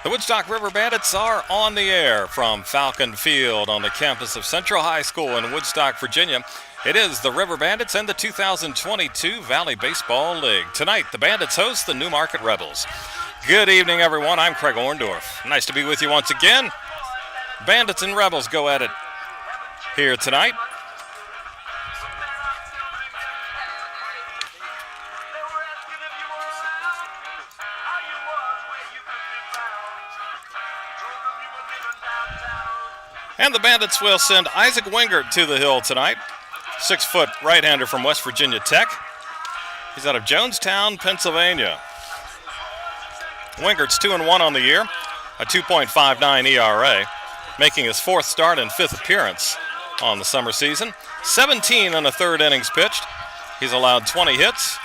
The Woodstock River Bandits are on the air from Falcon Field on the campus of Central High School in Woodstock, Virginia. It is the River Bandits and the 2022 Valley Baseball League. Tonight, the Bandits host the Newmarket Rebels. Good evening, everyone. I'm Craig Orndorff. Nice to be with you once again. Bandits and Rebels go at it here tonight. And the Bandits will send Isaac Wingert to the hill tonight. 6-foot right-hander from West Virginia Tech. He's out of Jonestown, Pennsylvania. Wingert's 2-1 on the year, a 2.59 ERA, making his fourth start and fifth appearance on the summer season. 17 in the third innings pitched. He's allowed 20 hits,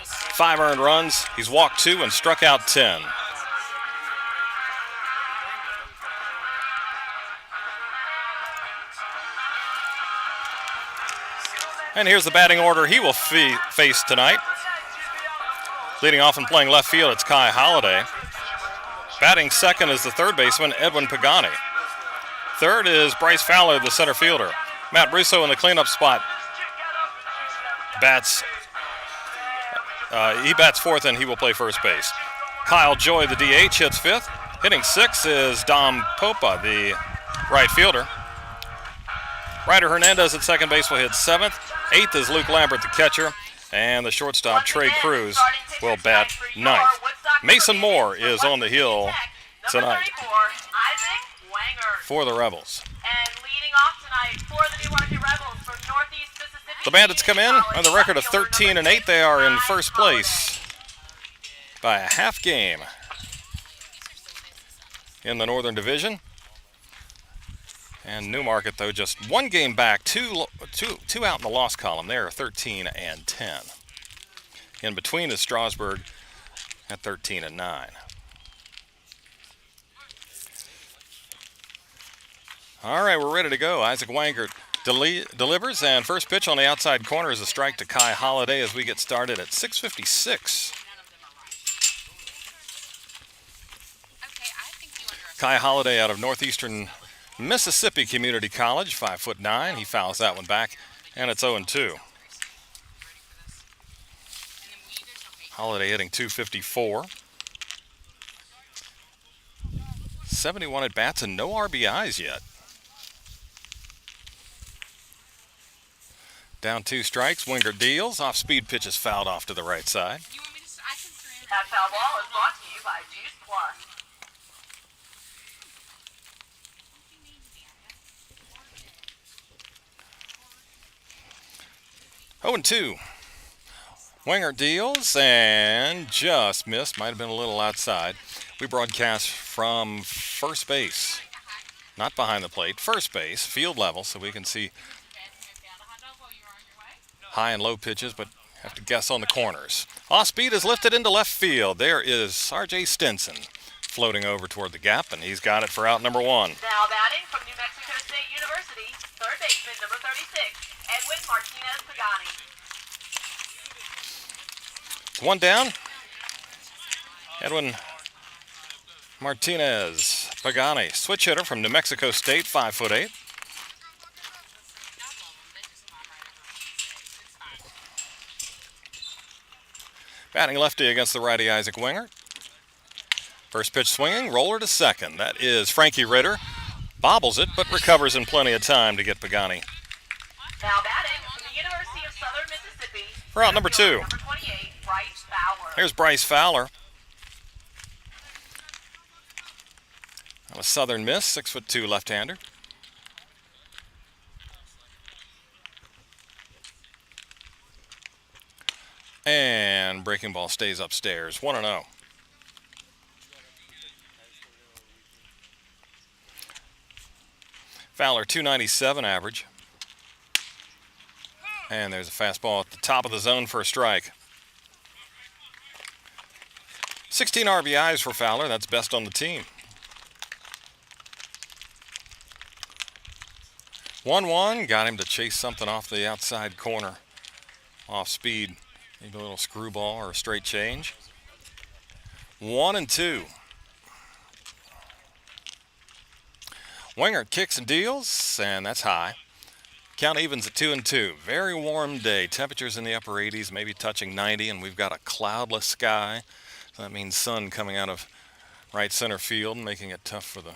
5 earned runs. He's walked 2 and struck out 10. And here's the batting order he will face tonight. Leading off and playing left field, it's Kai Holliday. Batting second is the third baseman, Edwin Pagani. Third is Bryce Fowler, the center fielder. Matt Russo in the cleanup spot. He bats fourth and he will play first base. Kyle Joy, the DH, hits fifth. Hitting sixth is Dom Popa, the right fielder. Ryder Hernandez at second base will hit seventh. Eighth is Luke Lambert, the catcher. And the shortstop, Trey Cruz, will bat ninth. Mason Moore is on the hill tonight for the Rebels. And leading off tonight for the Newmarket Rebels from Northeast Mississippi. The Bandits come in on the record of 13-8. They are in first place by a half game in the Northern Division. And Newmarket, though, just one game back, two out in the loss column. They are 13-10. In between is Strasburg at 13-9. All right, we're ready to go. Isaac Wangert delivers, and first pitch on the outside corner is a strike to Kai Holliday as we get started at 6:56. Kai Holliday out of Northeastern Mississippi Community College, 5'9". He fouls that one back, and it's 0-2. Holliday hitting .254. 71 at bats and no RBIs yet. Down 2 strikes. Wingert deals. Off-speed pitch is fouled off to the right side. That foul ball is brought to you by Juice Plus. 0-2. Wingert deals and just missed. Might have been a little outside. We broadcast from first base, not behind the plate, first base, field level, so we can see high and low pitches, but have to guess on the corners. Off-speed is lifted into left field. There is R.J. Stinson floating over toward the gap, and he's got it for out number 1. Now batting from New Mexico State University, third baseman number 36, Edwin Martinez Pagani. One down. Edwin Martinez Pagani, switch hitter from New Mexico State, 5'8". Batting lefty against the righty Isaac Wingert. First pitch swinging, roller to second. That is Frankie Ritter. Bobbles it, but recovers in plenty of time to get Pagani. Now batting from the University of Southern Mississippi. For out number 2. Number 28, Bryce Fowler. Here's Bryce Fowler. A Southern Miss, 6'2" left-hander. And breaking ball stays upstairs, 1-0. Fowler, 297 average. And there's a fastball at the top of the zone for a strike. 16 RBIs for Fowler. That's best on the team. 1-1. Got him to chase something off the outside corner. Off speed. Maybe a little screwball or a straight change. 1-2. Wingert kicks and deals, and that's high. Count evens at 2-2. Very warm day. Temperatures in the upper 80s, maybe touching 90, and we've got a cloudless sky. So that means sun coming out of right center field, making it tough for the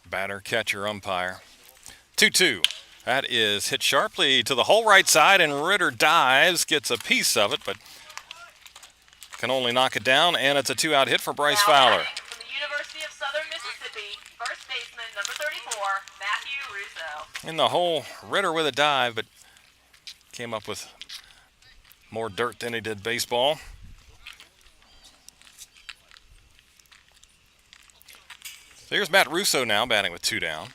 batter, catcher, umpire. 2-2. That is hit sharply to the whole right side, and Ritter dives, gets a piece of it, but can only knock it down, and it's a 2-out hit for Bryce Fowler. From the University of Southern Mississippi, first baseman number 34, Matthew Russo. In the hole, Ritter with a dive, but came up with more dirt than he did baseball. So here's Matt Russo now batting with 2 down.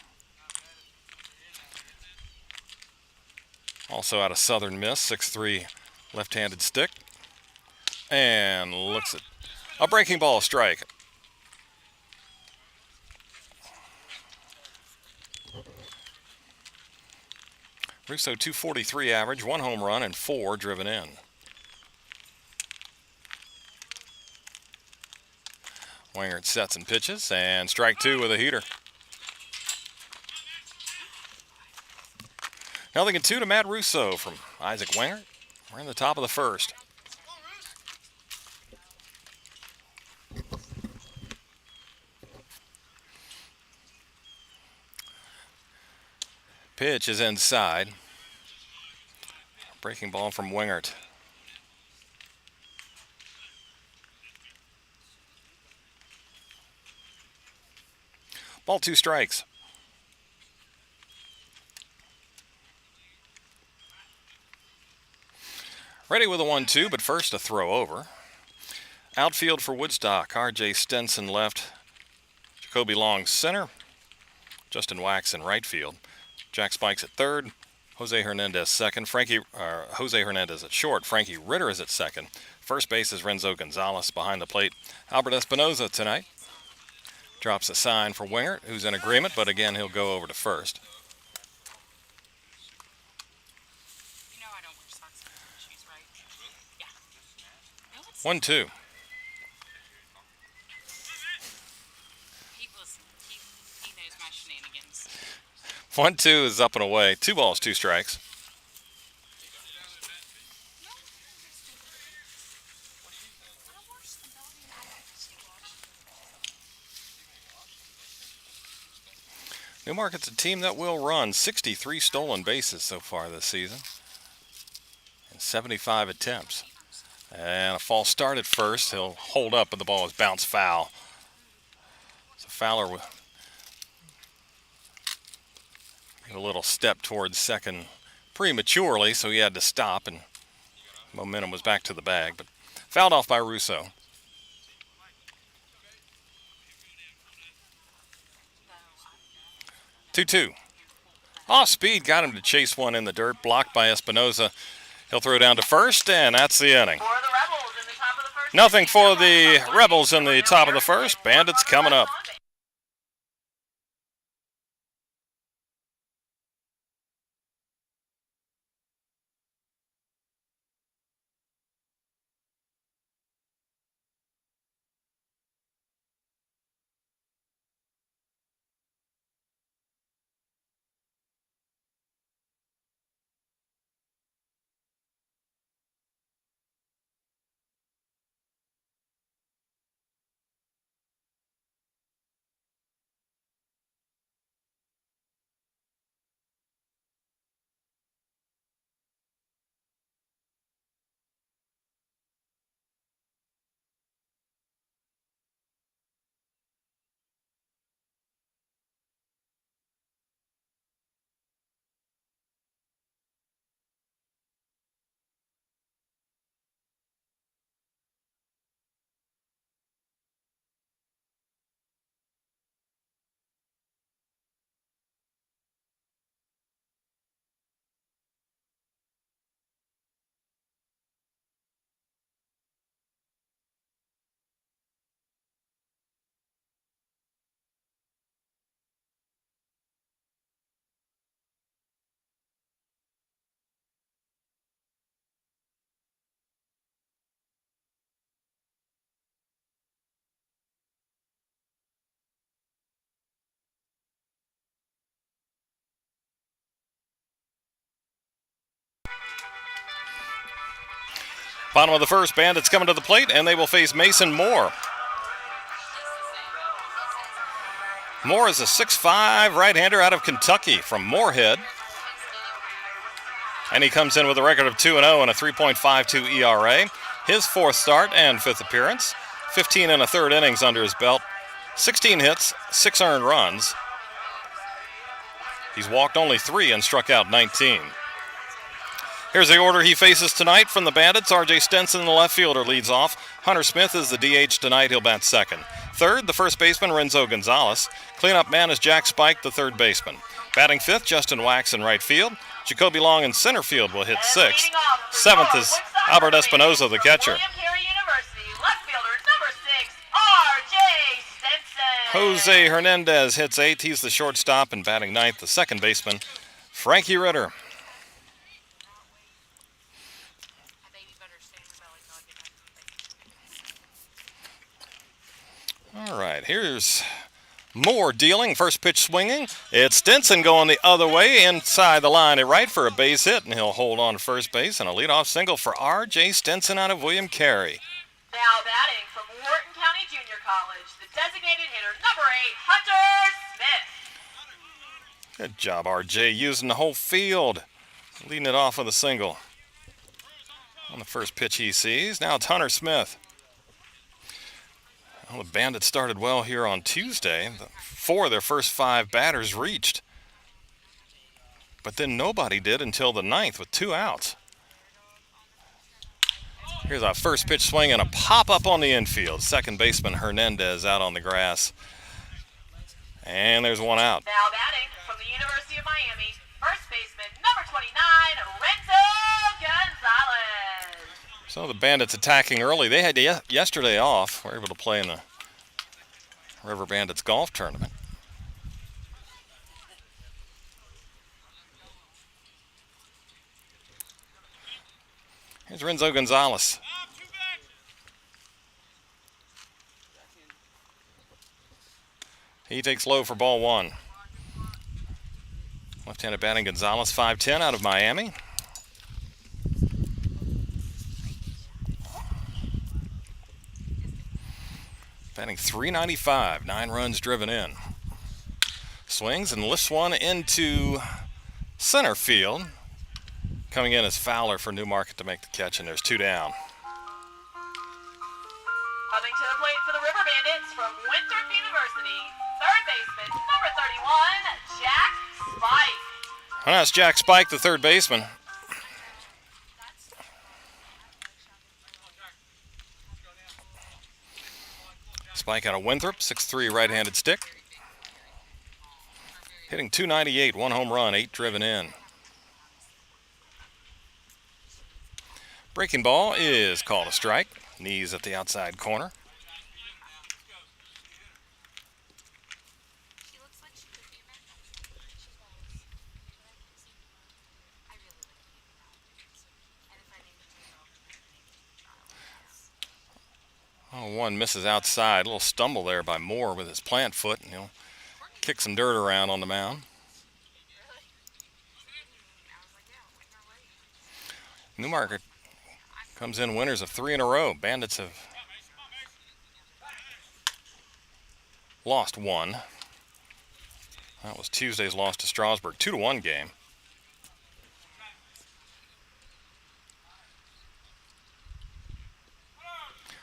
Also out of Southern Miss, 6'3", left-handed stick. And looks at a breaking ball strike. Russo 243 average, 1 home run, and 4 driven in. Wingert sets and pitches, and strike 2 with a heater. 0-2 to Matt Russo from Isaac Wingert. We're in the top of the first. Pitch is inside. Breaking ball from Wingert. Ball 2 strikes. Ready with a 1-2, but first a throw over. Outfield for Woodstock, R.J. Stenson left, Jacoby Long center, Justin Wax in right field, Jack Spikes at third, Jose Hernandez second, Jose Hernandez at short, Frankie Ritter is at second. First base is Renzo Gonzalez. Behind the plate, Albert Espinoza tonight. Drops a sign for Wingert, who's in agreement, but again he'll go over to first. 1-2. He knows my shenanigans. 1-2 is up and away. 2 balls, 2 strikes. Newmarket's a team that will run. 63 stolen bases so far this season in 75 attempts. And a false start at first. He'll hold up, but the ball is bounced foul. So Fowler with a little step towards second prematurely, so he had to stop, and momentum was back to the bag, but fouled off by Russo. 2-2. Off speed, got him to chase one in the dirt, blocked by Espinoza. He'll throw down to first, and that's the inning. Nothing for the Rebels in the top of the first. Bandits coming up. Bottom of the first, Bandits coming to the plate, and they will face Mason Moore. Moore is a 6'5" right-hander out of Kentucky from Moorhead. And he comes in with a record of 2-0 and a 3.52 ERA. His fourth start and fifth appearance. 15 and a third innings under his belt. 16 hits, 6 earned runs. He's walked only 3 and struck out 19. Here's the order he faces tonight from the Bandits. R.J. Stenson, the left fielder, leads off. Hunter Smith is the DH tonight. He'll bat second. Third, the first baseman, Renzo Gonzalez. Cleanup man is Jack Spike, the third baseman. Batting fifth, Justin Wax in right field. Jacoby Long in center field will hit sixth. Seventh is Albert Espinoza, the catcher. Jose Hernandez hits eighth. He's the shortstop, and batting ninth, the second baseman, Frankie Ritter. All right, here's Moore dealing. First pitch swinging. It's Stinson going the other way inside the line at right for a base hit, and he'll hold on to first base, and a leadoff single for R.J. Stinson out of William Carey. Now batting from Wharton County Junior College, the designated hitter, number 8, Hunter Smith. Good job, R.J. using the whole field, leading it off with a single. On the first pitch he sees. Now it's Hunter Smith. Well, the Bandits started well here on Tuesday. 4 of their first 5 batters reached. But then nobody did until the 9th with 2 outs. Here's our first pitch swing and a pop-up on the infield. Second baseman Hernandez out on the grass. And there's 1 out. Now batting from the University of Miami, first baseman, number 29, Renzo Gonzalez. So the Bandits attacking early. They had yesterday off. Were able to play in the River Bandits golf tournament. Here's Renzo Gonzalez. He takes low for ball 1. Left-handed batting Gonzalez, 5'10", out of Miami. Batting .395, 9 runs driven in. Swings and lifts one into center field. Coming in as Fowler for Newmarket to make the catch, and there's 2 down. Coming to the plate for the River Bandits from Winthrop University, third baseman, number 31, Jack Spike. Well, that's Jack Spike, the third baseman. Spike out of Winthrop, 6'3", right-handed stick. Hitting .298, 1 home run, 8 driven in. Breaking ball is called a strike. Knees at the outside corner. Oh, one misses outside. A little stumble there by Moore with his plant foot. And he'll kick some dirt around on the mound. Newmarket comes in winners of 3 in a row. Bandits have lost 1. That was Tuesday's loss to Strasburg, 2-1 game.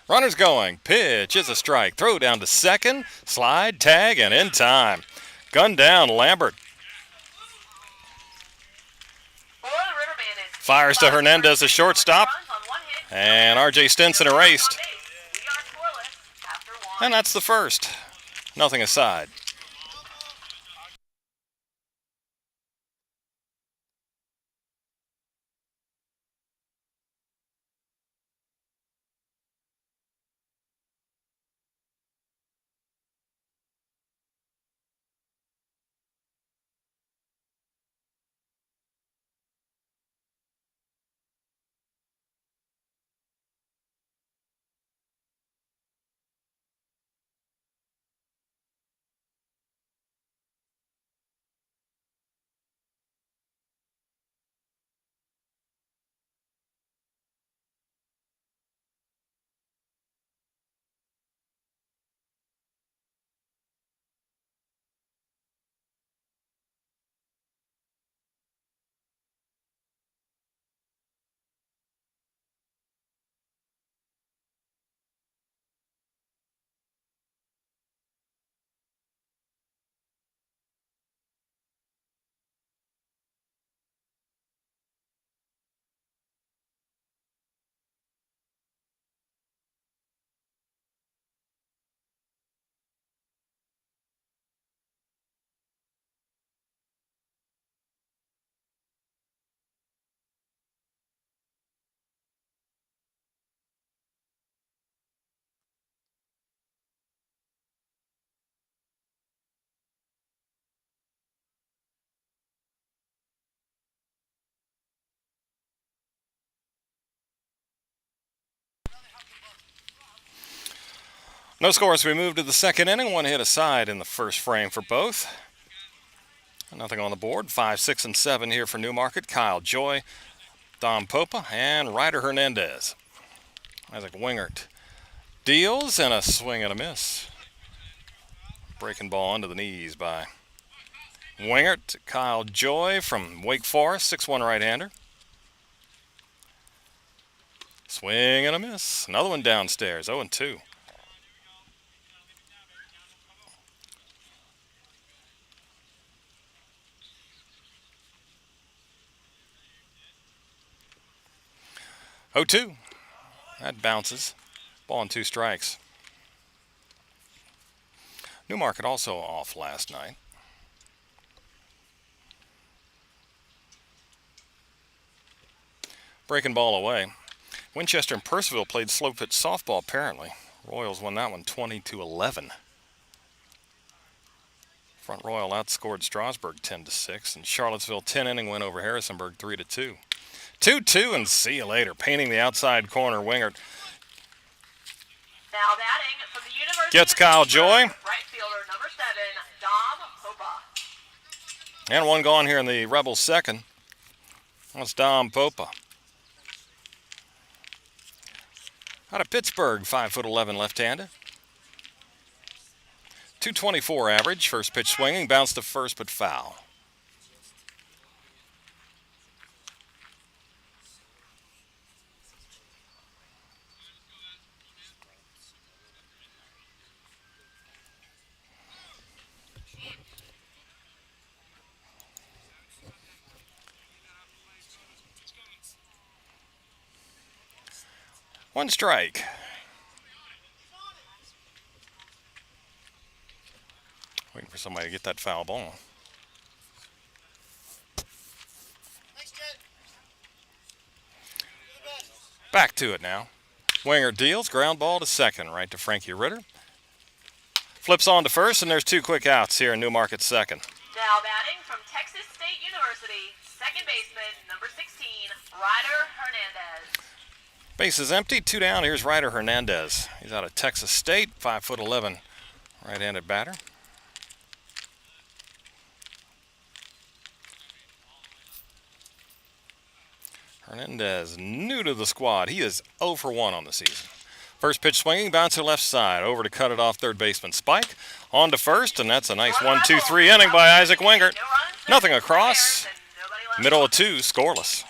Runners going. Pitch is a strike. Throw down to second. Slide, tag, and in time. Gun down, Lambert. Fires to Hernandez, the shortstop. And R.J. Stinson erased. And that's the first. Nothing aside. No score as we move to the second inning. One hit aside in the first frame for both. Nothing on the board. 5, 6, and 7 here for Newmarket. Kyle Joy, Dom Popa, and Ryder Hernandez. Isaac Wingert deals, and a swing and a miss. Breaking ball under the knees by Wingert. Kyle Joy from Wake Forest, 6'1" right-hander. Swing and a miss. Another one downstairs, 0-2. Oh, 2. That bounces. Ball and 2 strikes. Newmarket also off last night. Breaking ball away. Winchester and Percival played slow pitch softball apparently. Royals won that one 20-11. Front Royal outscored Strasburg 10-6, and Charlottesville 10-inning win over Harrisonburg 3-2. 2-2, and see you later. Painting the outside corner, Wingert Now batting from the University gets of Kyle Pittsburgh, Joy. right fielder number 7, Dom Popa. And one gone here in the Rebels' second. That's Dom Popa. Out of Pittsburgh, 5'11" left-handed. 224 average. First pitch swinging, bounced to first but foul. One strike. Waiting for somebody to get that foul ball. Back to it now. Winger deals, ground ball to second, right to Frankie Ritter. Flips on to first, and there's 2 quick outs here in Newmarket second. Now batting from Texas State University, second baseman number 16, Ryder Hernandez. Base is empty, 2 down. Here's Ryder Hernandez. He's out of Texas State, 5'11", right-handed batter. Hernandez, new to the squad. He is 0 for 1 on the season. First pitch swinging, bounce to left side. Over to cut it off third baseman Spike. On to first, and that's a nice 1-2-3 inning by Isaac Wingert. Nothing across. Middle of 2, scoreless.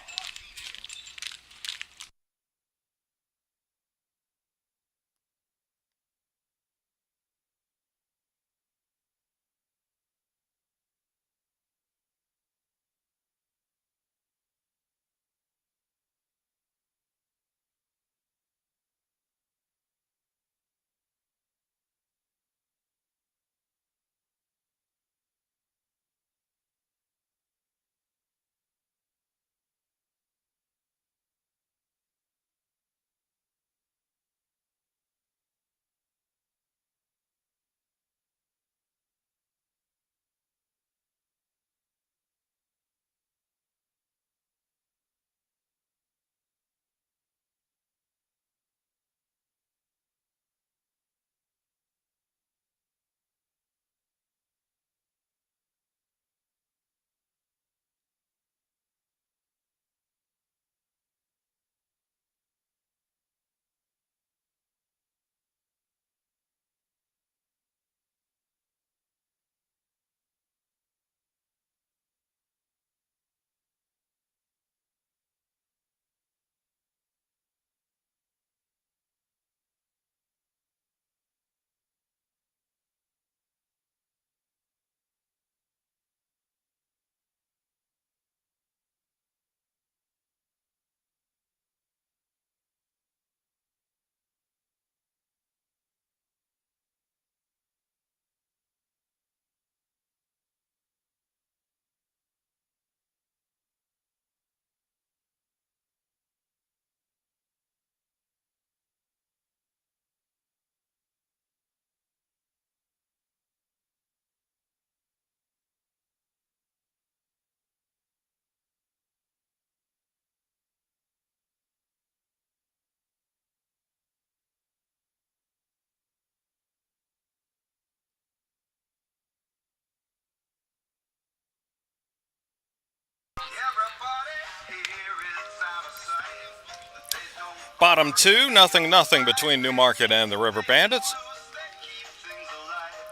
Bottom two, nothing between Newmarket and the River Bandits.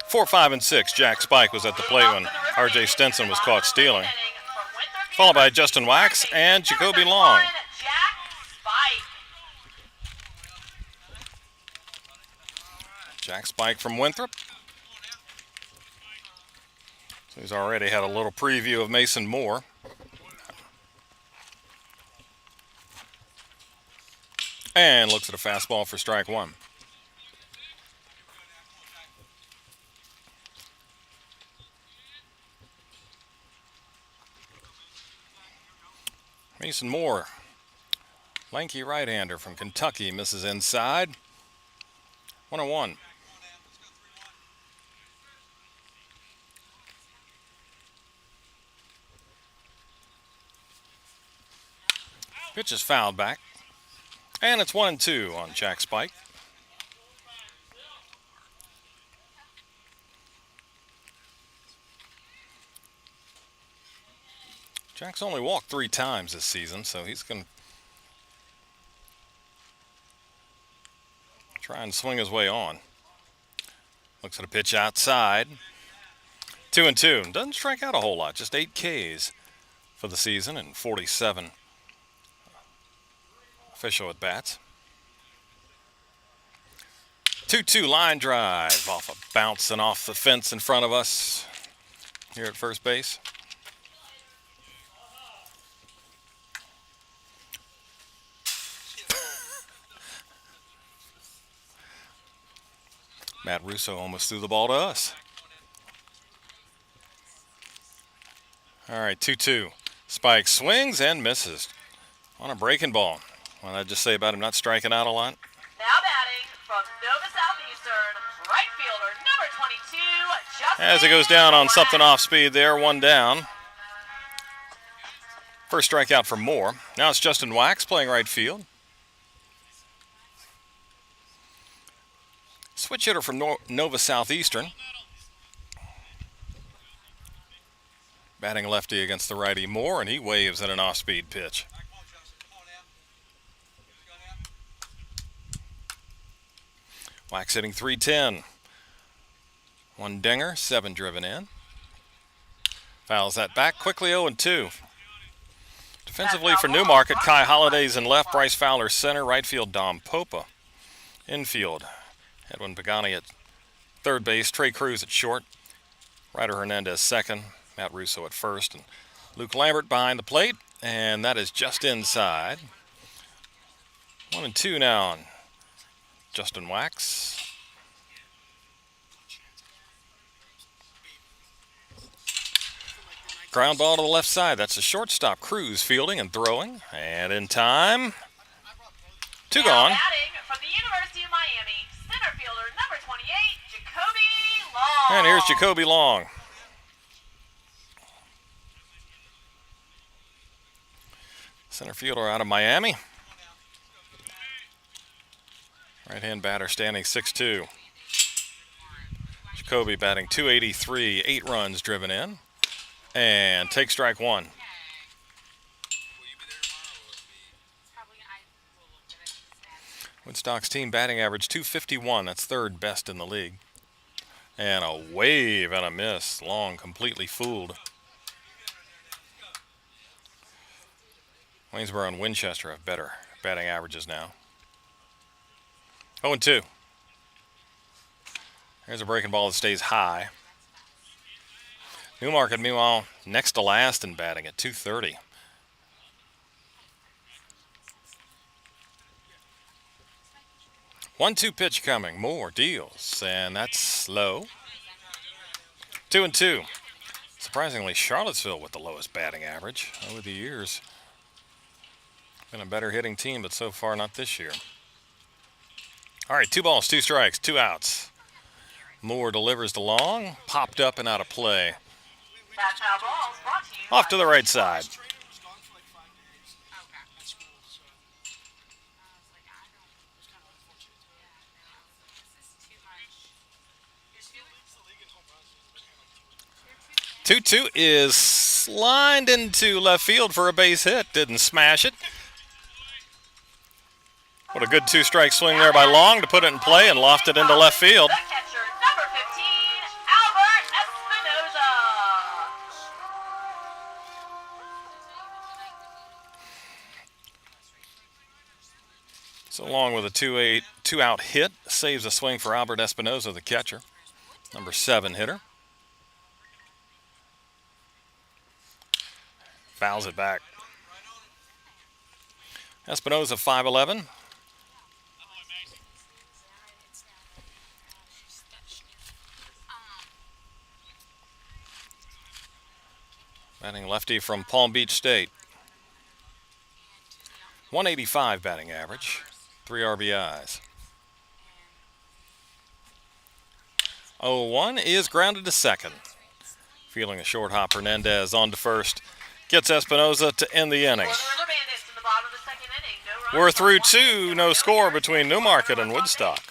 4, 5, and 6. Jack Spike was at the plate when R.J. Stinson was caught stealing, followed by Justin Wax and Jacoby Long. Jack Spike from Winthrop. So he's already had a little preview of Mason Moore. And looks at a fastball for strike one. Mason Moore, lanky right-hander from Kentucky, misses inside. 1-1. Pitch is fouled back. And it's 1-2 on Jack Spike. Jack's only walked 3 times this season, so he's going to try and swing his way on. Looks at a pitch outside. 2-2. Doesn't strike out a whole lot, just 8 Ks for the season and 47 official at bats. 2-2 line drive off a bounce and off the fence in front of us here at first base. Matt Russo almost threw the ball to us. All right, 2-2. Spike swings and misses on a breaking ball. What did I just say about him not striking out a lot? Now batting from Nova Southeastern, right fielder number 22, Justin As it goes down on Wax. something off speed there, 1 down. First strikeout for Moore. Now it's Justin Wax playing right field. Switch hitter from Nova Southeastern. Batting lefty against the righty Moore, and he waves at an off-speed pitch. Wax hitting .310. 1 dinger, 7 driven in. Fouls that back quickly. 0-2. Defensively for Newmarket, Kai Holliday's in left, Bryce Fowler center, right field Dom Popa. Infield, Edwin Pagani at third base, Trey Cruz at short, Ryder Hernandez second, Matt Russo at first, and Luke Lambert behind the plate, and that is just inside. 1-2 now on Justin Wax. Ground ball to the left side. That's the shortstop, Cruz, fielding and throwing. And in time, 2 Now gone. batting from the University of Miami, center fielder number 28, Jacoby Long. And here's Jacoby Long. Center fielder out of Miami. Right-hand batter standing 6'2". Jacoby batting .283, 8 runs driven in. And take strike one. Woodstock's team batting average .251. That's third best in the league. And a wave and a miss. Long completely fooled. Waynesboro and Winchester have better batting averages now. 0-2. Here's a breaking ball that stays high. Newmarket, meanwhile, next to last in batting at .230. One-two pitch coming. Moore deals, and that's slow. 2-2. Surprisingly, Charlottesville with the lowest batting average over the years. Been a better hitting team, but so far not this year. All right, 2 balls, 2 strikes, 2 outs. Moore delivers to Long, popped up and out of play. That foul ball is brought to you Off to by the right side. Two is lined into left field for a base hit. Didn't smash it. What a good two-strike swing there by Long to put it in play and loft it into left field. The catcher, number 15, Albert Espinoza. So Long with a two-out hit saves a swing for Albert Espinoza, the catcher, number 7 hitter. Fouls it back. Espinoza 5'11". Batting lefty from Palm Beach State. 185 batting average, 3 RBIs. 0-1 is grounded to second. Feeling a short hop, Hernandez on to first. Gets Espinoza to end the inning. We're through 2, no score between Newmarket and Woodstock.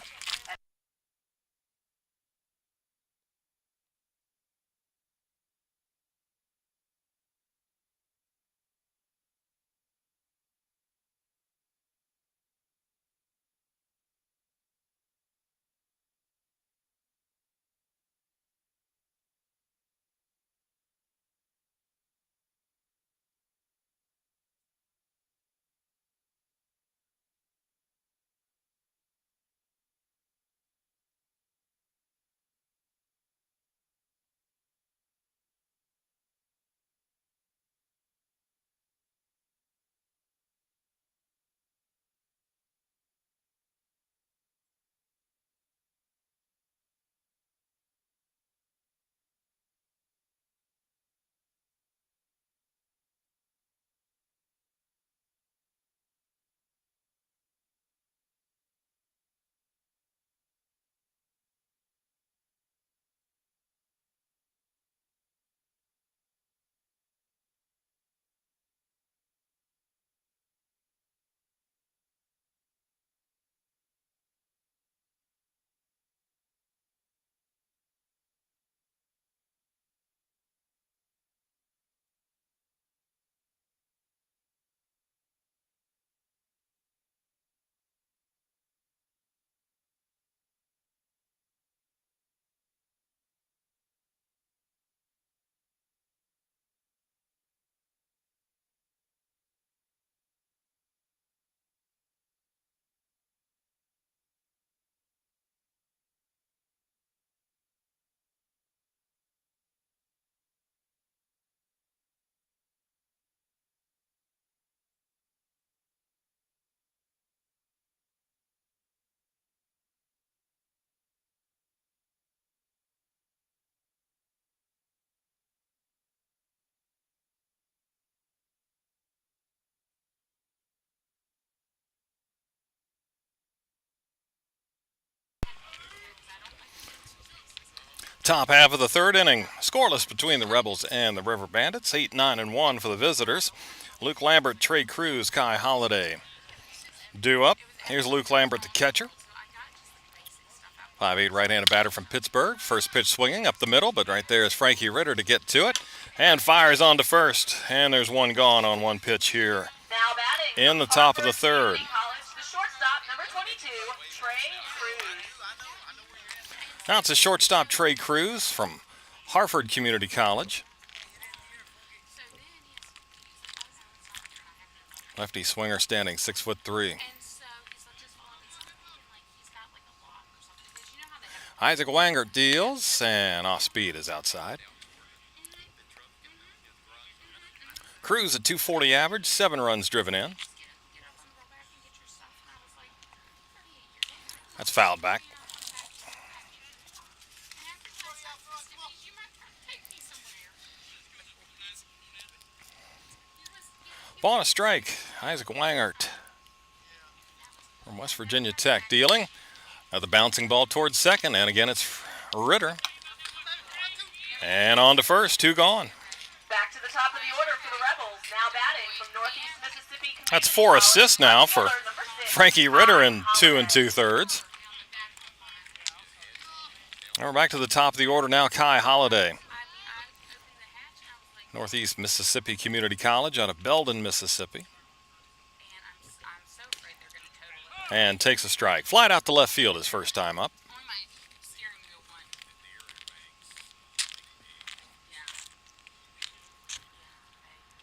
Top half of the third inning. Scoreless between the Rebels and the River Bandits. 8-9-1 for the visitors. Luke Lambert, Trey Cruz, Kai Holiday. Due up. Here's Luke Lambert, the catcher. 5'8" right-handed batter from Pittsburgh. First pitch swinging up the middle, but right there is Frankie Ritter to get to it. And fires on to first. And there's one gone on one pitch here Now batting in the top of the third. College, the shortstop, number 22, Trey Cruz. Now it's a shortstop, Trey Cruz from Harford Community College. Lefty swinger standing 6'3". Isaac Wangert deals, and off speed is outside. Cruz at 240 average, 7 runs driven in. That's fouled back. Ball and a strike. Isaac Wangert from West Virginia Tech dealing. The bouncing ball towards second, and again it's Ritter. And on to first, 2 gone. Back to the top of the order for the Rebels. Now batting from Northeast Mississippi Community That's 4 College, assists now for number 6, Frankie Ritter in Kai 2 Holiday. 2/3. And we're back to the top of the order now, Kai Holiday. Northeast Mississippi Community College out of Belden, Mississippi. And I'm so afraid they're going to total it. And takes a strike. Flied out to left field his first time up. Only my steering wheel won. Yeah.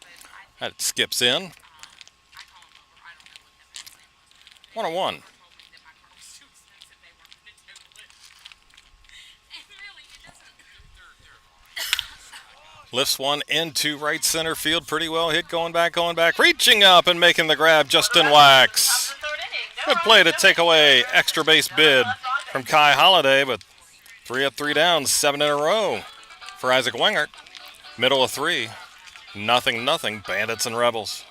But I think That skips in. I call him over. I don't know what that man's name was. 1-1. Told me that my car was too expensive. They weren't going to total it. And really, it doesn't. Lifts one into right center field. Pretty well hit. Going back. Reaching up and making the grab. Justin Wax. Good play to take away extra base bid from Kai Holiday, but 3 up, 3 down, 7 in a row for Isaac Wingert. Middle of 3. 0-0. Bandits and Rebels.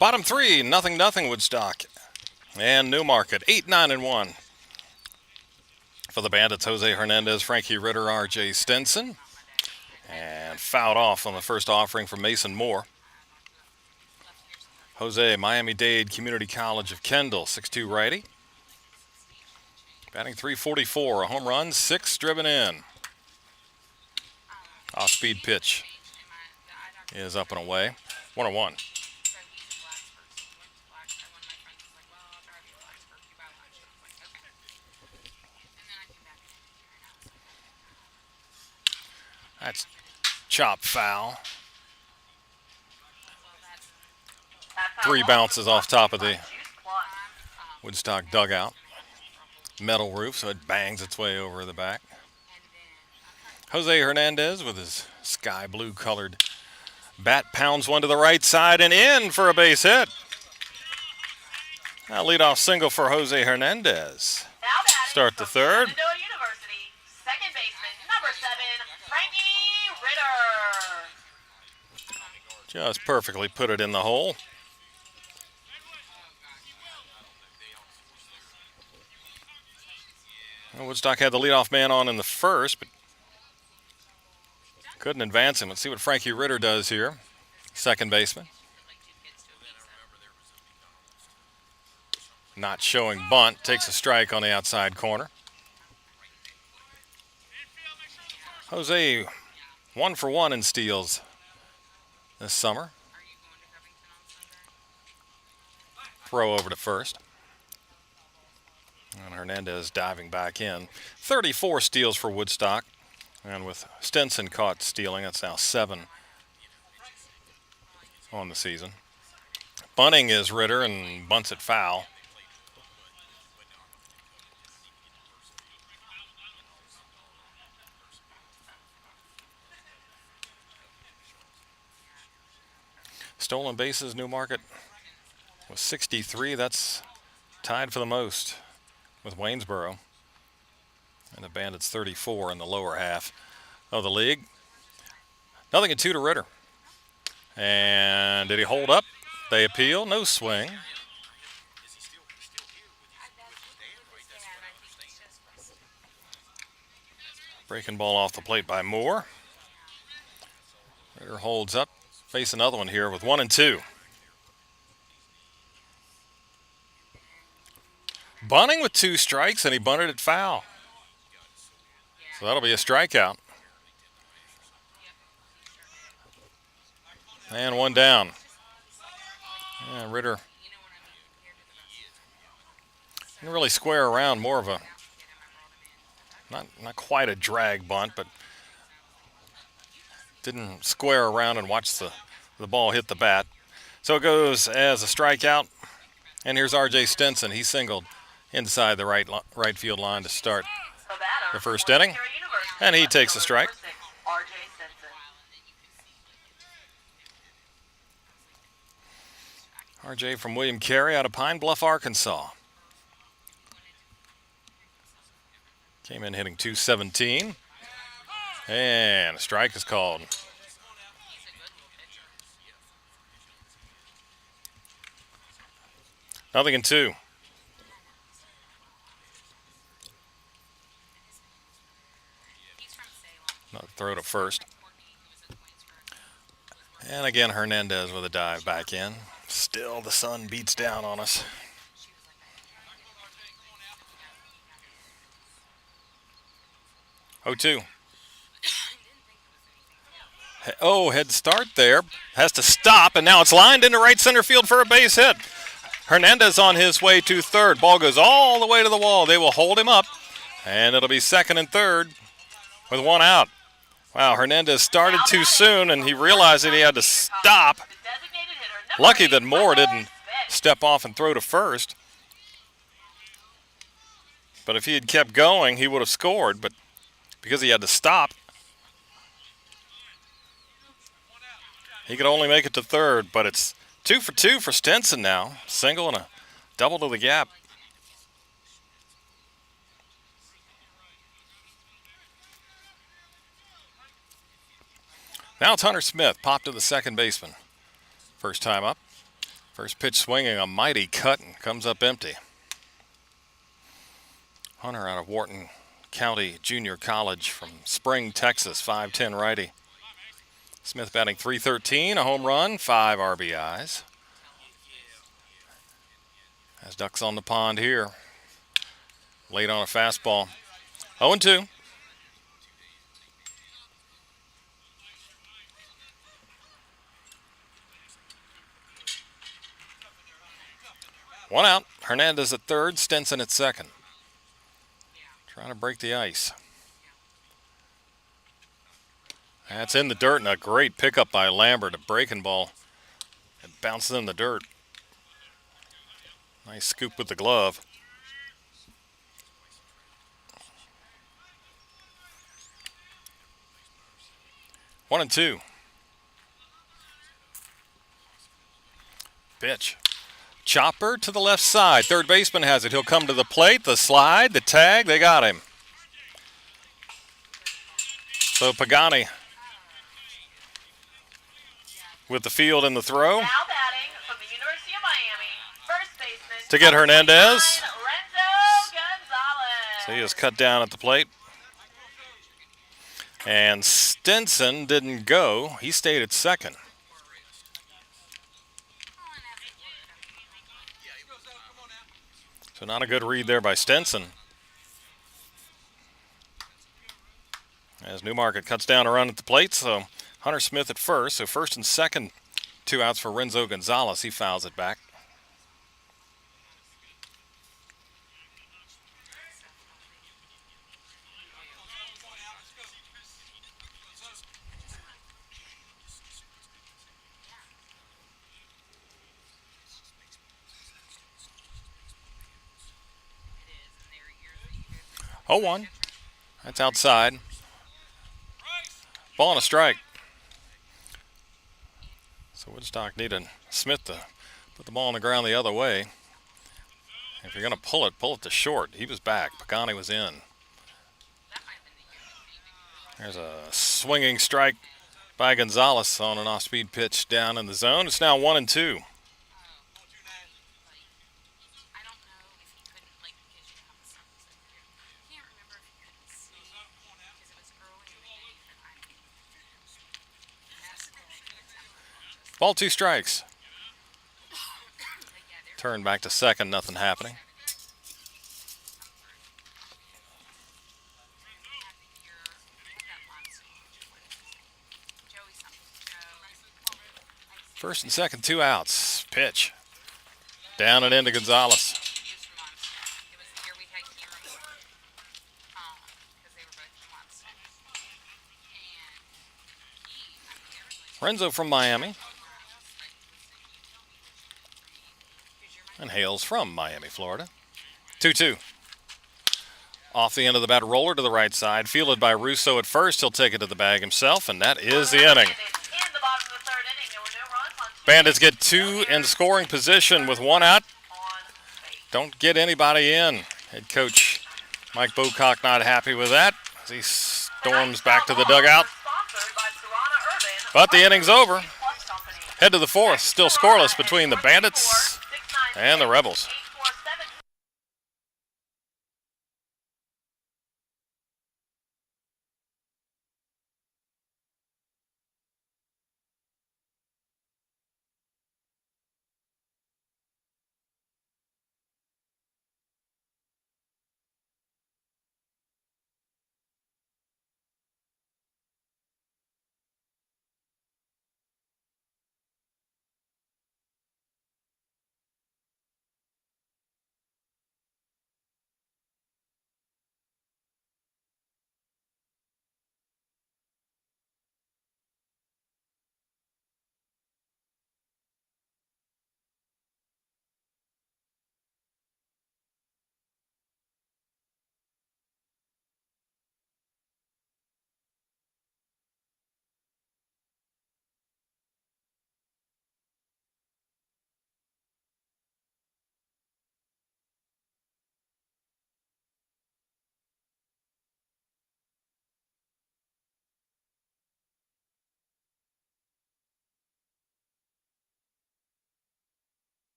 Bottom 3, 0-0 Woodstock and Newmarket, 8-9-1. For the Bandits, Jose Hernandez, Frankie Ritter, R.J. Stinson. And fouled off on the first offering from Mason Moore. Jose, Miami-Dade Community College of Kendall, 6'2" righty. Batting .344, a home run, 6 driven in. Off-speed pitch is up and away. 1-1. So he's in Blacksburg. So he went to Blacksburg. One of my friends was like, well, I'll drive you to Blacksburg. You buy lunch. And I was like, okay. And then I came back and I was That's chop foul. well, that's 3 bounces off top of the Woodstock dugout. Metal roof, so it bangs its way over the back. and then Jose Hernandez with his sky blue colored bat pounds one to the right side and in for a base hit. A leadoff single for Jose Hernandez. Start the third. University, second baseman, number 7, Frankie Ritter. Just perfectly put it in the hole. Well, Woodstock had the leadoff man on in the first, but couldn't advance him. Let's see what Frankie Ritter does here. Second baseman. like 2 kids to a pizza. Not showing bunt. Takes a strike on the outside corner. Jose 1 for 1 in steals this summer. Are you going to Covington on Sunday? Throw over to first. And Hernandez diving back in. 34 steals for Woodstock. And with Stinson caught stealing, that's now 7 on the season. Bunting is Ritter and bunts it foul. Stolen bases, Newmarket with 63. That's tied for the most with Waynesboro. And the Bandits 34 in the lower half of the league. 0-2 to Ritter. And did he hold up? They appeal. No swing. With his dad, I think Breaking ball off the plate by Moore. Ritter holds up. Face another one here with 1-2. Bunting with 2 strikes, and he bunted it foul. So that'll be a strikeout. And 1 down. Yeah, Ritter didn't really square around, more of a, not quite a drag bunt, but didn't square around and watch the ball hit the bat. So it goes as a strikeout. And here's R.J. Stinson. He singled inside the right field line to start the first inning. And he takes a strike. R.J. from William Carey out of Pine Bluff, Arkansas. Came in hitting .217. And a strike is called. Nothing in 2. Another throw to first. And again, Hernandez with a dive back in. Still, the sun beats down on us. Oh, 2. Oh, head start there. Has to stop, and now it's lined into right center field for a base hit. Hernandez on his way to third. Ball goes all the way to the wall. They will hold him up, and it'll be second and third with 1 out. Wow, Hernandez started too soon, and he realized that he had to stop. Lucky that Moore didn't step off and throw to first. But if he had kept going, he would have scored. But because he had to stop, he could only make it to third. But it's 2 for 2 for Stinson now. Single and a double to the gap. Now it's Hunter Smith, popped to the second baseman. First time up. First pitch swinging, a mighty cut, and comes up empty. Hunter out of Wharton County Junior College from Spring, Texas, 5'10" righty. Smith batting .313, a home run, 5 RBIs. Has ducks on the pond here. Late on a fastball. 0-2. One out. Hernandez at third, Stinson at second. Trying to break the ice. That's in the dirt, and a great pickup by Lambert. A breaking ball. It bounces in the dirt. Nice scoop with the glove. One and 2. Pitch. Chopper to the left side. Third baseman has it. He'll come to the plate. The slide, the tag, they got him. So Pagani with the field and the throw. Now batting from the University of Miami, first baseman to get Hernandez. Lorenzo Gonzalez. So he is cut down at the plate. And Stinson didn't go. He stayed at second. So not a good read there by Stinson. As Newmarket cuts down a run at the plate, so Hunter Smith at first. So first and second, 2 outs for Renzo Gonzalez. He fouls it back. Oh, 1. That's outside. Ball and a strike. So Woodstock needed Smith to put the ball on the ground the other way. If you're going to pull it to short. He was back. Pagani was in. There's a swinging strike by Gonzalez on an off-speed pitch down in the zone. It's now 1 and 2. Ball, 2 strikes. Turn back to second, nothing happening. First and second, 2 outs. Pitch. Down and into Gonzalez. Renzo from Miami. And Hales from Miami, Florida. 2-2. Off the end of the bat, roller to the right side. Fielded by Russo at first. He'll take it to the bag himself, and that is the inning. Bandits get 2 in scoring position with 1 out. Don't get anybody in. Head coach Mike Bocock not happy with that as he storms back to the dugout. But the inning's over. Head to the 4th, still scoreless between the Bandits and the Rebels.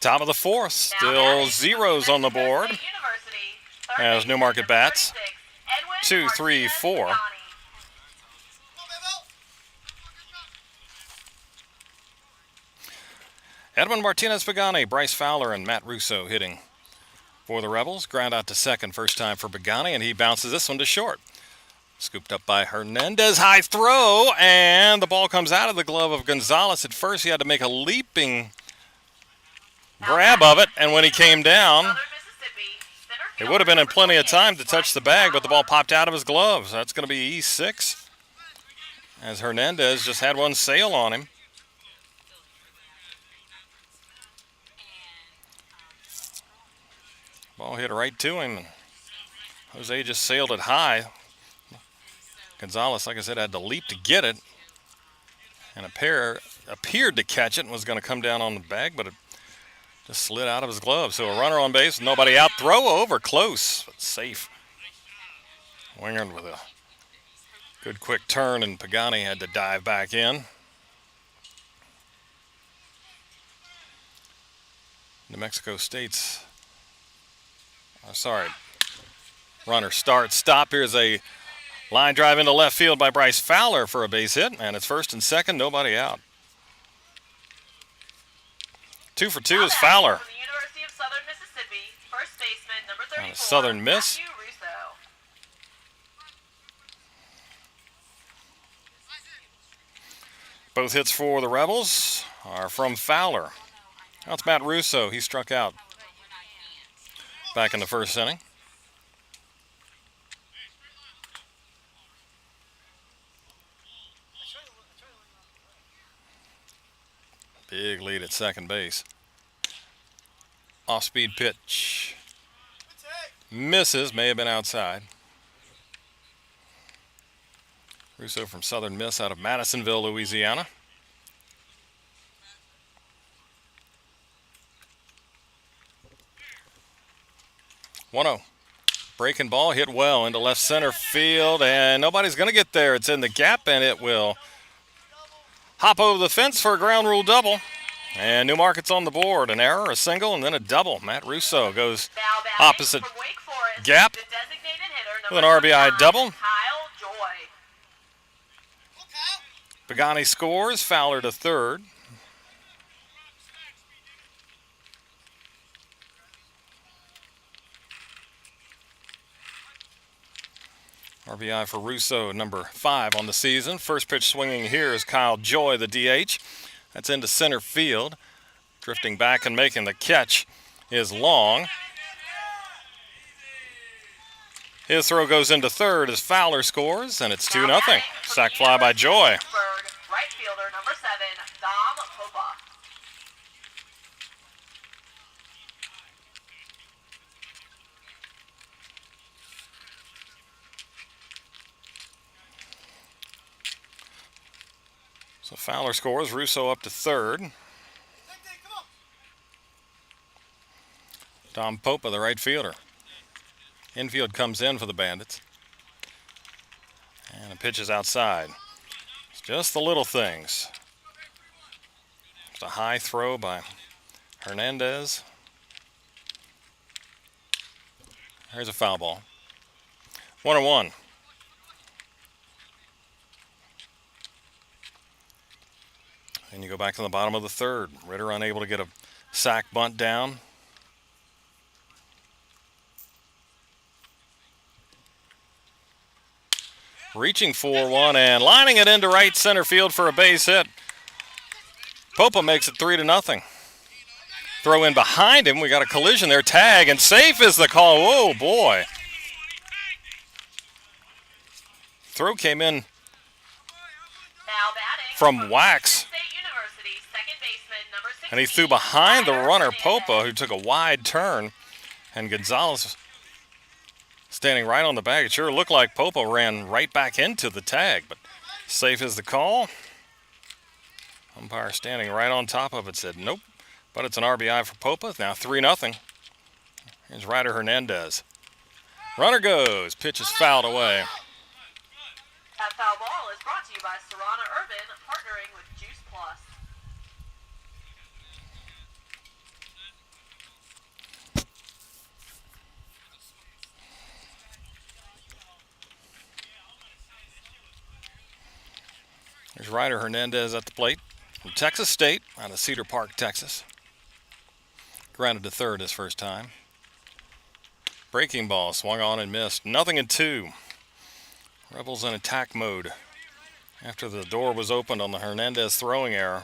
Top of the 4th, still zeros on the board as Newmarket bats. 2, 3, 4. Edwin Martinez-Pagani, Bryce Fowler, and Matt Russo hitting for the Rebels. Ground out to second, first time for Pagani, and he bounces this one to short. Scooped up by Hernandez, high throw, and the ball comes out of the glove of Gonzalez. At first, he had to make a leaping grab of it, and when he came down, it would have been in plenty of time to touch the bag, but the ball popped out of his gloves. That's going to be E6, as Hernandez just had one sail on him. Ball hit right to him. Jose just sailed it high. Gonzalez, like I said, had to leap to get it, and appeared to catch it and was going to come down on the bag, but it just slid out of his glove. So a runner on base, nobody out. Throw over, close, but safe. Wingard with a good quick turn, and Pagani had to dive back in. New Mexico State's, runner starts, stop. Here's a line drive into left field by Bryce Fowler for a base hit, and it's first and second, nobody out. 2 for 2 is Fowler. From the University of Southern Mississippi, first baseman, number 34, a southern miss. Matthew Russo. Both hits for the Rebels are from Fowler. Now it's Matt Russo. He struck out back in the first inning. Big lead at second base. Off-speed pitch. Misses, may have been outside. Russo from Southern Miss out of Madisonville, Louisiana. One-0. Breaking ball hit well into left center field, and nobody's going to get there. It's in the gap, and it will hop over the fence for a ground rule double. And Newmarket's on the board. An error, a single, and then a double. Matt Russo goes opposite gap. The designated hitter, with an RBI double. Kyle Joy. Pagani scores, Fowler to third. RBI for Russo, number 5 on the season. First pitch swinging here is Kyle Joy, the DH. That's into center field. Drifting back and making the catch is Long. His throw goes into third as Fowler scores, and it's 2-0. Sac fly by Joy. Right fielder, number 7, Dom Popa. So Fowler scores, Russo up to third. Dom Popa, the right fielder. Infield comes in for the Bandits. And a pitch is outside. It's just the little things. It's a high throw by Hernandez. Here's a foul ball. 1-1. And you go back to the bottom of the third. Ritter unable to get a sac bunt down. Reaching for one and lining it into right center field for a base hit. Popa makes it 3-0. Throw in behind him. We got a collision there. Tag and safe is the call. Whoa, boy. Throw came in from Wax. And he threw behind the runner, Popa, who took a wide turn. And Gonzalez standing right on the bag. It sure looked like Popa ran right back into the tag, but safe is the call. Umpire standing right on top of it said nope, but it's an RBI for Popa. Now 3-0. Here's Ryder Hernandez. Runner goes. Pitch is fouled away. That foul ball is brought to you by Serrana Urban, partnering with Juice Plus. There's Ryder Hernandez at the plate from Texas State out of Cedar Park, Texas. Grounded to third his first time. Breaking ball swung on and missed. 0-2. Rebels in attack mode after the door was opened on the Hernandez throwing error.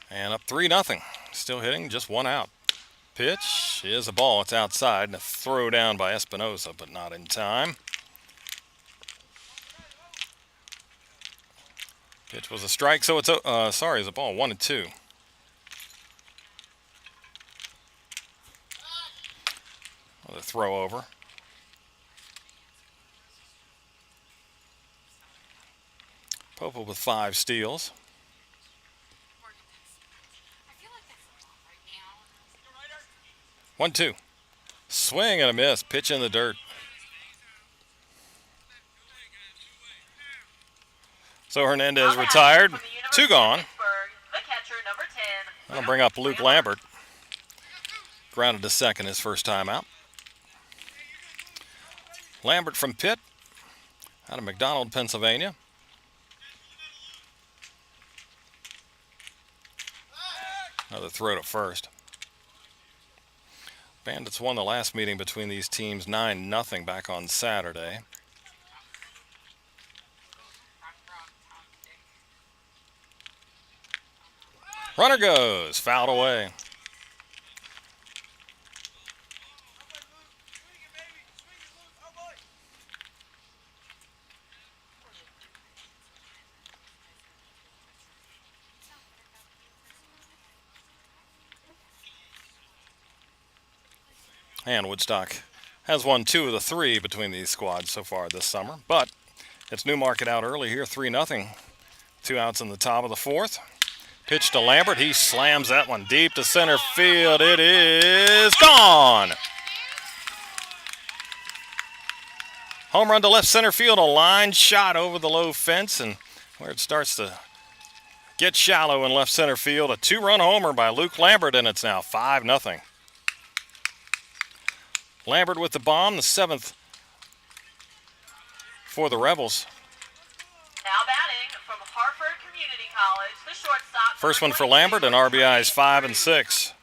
And up 3-0. Still hitting, just one out. Pitch is a ball. It's outside. And a throw down by Espinosa, but not in time. Pitch was a strike, so it's it's a ball. 1-2. Another throw over. Popa with 5 steals. 1-2. Swing and a miss. Pitch in the dirt. So Hernandez retired. 2 gone. That'll bring up Luke Lambert. Grounded to second his first time out. Lambert from Pitt out of McDonald, Pennsylvania. Another throw to first. Bandits won the last meeting between these teams 9-0 back on Saturday. Runner goes, fouled away. And Woodstock has won 2 of the 3 between these squads so far this summer. But it's Newmarket out early here, 3-0. 2 outs in the top of the 4th. Pitch to Lambert. He slams that one deep to center field. It is gone. Home run to left center field. A line shot over the low fence, and where it starts to gets shallow in left center field. A 2-run homer by Luke Lambert, and it's now 5-0. Lambert with the bomb, the 7th for the Rebels. Now batting from Hartford Community College, the shortstop. First one for Lambert, and RBIs 5 and 6.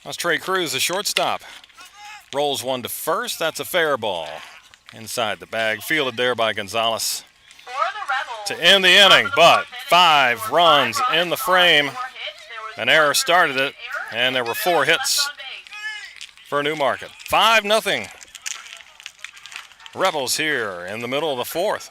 That's Trey Cruz, the shortstop. Rolls one to first. That's a fair ball. Inside the bag, fielded there by Gonzalez For the Rebels, to end the inning, but 5 runs in the frame. An error started it, and there were 4 hits for Newmarket. 5-0. Rebels here in the middle of the 4th.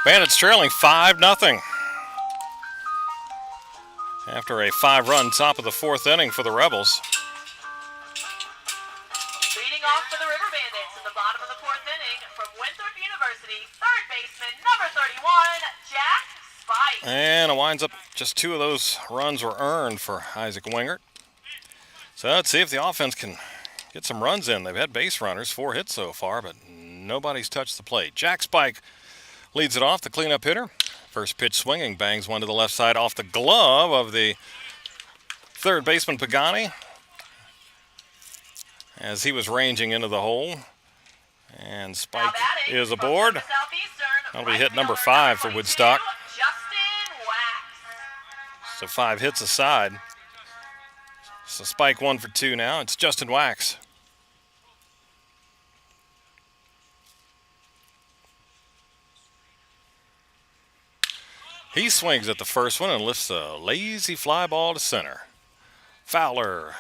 Bandits trailing 5-0. After a 5-run top of the 4th inning for the Rebels. Leading off for the River Bandits in the bottom of the 4th inning from Winthrop University, third baseman, number 31, Jack Spike. And it winds up just 2 of those runs were earned for Isaac Wingert. So let's see if the offense can get some runs in. They've had base runners, 4 hits so far, but nobody's touched the plate. Jack Spike leads it off, the cleanup hitter. First pitch swinging, bangs one to the left side off the glove of the third baseman Pagani as he was ranging into the hole. And Spike is aboard. That'll be hit number 5 for Woodstock. So 5 hits aside. So Spike 1 for 2 now. It's Justin Wax. He swings at the first one and lifts a lazy fly ball to center. Fowler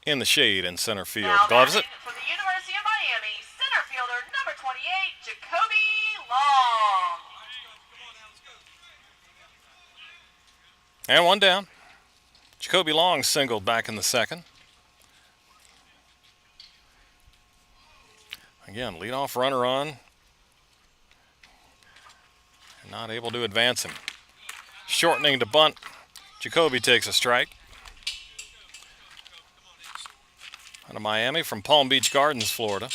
in the shade in center field. Gloves it. For the University of Miami, center fielder number 28, Jacoby Long. And 1 down. Jacoby Long singled back in the 2nd. Again, leadoff runner on. Not able to advance him. Shortening to bunt. Jacoby takes a strike. Out of Miami from Palm Beach Gardens, Florida.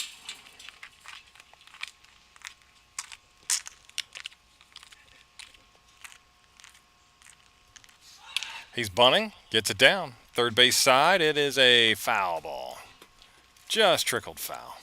He's bunting, gets it down. Third base side, it is a foul ball. Just trickled foul.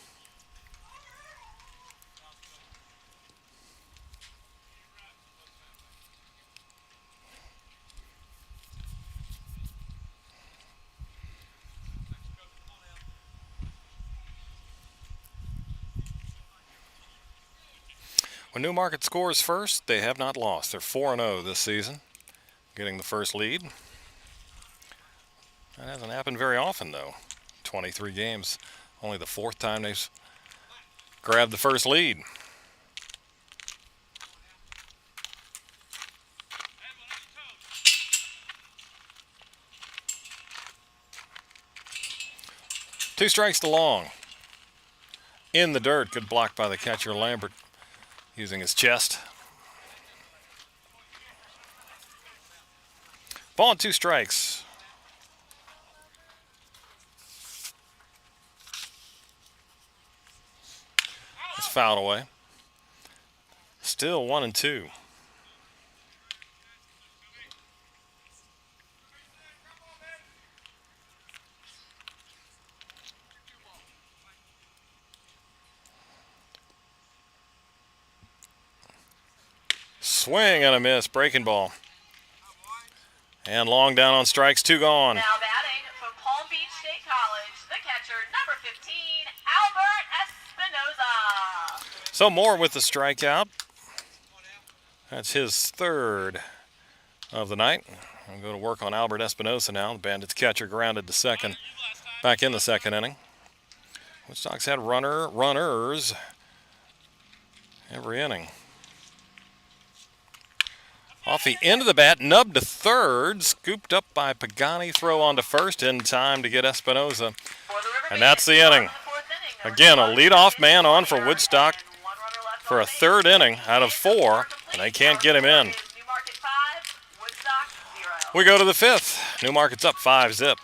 When Newmarket scores first, they have not lost. They're 4-0 this season, getting the first lead. That hasn't happened very often, though. 23 games, only the fourth time they've grabbed the first lead. Two strikes to long. In the dirt, good block by the catcher Lambert, using his chest. Ball and 2 strikes. It's fouled away. Still 1-2. Swing and a miss, breaking ball. And long down on strikes, 2 gone. Now batting from Palm Beach State College, the catcher, number 15, Albert Espinoza. So Moore with the strikeout. That's his third of the night. I'll go to work on Albert Espinoza now. The Bandits catcher grounded to second, back in the second inning. Woodstock's had runners every inning. Off the end of the bat, nubbed to third, scooped up by Pagani, throw on to first in time to get Espinoza. And that's the inning. Again, a leadoff man on for Woodstock for a third inning out of 4, and they can't get him in. We go to the 5th. Newmarket's up 5-0.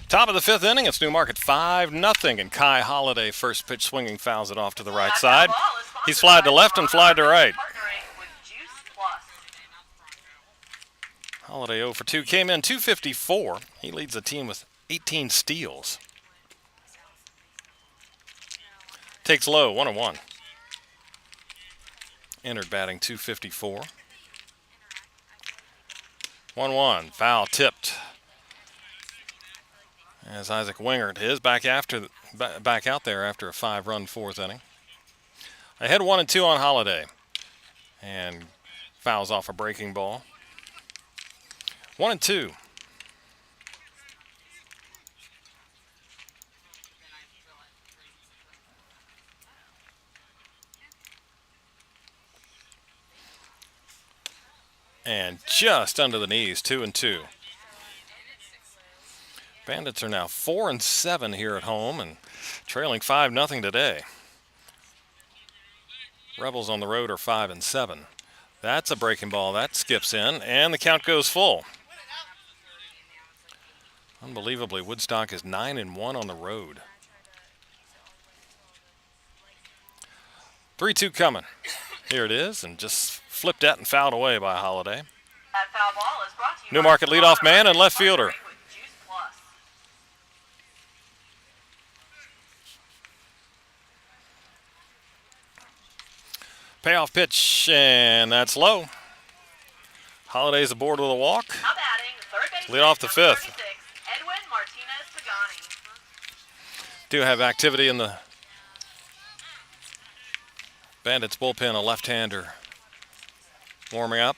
Top of the 5th inning, it's Newmarket 5-0, and Kai Holiday, first pitch swinging, fouls it off to the right side. He's flied to left and flied to right. Holiday 0 for 2, came in 254. He leads the team with 18 steals. Takes low, 1-1. Entered batting 254. 1-1, foul tipped. As Isaac Wingert is back out there after a 5-run 4th inning. Ahead 1-2 on Holiday. And fouls off a breaking ball. 1-2. And just under the knees, 2-2. Bandits are now 4-7 here at home and trailing 5-0 today. Rebels on the road are 5-7. That's a breaking ball. That skips in, and the count goes full. Unbelievably, Woodstock is 9-1 on the road. 3-2 coming. Here it is, and just flipped at and fouled away by Holiday. That foul ball is brought to you Newmarket by leadoff man and left fielder. with Juice Plus. Payoff pitch, and that's low. Holiday's aboard with a walk. Now batting, third base. Lead off the fifth. 36, Edwin Martinez Pagani. Do have activity in the Bandits bullpen, a left-hander warming up.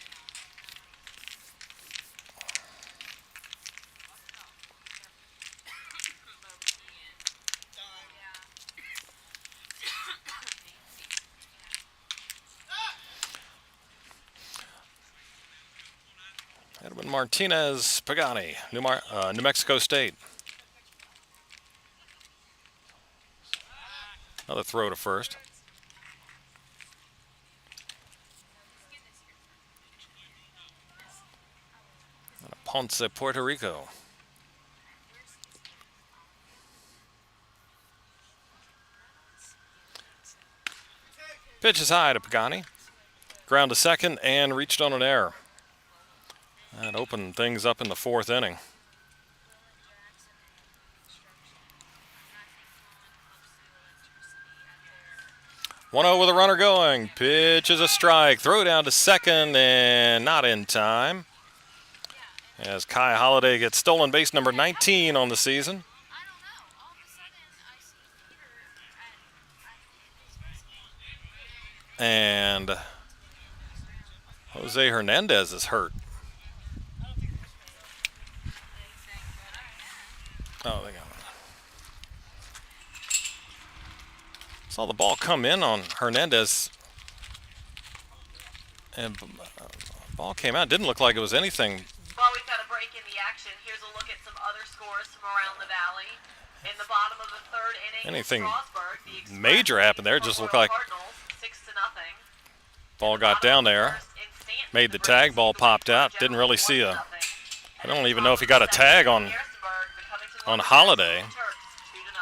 Edwin Martinez Pagani, New Mexico State. Another throw to first. And a Ponce, Puerto Rico. Pitch is high to Pagani. Ground to second and reached on an error. That opened things up in the fourth inning. 1-0 with a runner going. Pitch is a strike. Throw down to second and not in time. As Kai Holiday gets stolen base number 19 on the season. And Jose Hernandez is hurt. Oh, they got it. Saw the ball come in on Hernandez. And ball came out. Didn't look like it was anything. Well, we've got a break in the action. Here's a look at some other scores from around the valley. In the bottom of the third inning, Anything Strasburg, the Express major happened there. Just looked like Cardinals, 6-0. ball got down there. Made the tag, ball popped out. Didn't really see a. I don't even know if he got a tag on Holiday,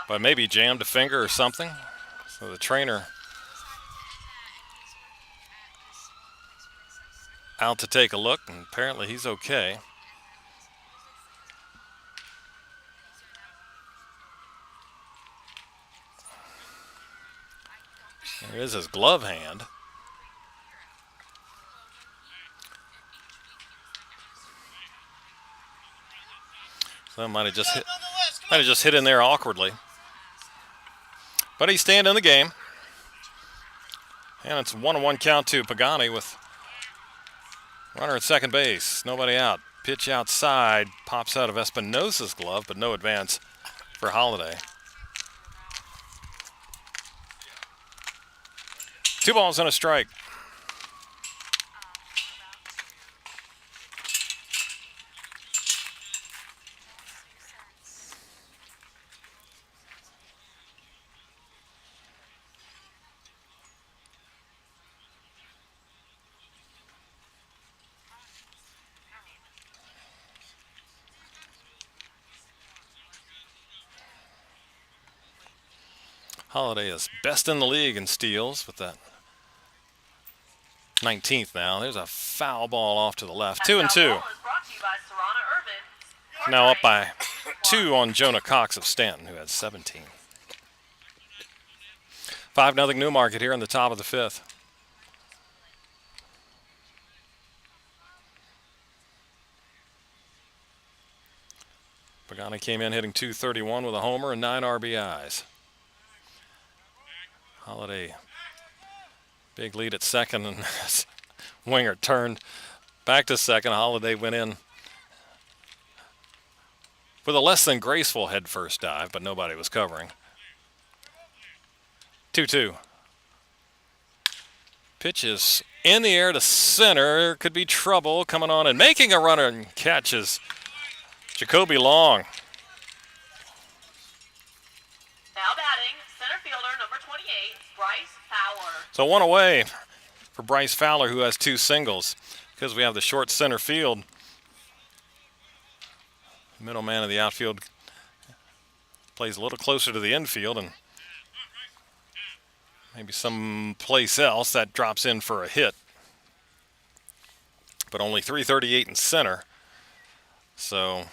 but maybe jammed a finger or something. So the trainer out to take a look, and apparently he's okay. There is his glove hand. So that might have just hit in there awkwardly. But he's staying in the game. And it's a 1-1 count to Pagani with runner at second base. Nobody out. Pitch outside. Pops out of Espinosa's glove, but no advance for Holiday. 2 balls and a strike. Holiday is best in the league in steals with that 19th now. There's a foul ball off to the left. 2-2. Now up by 2 on Jonah Cox of Stanton, who had 17. 5-0 Newmarket here in the top of the 5th. Pagani came in hitting .231 with a homer and 9 RBIs. Holiday, big lead at second, and Winger turned back to second. Holiday went in with a less than graceful head first dive, but nobody was covering. 2-2. Pitch is in the air to center. Could be trouble coming on and making a runner and catches Jacoby Long. Now batting, center fielder number 28, Bryce Fowler. So one away for Bryce Fowler, who has 2 singles. Because we have the short center field, middleman of the outfield plays a little closer to the infield, and maybe someplace else that drops in for a hit. But only 338 in center. So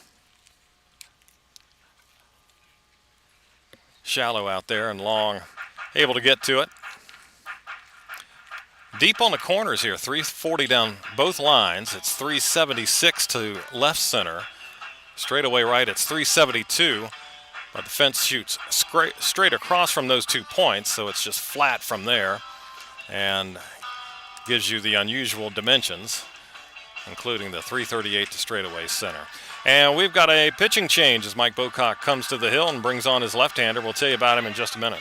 shallow out there, and Long able to get to it. Deep on the corners here, 340 down both lines. It's 376 to left center. Straight away right, it's 372. But the fence shoots straight across from those 2 points, so it's just flat from there and gives you the unusual dimensions, including the 338 to straightaway center. And we've got a pitching change as Mike Bocock comes to the hill and brings on his left-hander. We'll tell you about him in just a minute.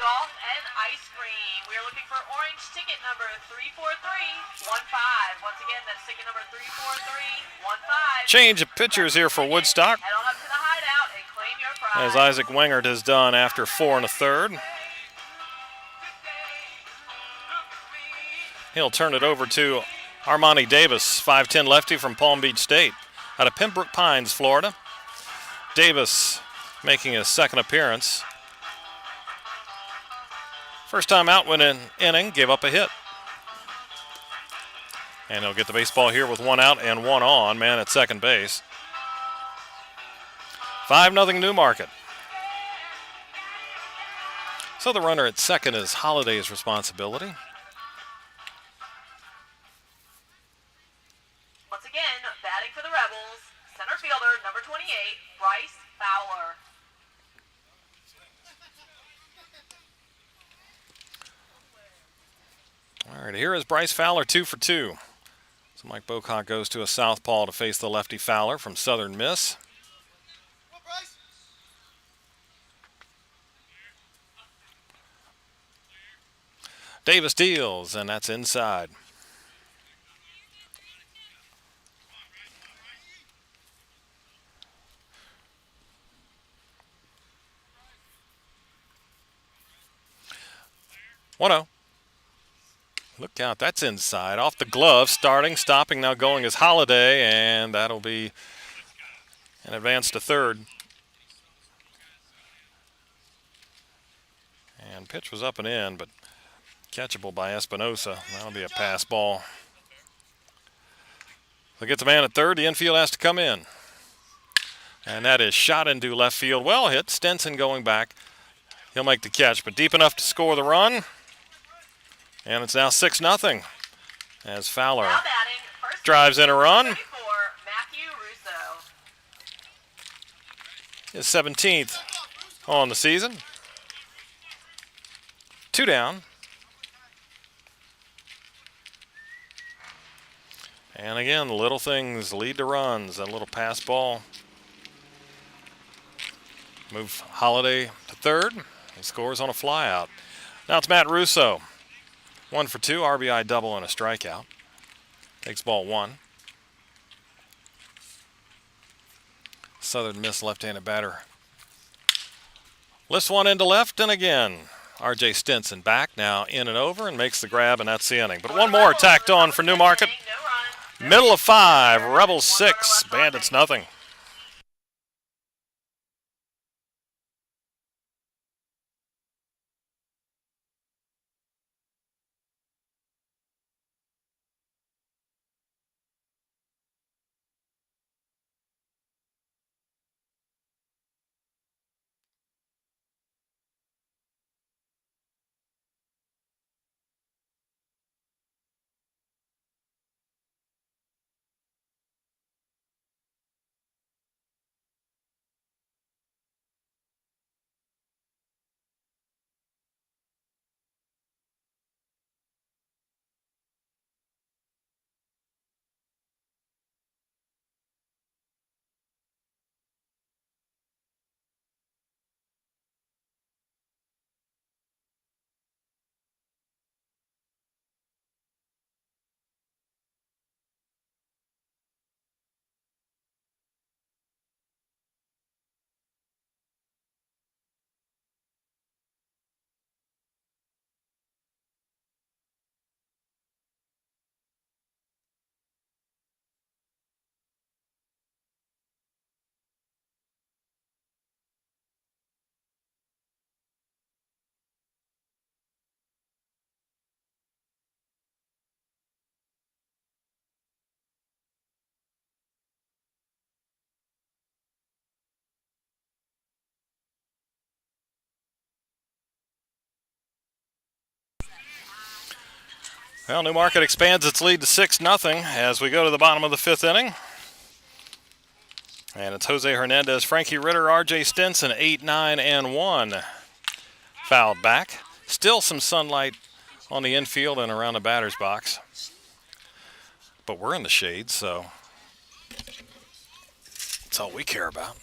Golf and ice cream. We are looking for orange ticket number 34315. Once again, that's ticket number 34315. Change of pitchers here for Woodstock, Head on up to the hideout and claim your prize. as Isaac Wingert has done after 4 1/3. He'll turn it over to Armani Davis, 5'10 lefty from Palm Beach State, out of Pembroke Pines, Florida. Davis making his second appearance. First time out, went in inning, gave up a hit. And he'll get the baseball here with 1 out and 1 on, man at second base. 5-0 Newmarket. So the runner at second is Holliday's responsibility. Once again, batting for the Rebels, center fielder number 28, Bryce Fowler. All right, here is Bryce Fowler, 2 for 2. So Mike Bocock goes to a southpaw to face the lefty Fowler from Southern Miss. Davis deals, and that's inside. One-oh. Look out, that's inside. Off the glove, stopping, now going is Holliday, and that'll be an advance to third. And pitch was up and in, but catchable by Espinosa. That'll be a pass ball. They'll get the man at third. The infield has to come in. And that is shot into left field. Well hit. Stenson going back. He'll make the catch, but deep enough to score the run. And it's now 6-0 as Fowler drives in a run. Matthew Russo. His 17th on the season. 2 down. And again, little things lead to runs. A little pass ball. Move Holliday to third. He scores on a flyout. Now it's Matt Russo. 1 for 2, RBI double and a strikeout. Takes ball 1. Southern Miss left-handed batter. Lifts one into left, and again, R.J. Stinson back now in and over and makes the grab, and that's the inning. But one more tacked on for Newmarket. Middle of 5, Rebels 6, Bandits nothing. Well, Newmarket expands its lead to 6-0 as we go to the bottom of the 5th inning. And it's Jose Hernandez, Frankie Ritter, R.J. Stinson, 8, 9, and 1. Fouled back. Still some sunlight on the infield and around the batter's box. But we're in the shade, so that's all we care about.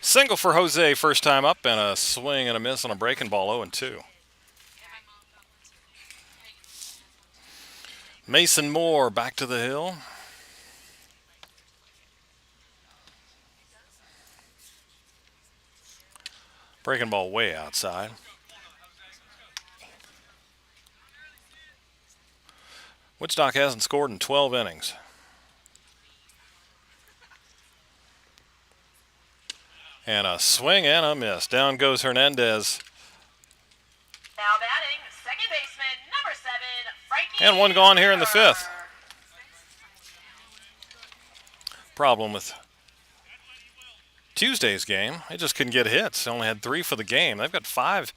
Single for Jose, first time up, and a swing and a miss on a breaking ball, 0-2. Mason Moore back to the hill. Breaking ball way outside. Woodstock hasn't scored in 12 innings. And a swing and a miss. Down goes Hernandez. Now batting, second baseman, number 7, Frankie. And one gone here in the 5th. Problem with Tuesday's game, they just couldn't get hits. They only had 3 for the game. They've got 5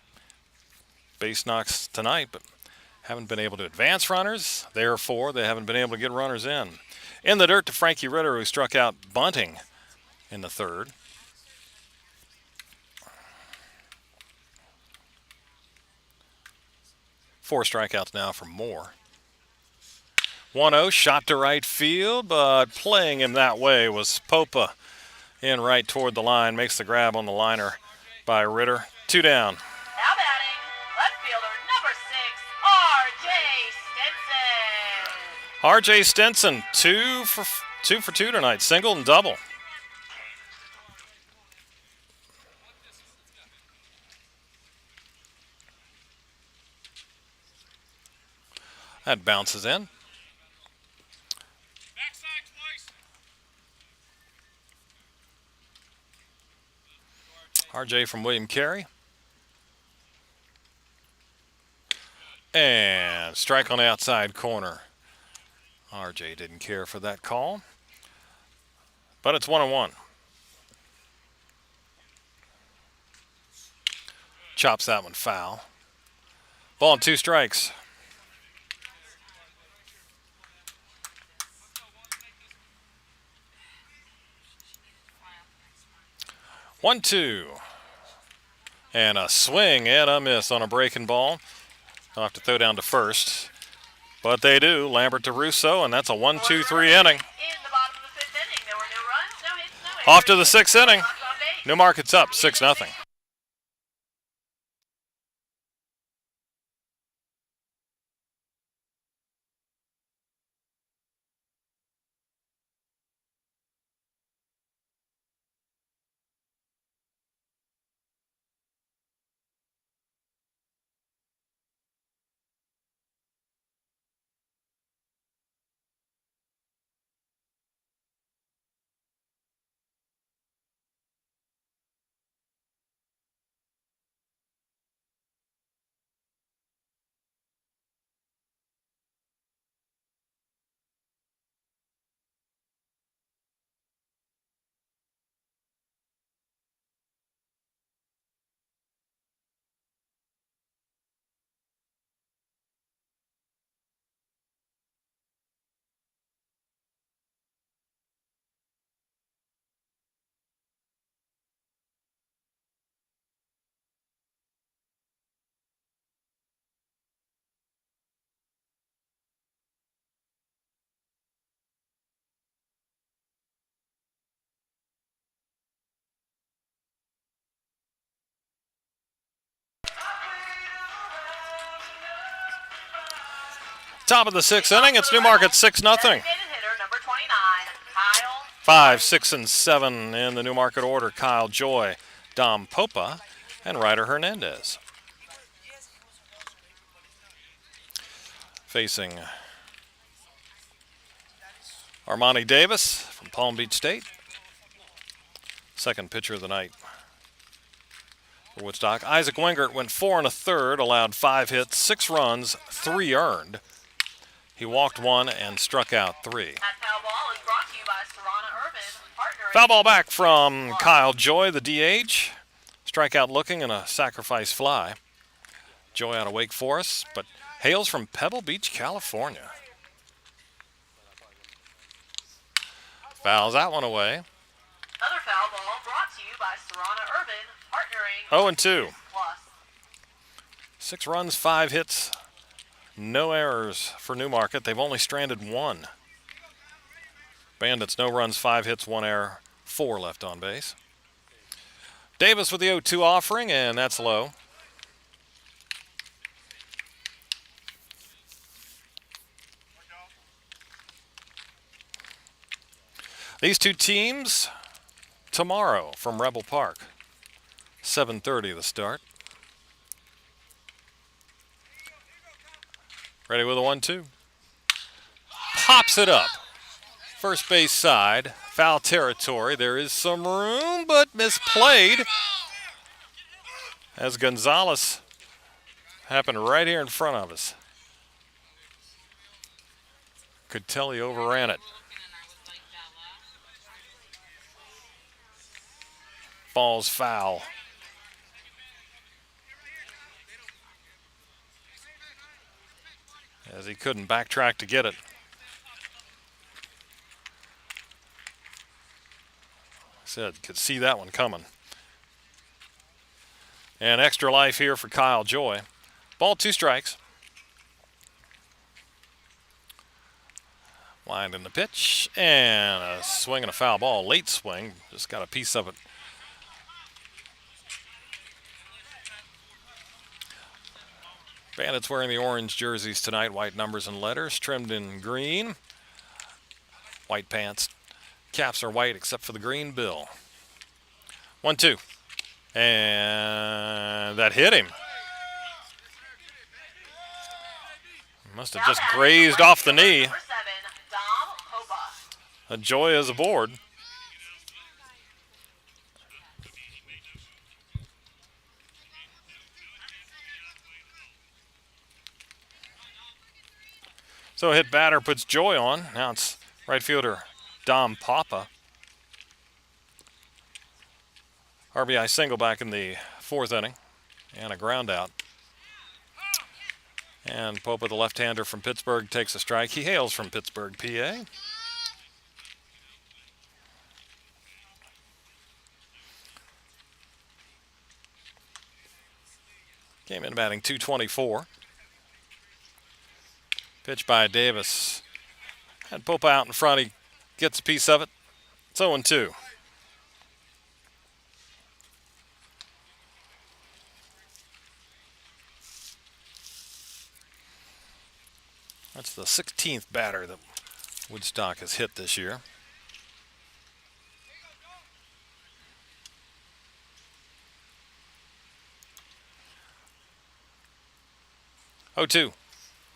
base knocks tonight, but haven't been able to advance runners. Therefore, they haven't been able to get runners in. In the dirt to Frankie Ritter, who struck out bunting in the 3rd. Four strikeouts now for Moore. 1-0, shot to right field, but playing him that way was Popa. In right toward the line, makes the grab on the liner by Ritter. 2 down. Now batting, left fielder, number 6, R.J. Stinson. R.J. Stinson, 2 for 2 tonight, single and double. That bounces in. RJ from William Carey. And strike on the outside corner. RJ didn't care for that call. But it's 1-1. Chops that one foul. Ball and 2 strikes. One, 2. And a swing and a miss on a breaking ball. They'll have to throw down to first. But they do. Lambert to Russo, and that's a 1-2-3 inning. In the bottom of the 5th inning, there were no runs, no hits, no errors. Off to the 6th inning. Newmarket's up 6-0. Top of the sixth inning. It's Newmarket 6-0. Designated hitter number 29, Kyle. 5, 6, and 7 in the Newmarket order. Kyle Joy, Dom Popa, and Ryder Hernandez. Facing Armani Davis from Palm Beach State. Second pitcher of the night for Woodstock. Isaac Wingert went 4 1/3, allowed 5 hits, 6 runs, 3 earned. He walked 1 and struck out 3. That foul ball is brought to you by Serrana Urban, partnering. Foul ball back from Kyle Joy, the DH. Strikeout looking and a sacrifice fly. Joy out of Wake Forest, but hails from Pebble Beach, California. Fouls that one away. Another foul ball brought to you by Serrana Urban, partnering. 0-2. Plus. 6 runs, 5 hits, no errors for Newmarket. They've only stranded 1. Bandits, no runs, 5 hits, 1 error, 4 left on base. Davis with the 0-2 offering, and that's low. These two teams tomorrow from Rebel Park. 7:30 the start. Ready with a 1-2. Pops it up. First base side. Foul territory. There is some room, but misplayed. As Gonzalez happened right here in front of us. Could tell he overran it. Ball's foul. As he couldn't backtrack to get it. Said, could see that one coming. And extra life here for Kyle Joy. Ball 2 strikes. Lined in the pitch. And a swing and a foul ball. Late swing. Just got a piece of it. Bandits wearing the orange jerseys tonight. White numbers and letters trimmed in green. White pants. Caps are white except for the green bill. 1-2. And that hit him. Must have just grazed off the knee. Number 7, Dom Popa. A Joy is aboard. So a hit batter puts Joy on. Now it's right fielder Dom Popa. RBI single back in the 4th inning. And a ground out. And Popa, the left-hander from Pittsburgh, takes a strike. He hails from Pittsburgh, PA. Came in batting .224. Pitch by Davis. Had Popa out in front. He gets a piece of it. It's 0-2. That's the 16th batter that Woodstock has hit this year. Oh, 2.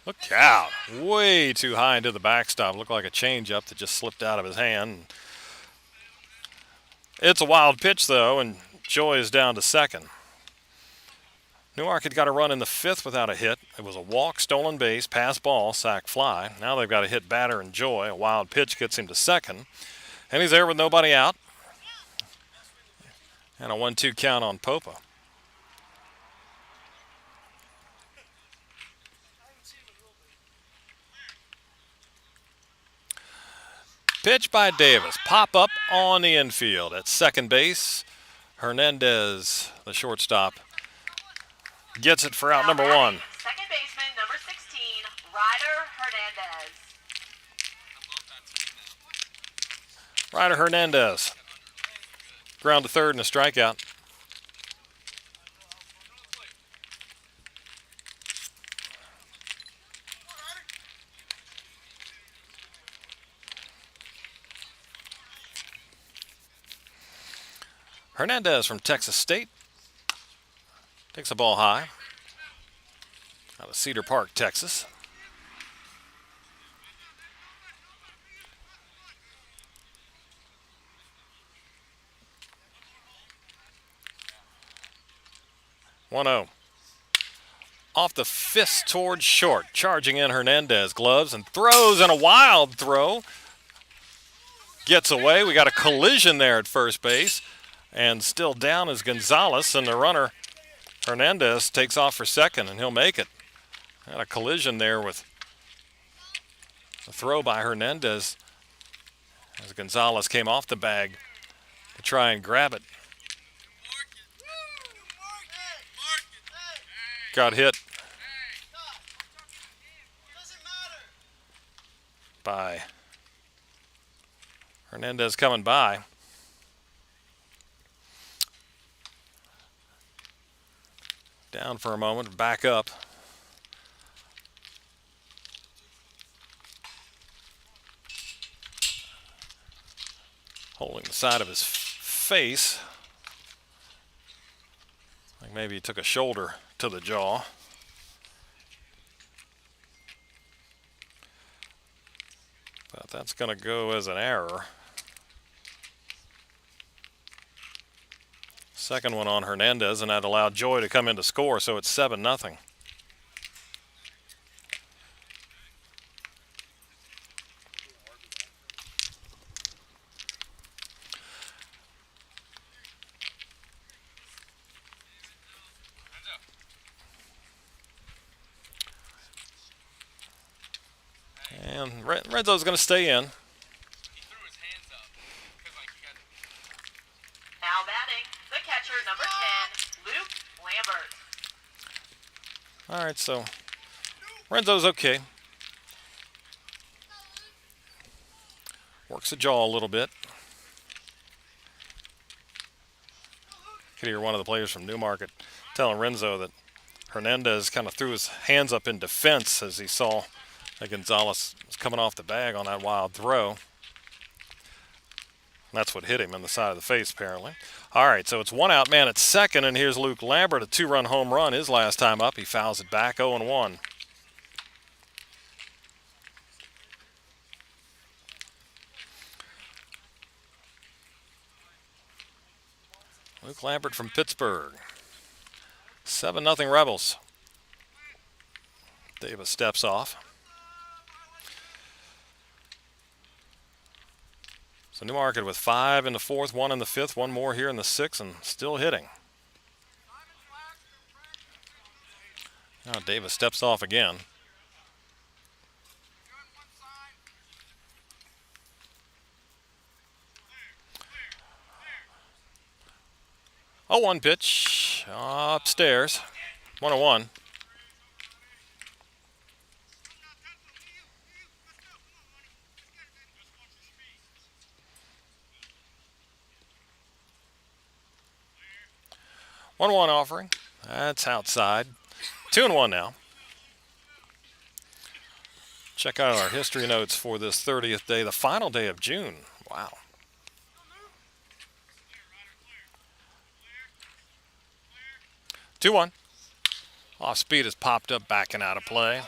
Look out. Way too high into the backstop. Looked like a changeup that just slipped out of his hand. It's a wild pitch, though, and Joy is down to second. Newmarket got a run in the 5th without a hit. It was a walk, stolen base, pass ball, sac fly. Now they've got a hit batter and Joy. A wild pitch gets him to second. And he's there with nobody out. And a 1-2 count on Popa. Pitch by Davis. Pop up on the infield. At second base, Hernandez, the shortstop, gets it for out number 1. Second baseman, number 16, Ryder Hernandez. Ryder Hernandez. Ground to third and a strikeout. Hernandez from Texas State takes the ball high out of Cedar Park, Texas. One-zero. Off the fist towards short. Charging in Hernandez. Gloves and throws, and a wild throw. Gets away. We got a collision there at first base. And still down is Gonzalez, and the runner, Hernandez, takes off for second, and he'll make it. Had a collision there with a throw by Hernandez as Gonzalez came off the bag to try and grab it. Got hit by Hernandez coming by. Down for a moment, back up. Holding the side of his face. Like maybe he took a shoulder to the jaw. But that's going to go as an error. Second one on Hernandez, and that allowed Joy to come in to score, so it's 7-0. And Renzo's going to stay in. Now batting, the catcher, number 10, Luke Lambert. All right, so Renzo's okay. Works the jaw a little bit. Could hear one of the players from Newmarket telling Renzo that Hernandez kind of threw his hands up in defense as he saw that Gonzalez was coming off the bag on that wild throw. That's what hit him in the side of the face, apparently. All right, so it's one out man at second, and here's Luke Lambert, a two-run home run his last time up. He fouls it back, 0-1. Luke Lambert from Pittsburgh. 7-0 Rebels. Davis steps off. So Newmarket with 5 in the fourth, 1 in the fifth, one more here in the sixth, and still hitting. Now Davis steps off again. Oh, 1 pitch upstairs. 1-1. One offering. That's outside. 2-1 now. Check out our history notes for this 30th day, the final day of June. Wow. Two one. Off speed has popped up, backing out of play.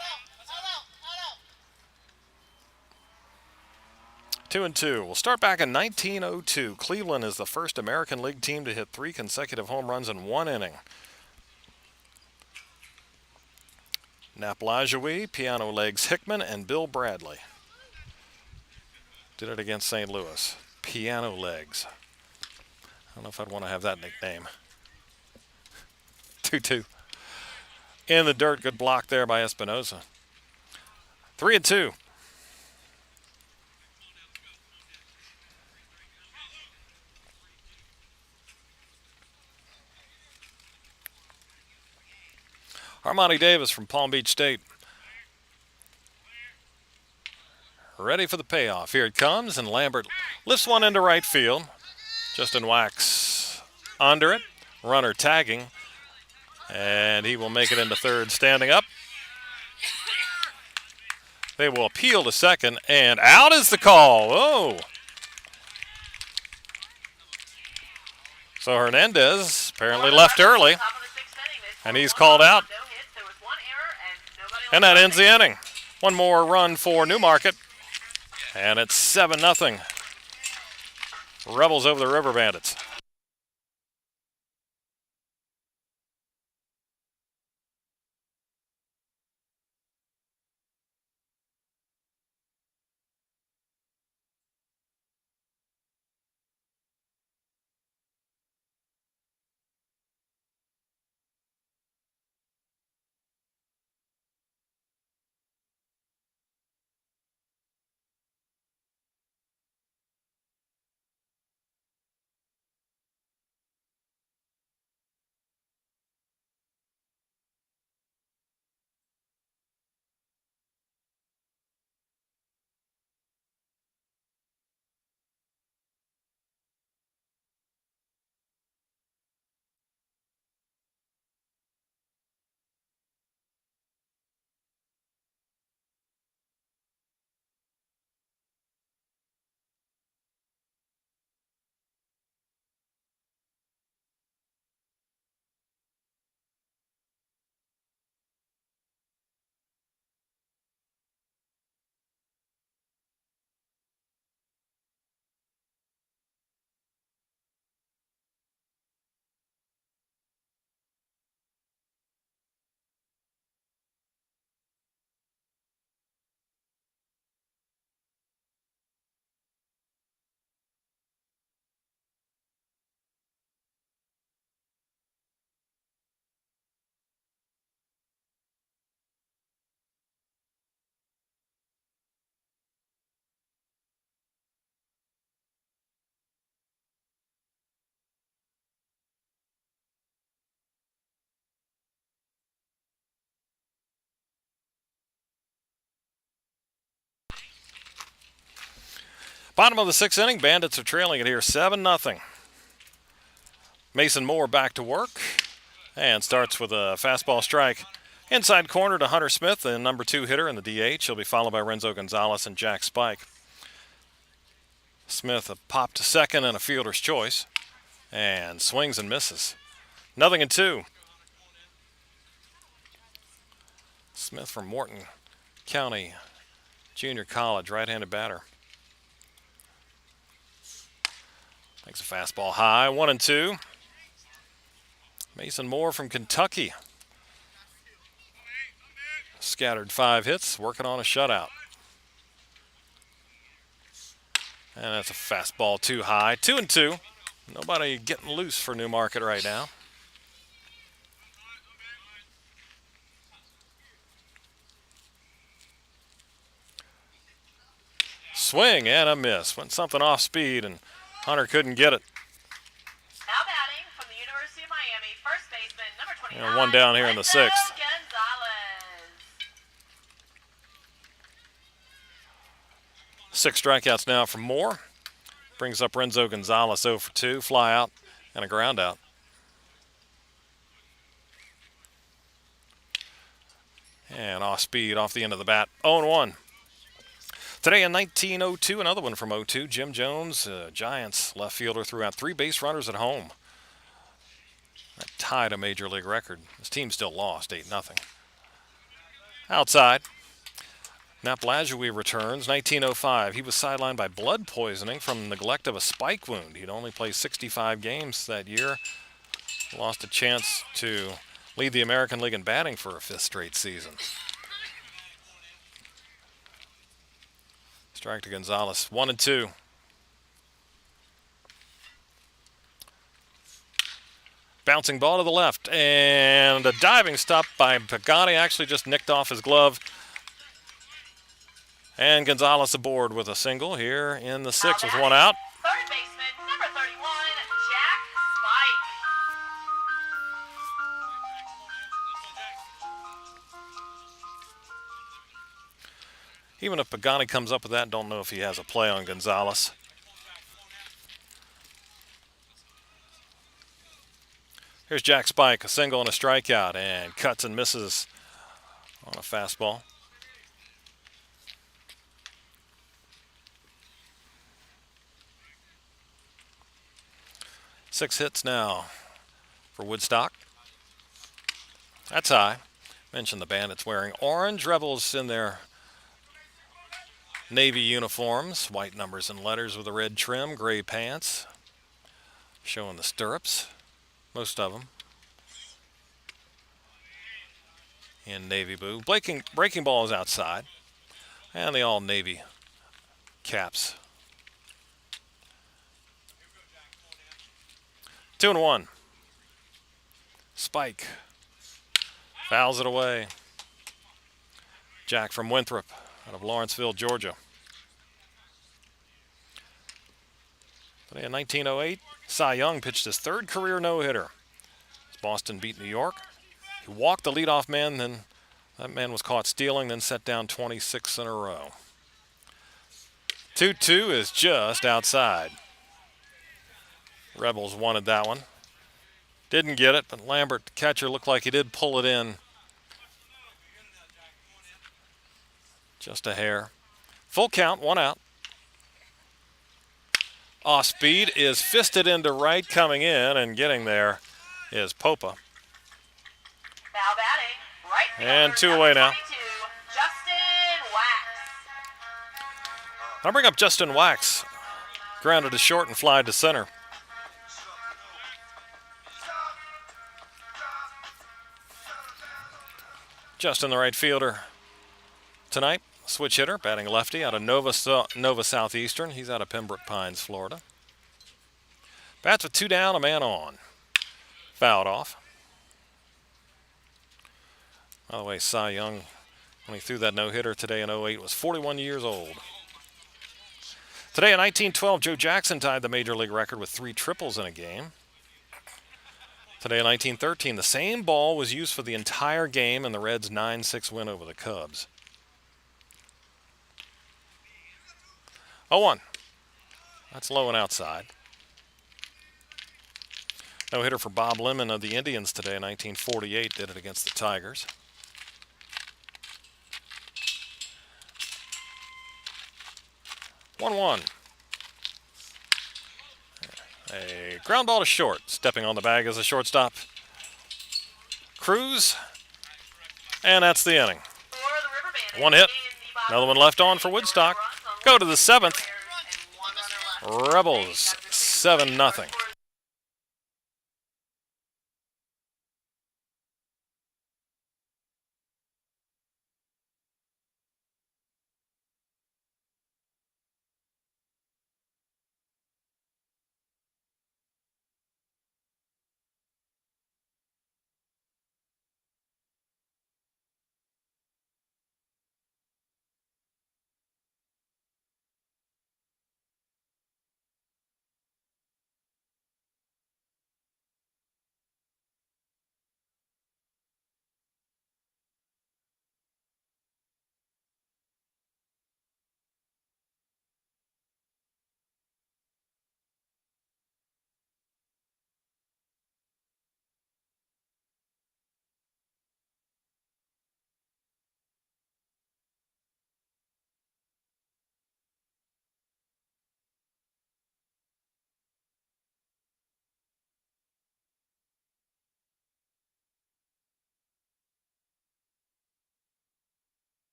2-2. We'll start back in 1902. Cleveland is the first American League team to hit 3 consecutive home runs in 1 inning. Napolajawi, Piano Legs Hickman, and Bill Bradley did it against St. Louis. Piano Legs. I don't know if I'd want to have that nickname. 2-2. In the dirt, good block there by Espinosa. 3-2. Armani Davis from Palm Beach State. Ready for the payoff. Here it comes, and Lambert lifts one into right field. Justin Wax under it. Runner tagging. And he will make it into third standing up. They will appeal to second, and out is the call. Oh! So Hernandez apparently left early, and he's called out. And that ends the inning. One more run for Newmarket, and it's 7-0. Rebels over the River Bandits. Bottom of the 6th inning, Bandits are trailing it here 7-0. Mason Moore back to work and starts with a fastball strike. Inside corner to Hunter Smith, the number 2 hitter in the DH. He'll be followed by Renzo Gonzalez and Jack Spike. Smith a pop to second and a fielder's choice. And swings and misses. 0-2. Smith from Morton County Junior College, right-handed batter. Takes a fastball high, 1-2. Mason Moore from Kentucky. Scattered 5 hits, working on a shutout. And that's a fastball too high, 2-2. Nobody getting loose for Newmarket right now. Swing and a miss. Went something off speed, and Hunter couldn't get it. Now batting from the University of Miami, first baseman, number 29. And one down here in the 6th. Gonzalez. 6 strikeouts now from Moore. Brings up Renzo Gonzalez 0 for 2, fly out, and a ground out. And off speed, off the end of the bat, 0-1. Today in 1902, another one from 02, Jim Jones, Giants left fielder, threw out 3 base runners at home. That tied a major league record. His team still lost 8-0. Outside, Nap Lajoie returns, 1905. He was sidelined by blood poisoning from neglect of a spike wound. He'd only played 65 games that year. Lost a chance to lead the American League in batting for a 5th straight season. Strike to Gonzalez, 1-2. Bouncing ball to the left, and a diving stop by Pagani actually just nicked off his glove. And Gonzalez aboard with a single here in the 6th with 1 out. Third baseman, number 31, Jack Spike. Even if Pagani comes up with that, don't know if he has a play on Gonzalez. Here's Jack Spike, a single and a strikeout, and cuts and misses on a fastball. 6 hits now for Woodstock. That's high. Mentioned the Bandits wearing orange. Rebels in their navy uniforms. White numbers and letters with a red trim. Gray pants. Showing the stirrups. Most of them in navy blue. Breaking ball is outside. And the all navy caps. 2-1. Spike fouls it away. Jack from Winthrop out of Lawrenceville, Georgia. Today in 1908, Cy Young pitched his third career no-hitter. Boston beat New York. He walked the leadoff man, then that man was caught stealing, then set down 26 in a row. 2-2 is just outside. Rebels wanted that one. Didn't get it, but Lambert, the catcher, looked like he did pull it in. Just a hair. Full count, 1 out. Off speed is fisted into right, coming in and getting there is Popa. Now batting, right fielder, And 2 away now. 22, Justin Wax. I'll bring up Justin Wax. Grounded to short and fly to center. Justin, the right fielder tonight. Switch hitter, batting lefty out of Nova Southeastern. He's out of Pembroke Pines, Florida. Bats with 2 down, a man on. Fouled off. By the way, Cy Young, when he threw that no-hitter today in 08, was 41 years old. Today in 1912, Joe Jackson tied the major league record with 3 triples in a game. Today in 1913, the same ball was used for the entire game in the Reds' 9-6 win over the Cubs. 0-1. That's low and outside. No hitter for Bob Lemon of the Indians today in 1948. Did it against the Tigers. One. A ground ball to short. Stepping on the bag as a shortstop. Cruz. And that's the inning. For the River Bandits, 1 hit. in the bottom Another one left on for Woodstock. Go to the 7th. and 1 runner left. Rebels 7-0.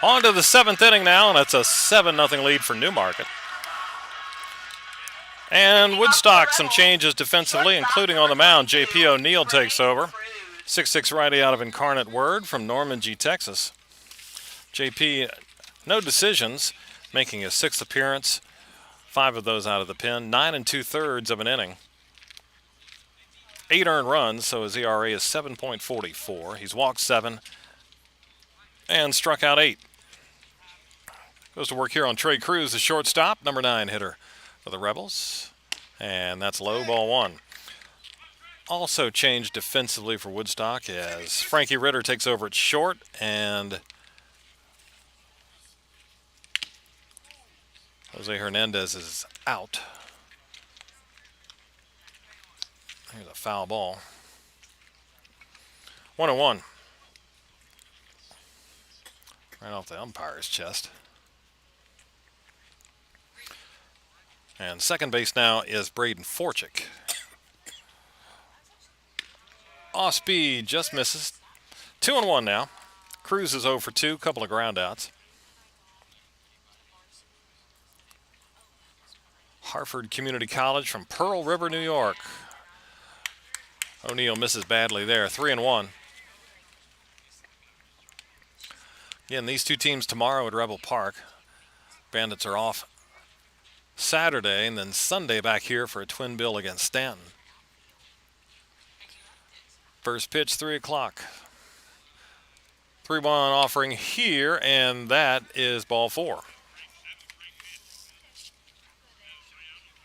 On to the 7th inning now, and that's a 7-0 lead for Newmarket. And Woodstock, some changes defensively, including on the mound. J.P. O'Neill takes over. 6'6" righty out of Incarnate Word from Normandy, Texas. J.P., no decisions, making his 6th appearance. 5 of those out of the pen. 9 2/3 of an inning. 8 earned runs, so his ERA is 7.44. He's walked 7 and struck out 8. Goes to work here on Trey Cruz, the shortstop, number 9 hitter for the Rebels. And that's low, ball 1. Also changed defensively for Woodstock as Frankie Ritter takes over at short, and Jose Hernandez is out. Here's a foul ball. 1-1. Right off the umpire's chest. And second base now is Braden Forchick. Off speed, just misses. 2-1 now. Cruz is 0 for 2, couple of groundouts. Hartford Community College from Pearl River, New York. O'Neill misses badly there, 3-1. Again, these two teams tomorrow at Rebel Park. Bandits are off Saturday and then Sunday back here for a twin bill against Stanton. First pitch, 3 o'clock. 3-1 offering here, and that is ball 4.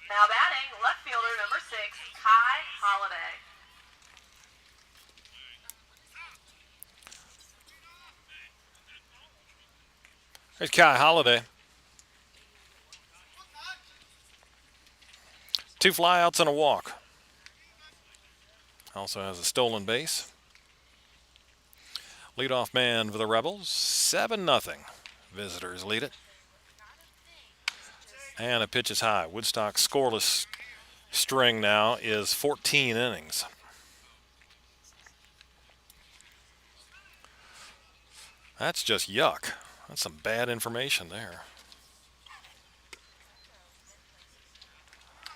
Now batting, left fielder number 6, Kai Holiday. There's Kai Holiday. 2 flyouts and a walk. Also has a stolen base. Leadoff man for the Rebels, 7-0. Visitors lead it. And a pitch is high. Woodstock's scoreless string now is 14 innings. That's just yuck. That's some bad information there.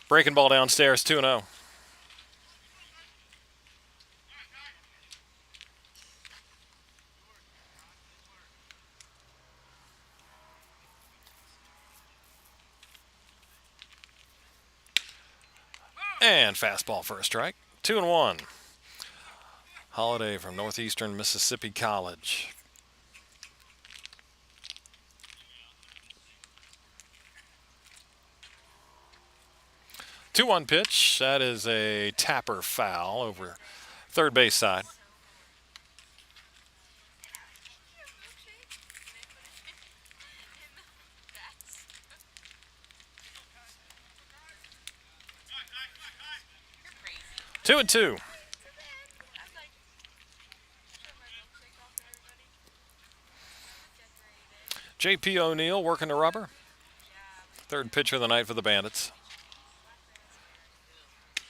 Breaking ball downstairs, 2-0. And fastball for a strike. 2-1. Holiday from Northeastern Mississippi College. Two-one pitch. That is a tapper foul over third base side. Two and two. J.P. O'Neill working the rubber. Third pitcher of the night for the Bandits.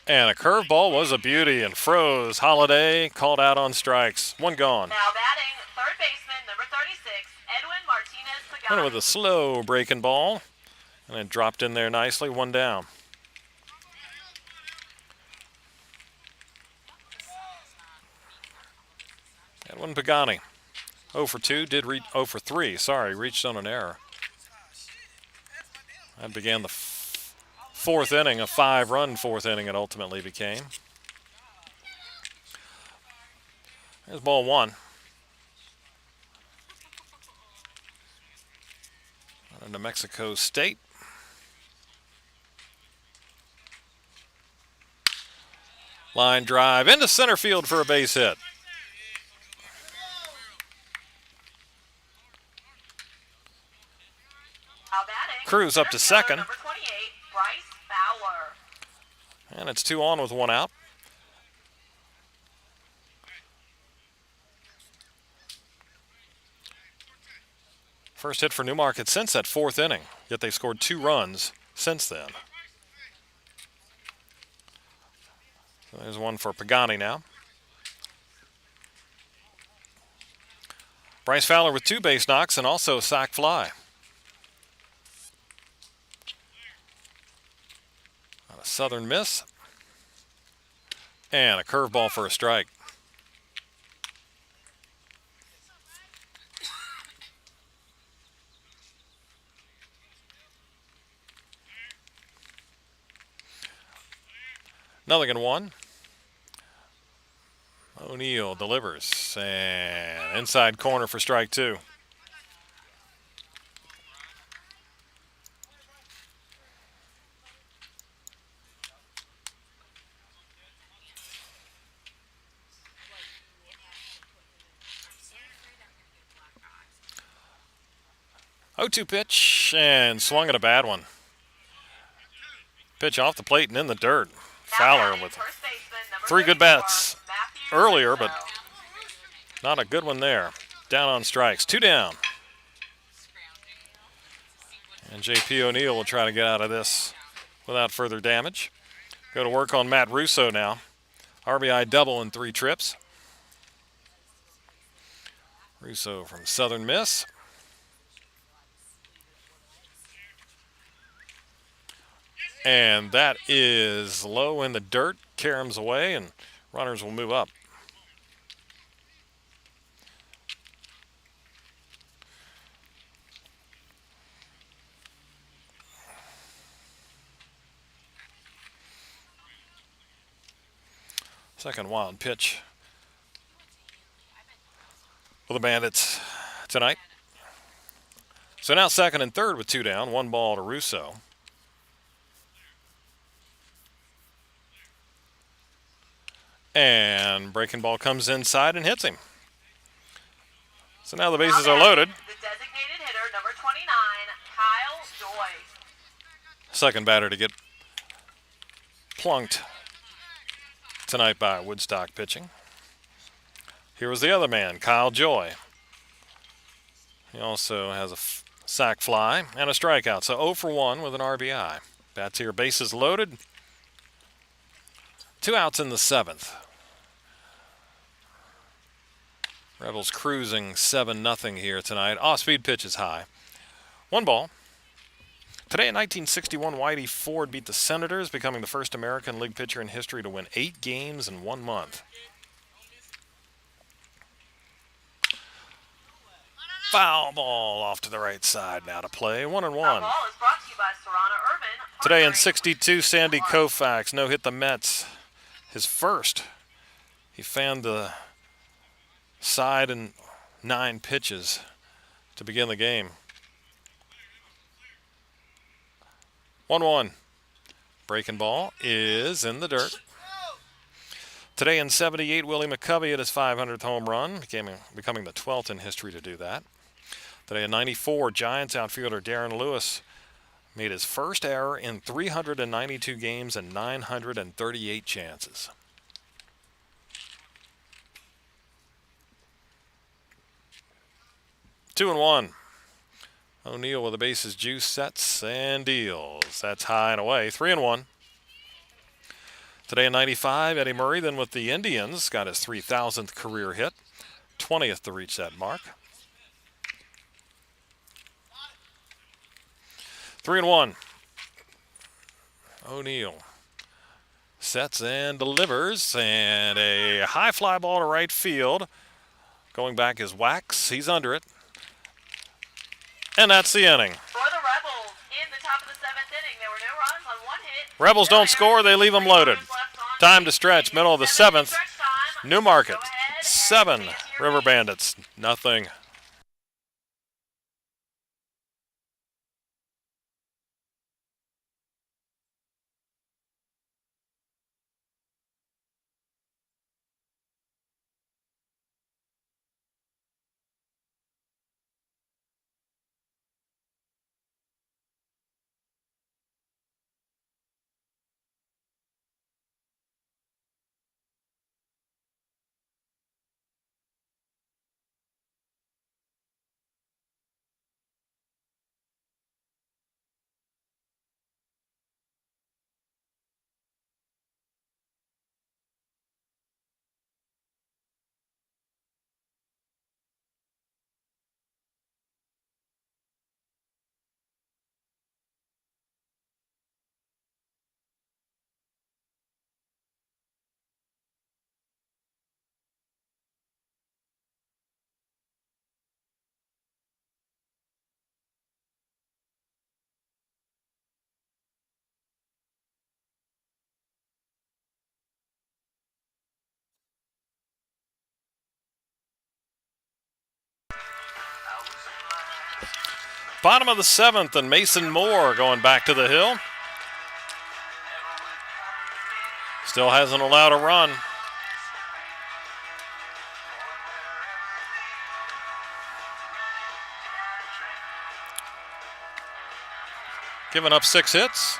And a curveball was a beauty and froze. Holiday called out on strikes. One gone. Now batting, third baseman, number 36, Edwin Martinez And Pagani. with a slow breaking ball. And it dropped in there nicely. One down. Edwin Pagani. 0 for 2. Did reach 0 for 3. Sorry, reached on an error. That began the fourth inning, a 5-run fourth inning it ultimately became. There's ball 1. New Mexico State. Line drive into center field for a base hit. Now batting, Cruz up to center fielder, second. Number 28, Bryce Fowler. And it's 2 on with 1 out. First hit for Newmarket since that fourth inning, yet they've scored 2 runs since then. So there's one for Pagani now. Bryce Fowler with 2 base knocks and also a sac fly. On a southern miss. And a curveball for a strike. Nothing in 1. O'Neill delivers. And inside corner for strike 2. Oh, 0-2 pitch and swung at a bad one. Pitch off the plate and in the dirt. Fowler with 3 good bats earlier, but not a good one there. Down on strikes. 2 down. And J.P. O'Neill will try to get out of this without further damage. Go to work on Matt Russo now. RBI double in 3 trips. Russo from Southern Miss. And that is low in the dirt. Caroms away, and runners will move up. Second wild pitch for the Bandits tonight. So now second and third with 2 down. 1 ball to Russo. And breaking ball comes inside and hits him. So now the bases are loaded. The designated hitter, number 29, Kyle Joy. Second batter to get plunked tonight by Woodstock pitching. Here was the other man, Kyle Joy. He also has a sac fly and a strikeout. So 0 for 1 with an RBI. Bats here, bases loaded. 2 outs in the 7th. Rebels cruising 7-0 here tonight. Off-speed pitch is high. 1 ball. Today in 1961, Whitey Ford beat the Senators, becoming the first American League pitcher in history to win 8 games in 1 month. Foul ball off to the right side now to play. 1-1. Foul ball is brought to you by Serrano Urban. Today in 62, Sandy Koufax no-hit the Mets. His first. He fanned the side in 9 pitches to begin the game. 1-1. Breaking ball is in the dirt. Today in 78, Willie McCovey hit his 500th home run, becoming the 12th in history to do that. Today in 94, Giants outfielder Darren Lewis made his first error in 392 games and 938 chances. Two and one. O'Neill with the bases juice, sets and deals. That's high and away. 3-1. Today in 95, Eddie Murray, then with the Indians, got his 3,000th career hit, 20th to reach that mark. 3-1. O'Neill sets and delivers, and a high fly ball to right field. Going back is Wax. He's under it. And that's the inning. For the Rebels, in the top of the 7th inning, there were no runs on 1 hit. Rebels don't score, they leave them loaded. Time to stretch, middle of the 7th. Newmarket, 7. River Bandits, nothing. Bottom of the 7th, and Mason Moore going back to the hill. Still hasn't allowed a run. Giving up 6 hits.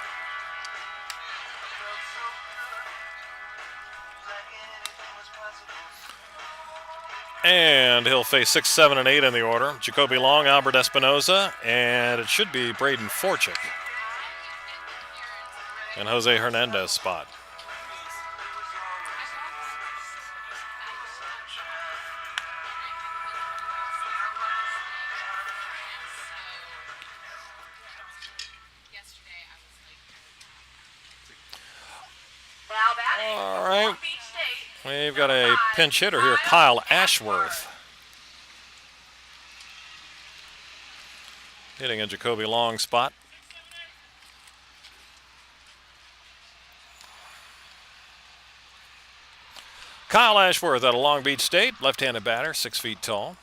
And he'll face 6, 7, and 8 in the order. Jacoby Long, Albert Espinoza, and it should be Braden Forchick. And Jose Hernandez spot. All right. We've got a pinch hitter here, Kyle Ashworth. Hitting a Jacoby Long spot. Kyle Ashworth out of Long Beach State, left-handed batter, 6 feet tall.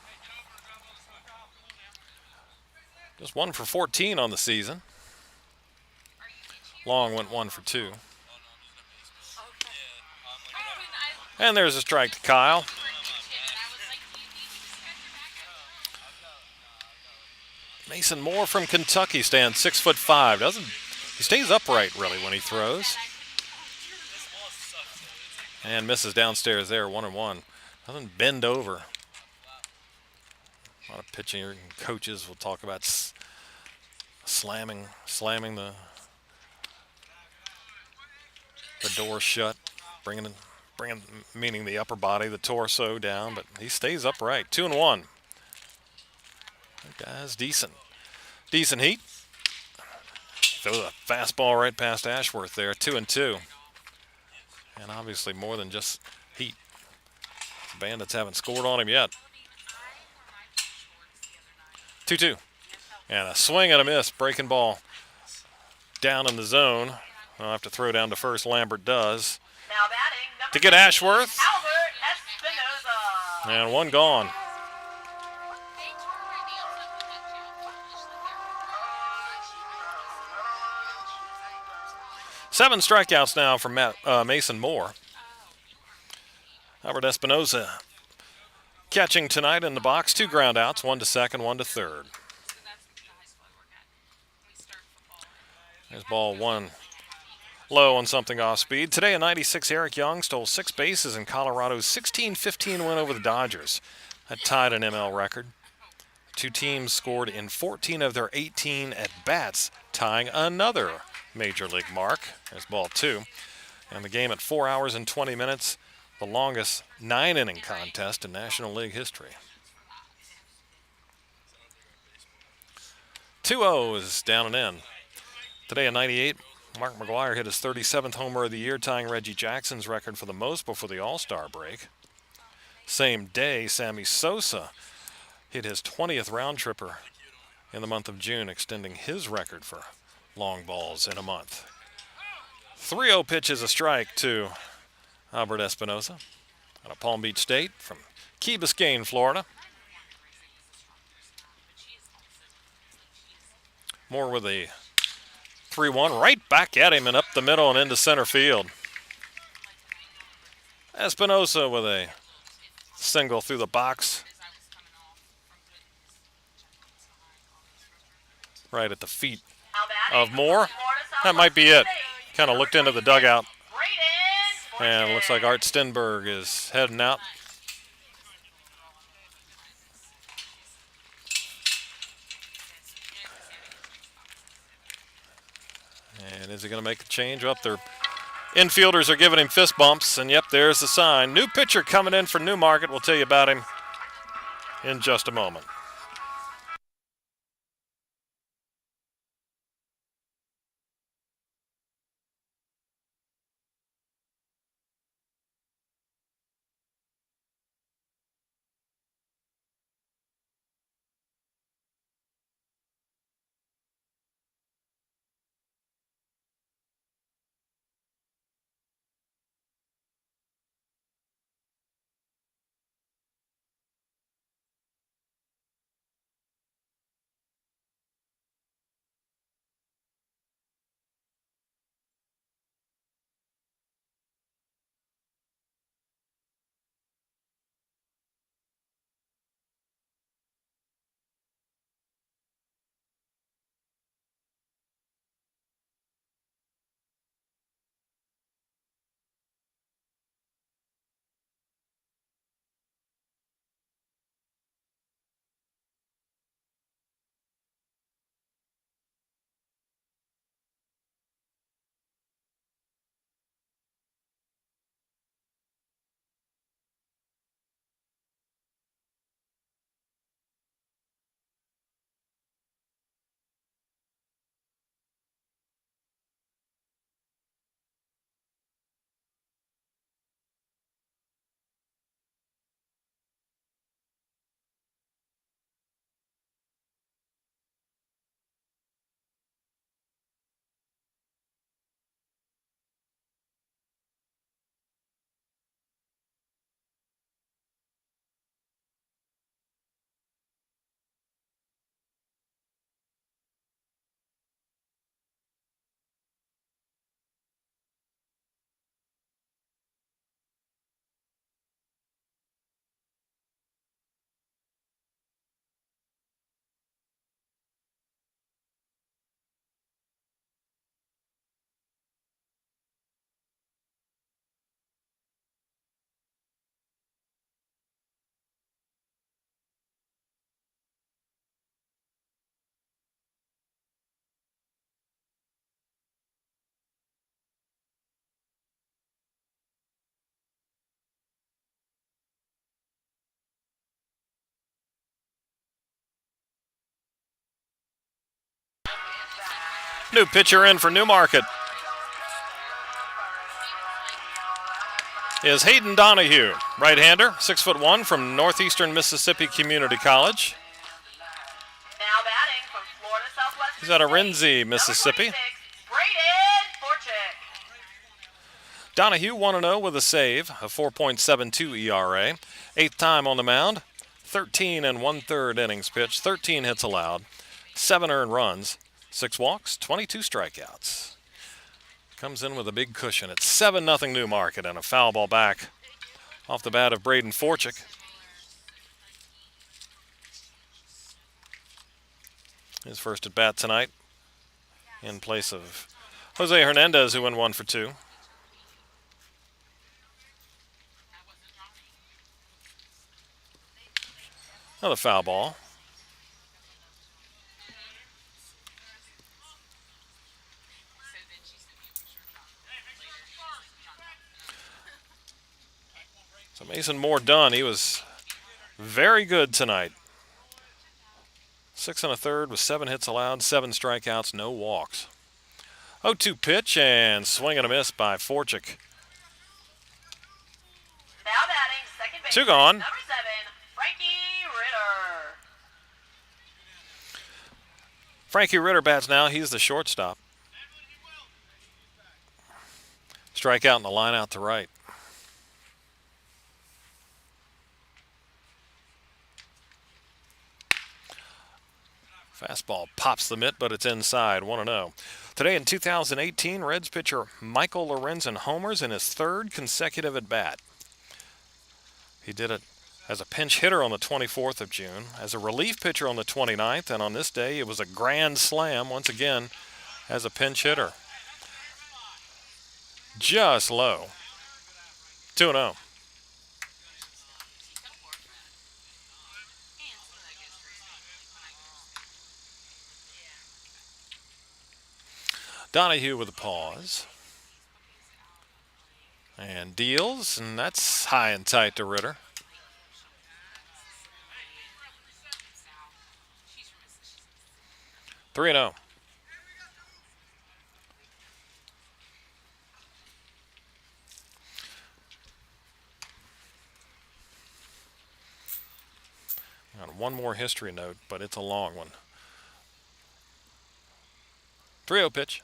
Just 1 for 14 on the season. Long went 1 for 2. And there's a strike to Kyle. Mason Moore from Kentucky stands 6'5". He stays upright really when he throws. And misses downstairs there, 1-1. Doesn't bend over. A lot of pitching coaches will talk about slamming the door shut, bringing meaning the upper body, the torso down, but he stays upright. 2-1. That guy's decent heat. Throws a fastball right past Ashworth there. 2-2. And obviously more than just heat. The Bandits haven't scored on him yet. 2-2. And a swing and a miss. Breaking ball down in the zone. I'll have to throw down to first. Lambert does. Now batting, To get Ashworth. Albert Espinoza. And 1 gone. Seven strikeouts now from Mason Moore. Albert Espinoza catching tonight in the box. 2 groundouts, 1 to second, 1 to third. There's ball 1 low on something off speed. Today, a 96 Eric Young stole 6 bases in Colorado's 16-15 win over the Dodgers. That tied an ML record. 2 teams scored in 14 of their 18 at-bats, tying another Major League mark. There's ball 2. And the game at 4 hours and 20 minutes, the longest 9-inning contest in National League history. 2-0 is down and in. Today, a 98, Mark McGwire hit his 37th homer of the year, tying Reggie Jackson's record for the most before the All-Star break. Same day, Sammy Sosa hit his 20th round tripper in the month of June, extending his record for long balls in a month. 3-0 pitch is a strike to Albert Espinoza out of Palm Beach State from Key Biscayne, Florida. Moore with a 3-1 right back at him and up the middle and into center field. Espinoza with a single through the box. Right at the feet of Moore. That might be it. Kind of looked into the dugout. And it looks like Art Stenberg is heading out. And is he going to make the change? Up there. Infielders are giving him fist bumps. And yep, there's the sign. New pitcher coming in for Newmarket. We'll tell you about him in just a moment. New pitcher in for Newmarket is Hayden Donahue, right-hander, 6'1", from Northeastern Mississippi Community College. Now batting from Florida Southwestern He's out of State, Renzi, Mississippi. number 26, Braden Forchick. Donahue 1-0 with a save, a 4.72 ERA. 8th time on the mound, 13 1/3 innings pitched, 13 hits allowed, 7 earned runs, 6 walks, 22 strikeouts. Comes in with a big cushion. It's 7-0 Newmarket and a foul ball back off the bat of Braden Forchick. His first at bat tonight in place of Jose Hernandez, who went 1 for 2. Another foul ball. So Mason Moore done. He was very good tonight. 6 1/3 with 7 hits allowed, 7 strikeouts, no walks. 0-2 pitch and swing and a miss by Forchick. Now batting second base. 2 gone. Number 7, Frankie Ritter. Frankie Ritter bats now. He's the shortstop. Strikeout in the line out to right. Fastball pops the mitt, but it's inside, 1-0. Today in 2018, Reds pitcher Michael Lorenzen homers in his 3rd consecutive at-bat. He did it as a pinch hitter on the 24th of June, as a relief pitcher on the 29th, and on this day it was a grand slam once again as a pinch hitter. Just low. 2-0. Donahue with a pause. And deals, and that's high and tight to Ritter. She's 3-0. Got one more history note, but it's a long one. 3-0 pitch.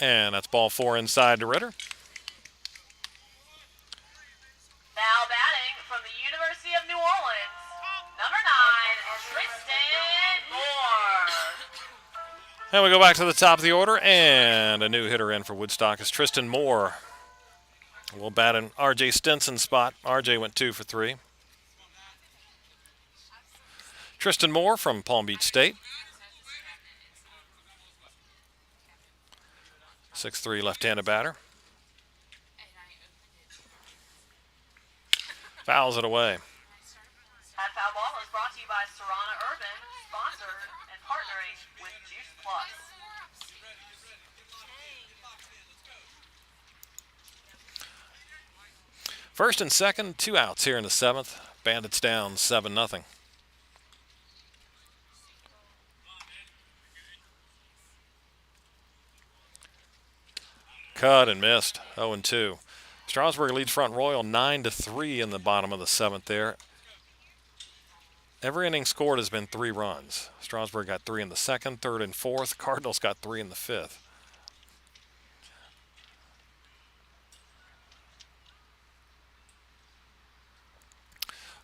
And that's ball 4 inside to Ritter. Now batting from the University of New Orleans, number 9, Tristan Moore. And we go back to the top of the order, and a new hitter in for Woodstock is Tristan Moore. We'll bat in R.J. Stinson's spot. R.J. went 2 for 3. Tristan Moore from Palm Beach State. 6'3" left-handed batter. Fouls it away. That foul ball is brought to you by Serrana Urban, sponsored and partnering with Juice Plus. First and second, 2 outs here in the 7th. Bandits down 7-0. Cut and missed, 0-2. Strasburg leads Front Royal 9-3 in the bottom of the 7th there. Every inning scored has been 3 runs. Strasburg got 3 in the 2nd, 3rd, and 4th. Cardinals got 3 in the 5th.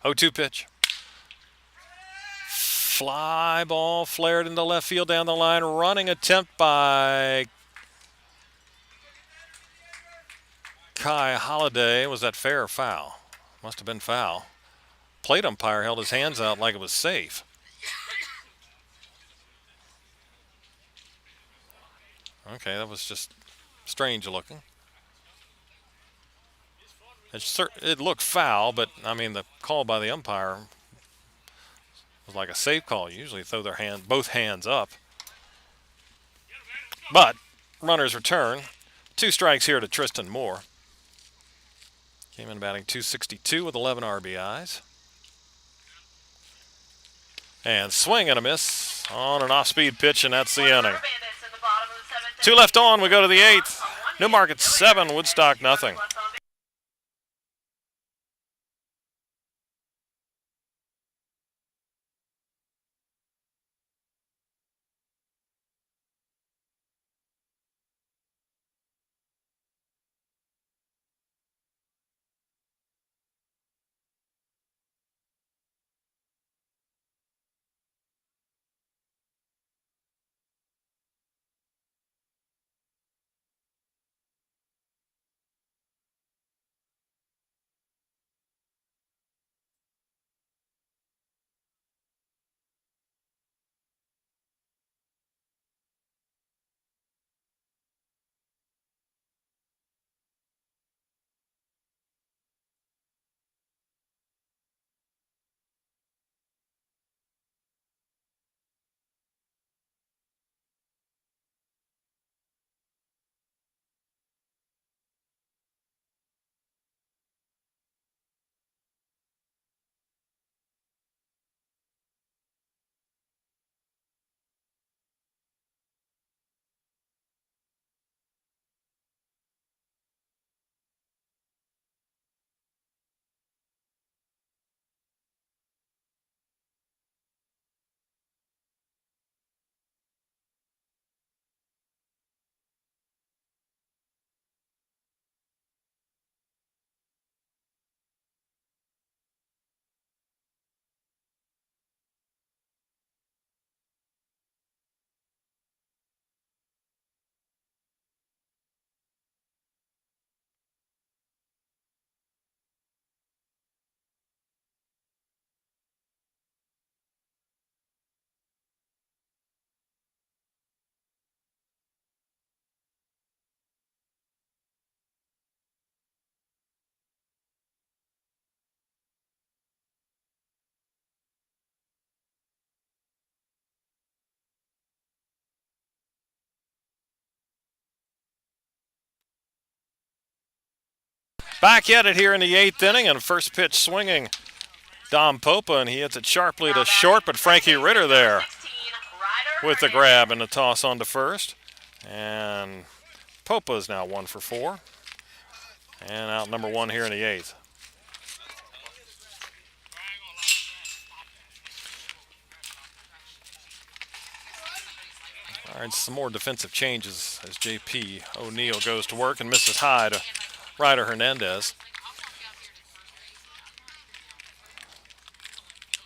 Oh, 2 pitch. Fly ball flared into left field down the line. Running attempt by Kai Holiday. Was that fair or foul? Must have been foul. Plate umpire held his hands out like it was safe. Okay, that was just strange looking. It looked foul, but I mean the call by the umpire was like a safe call. Usually throw their both hands up. But runners return. 2 strikes here to Tristan Moore. Came in batting .262 with 11 RBIs. And swing and a miss on an off-speed pitch, and that's the inning. Bandits in the bottom of the 7th 2 left on. We go to the 8th. Newmarket 7, Woodstock nothing. Back at it here in the 8th inning, and first pitch swinging Dom Popa, and he hits it sharply to short, but Frankie Ritter there with the grab and the toss on to first. And Popa is now 1 for 4. And out number 1 here in the 8th. All right, some more defensive changes as J.P. O'Neal goes to work and misses high to Ryder Hernandez.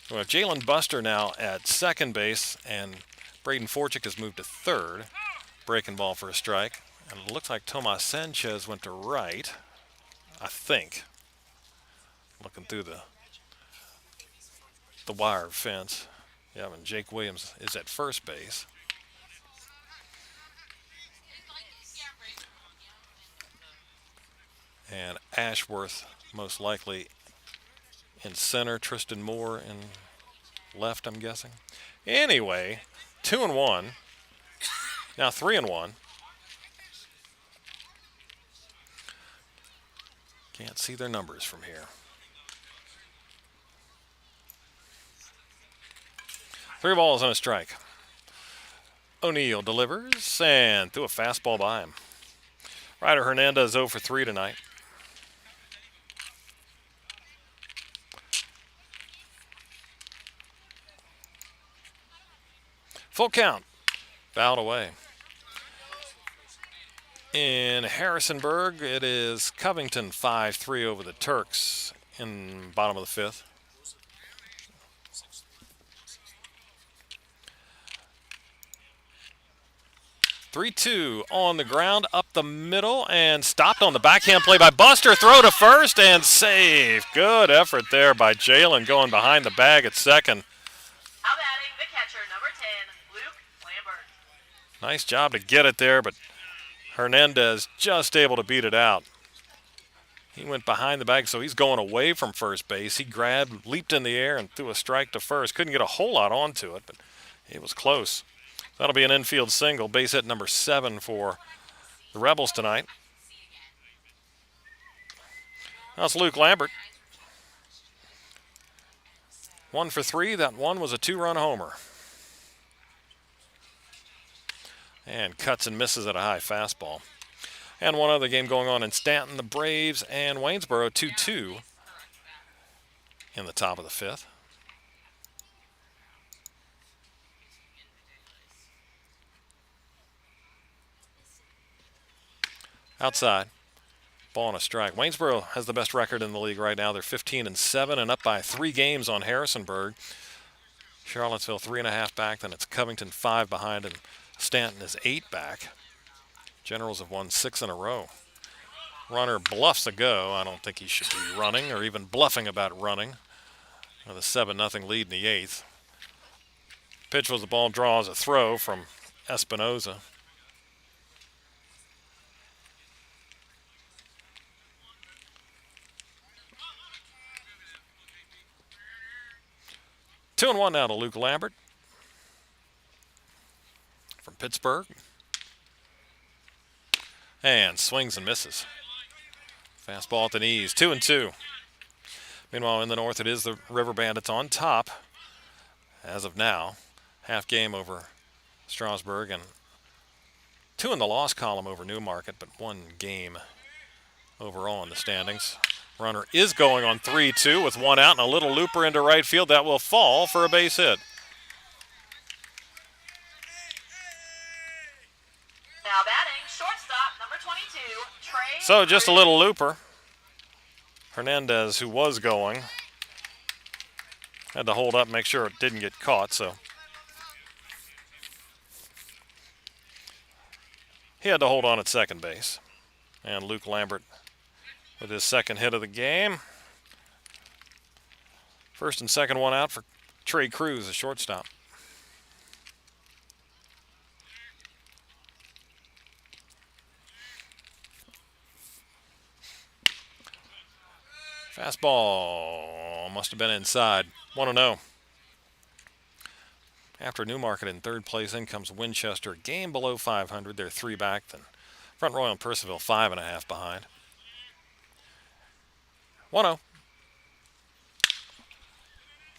We have Jalen Buster now at second base, and Braden Forchick has moved to third. Breaking ball for a strike. And it looks like Tomas Sanchez went to right, I think. Looking through the wire fence. Yeah, and Jake Williams is at first base. And Ashworth most likely in center. Tristan Moore in left, I'm guessing. Anyway, 2-1. Now 3-1. Can't see their numbers from here. 3 balls and a strike. O'Neal delivers and threw a fastball by him. Ryder Hernandez 0 for 3 tonight. Full count. Fouled away. In Harrisonburg, it is Covington 5-3 over the Turks in bottom of the 5th. Three-two on the ground, up the middle, and stopped on the backhand play by Buster. Throw to first and save. Good effort there by Jalen going behind the bag at second. Out batting the catcher, number 10, Luke Lambert. Nice job to get it there, but Hernandez just able to beat it out. He went behind the bag, so he's going away from first base. He grabbed, leaped in the air, and threw a strike to first. Couldn't get a whole lot onto it, but it was close. That'll be an infield single, base hit number 7 for the Rebels tonight. That's Luke Lambert. 1 for 3. That one was a 2-run homer. And cuts and misses at a high fastball. And one other game going on in Stanton, the Braves and Waynesboro 2-2 in the top of the fifth. Outside. Ball and a strike. Waynesboro has the best record in the league right now. They're 15-7 and up by 3 games on Harrisonburg. Charlottesville 3.5 back. Then it's Covington 5 behind, and Stanton is 8 back. Generals have won 6 in a row. Runner bluffs a go. I don't think he should be running or even bluffing about running. With a 7-0 lead in the 8th. Pitch was the ball draws a throw from Espinoza. Two and one now to Luke Lambert from Pittsburgh. And swings and misses. Fastball at the knees, 2-2. Meanwhile, in the north, it is the River Bandits on top as of now. Half game over Strasburg and 2 in the loss column over Newmarket, but 1 game overall in the standings. Runner is going on 3-2 with 1 out and a little looper into right field. That will fall for a base hit. Now batting, shortstop, number 22, Trey. So just a little looper. Hernandez, who was going, had to hold up, make sure it didn't get caught, so he had to hold on at second base. And Luke Lambert with his second hit of the game. First and second one out for Trey Cruz, the shortstop. Fastball must have been inside. 1-0. After Newmarket in third place, in comes Winchester, game below 500. They're 3 back. Then Front Royal and Percival 5.5 behind. 1-0.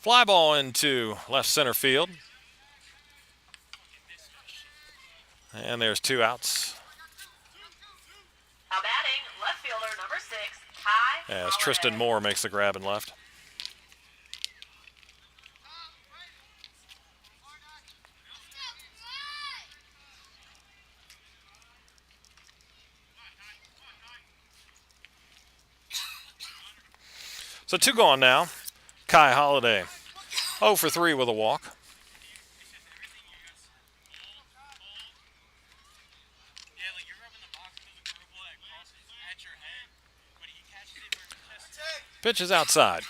Fly ball into left center field. And there's 2 outs. Now batting, left fielder, number 6, Kai. As Tristan Moore makes the grab and left. So 2 gone now. Kai Holiday, 0 for 3 with a walk. Pitch is outside.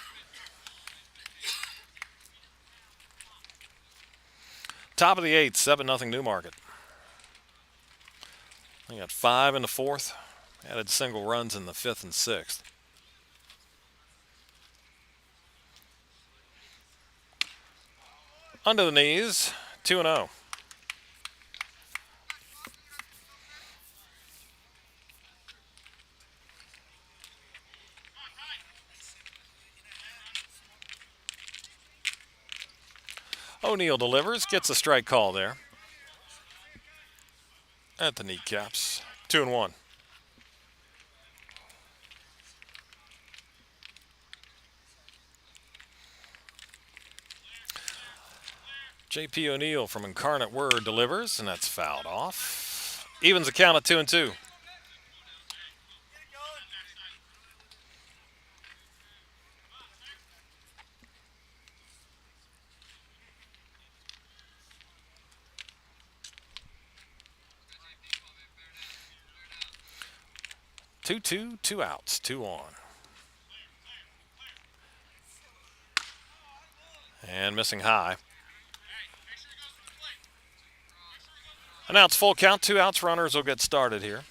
Top of the 8th, 7-0 Newmarket. They got 5 in the 4th. Added single runs in the 5th and 6th. Under the knees, 2-0. O'Neill delivers, gets a strike call there at the kneecaps. 2-1. J.P. O'Neill from Incarnate Word delivers, and that's fouled off. Evens the count at 2-2. Two, 2 outs, 2 on. And missing high. Announced full count, 2 outs, runners will get started here.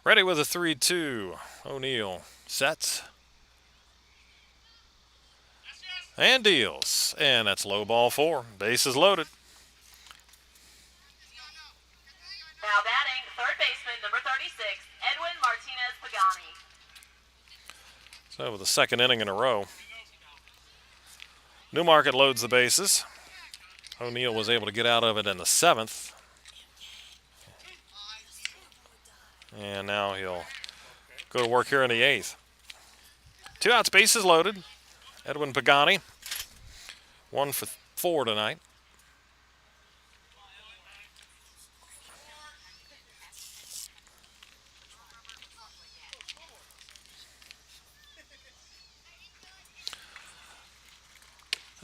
Ready with a 3-2. O'Neill sets. And deals. And that's low ball 4. Bases loaded. Now batting, third baseman, number 36, Edwin Martinez Pagani. So with the second inning in a row, Newmarket loads the bases. O'Neill was able to get out of it in the seventh. And now he'll go to work here in the eighth. 2 outs, bases loaded. Edwin Pagani, 1 for 4 tonight.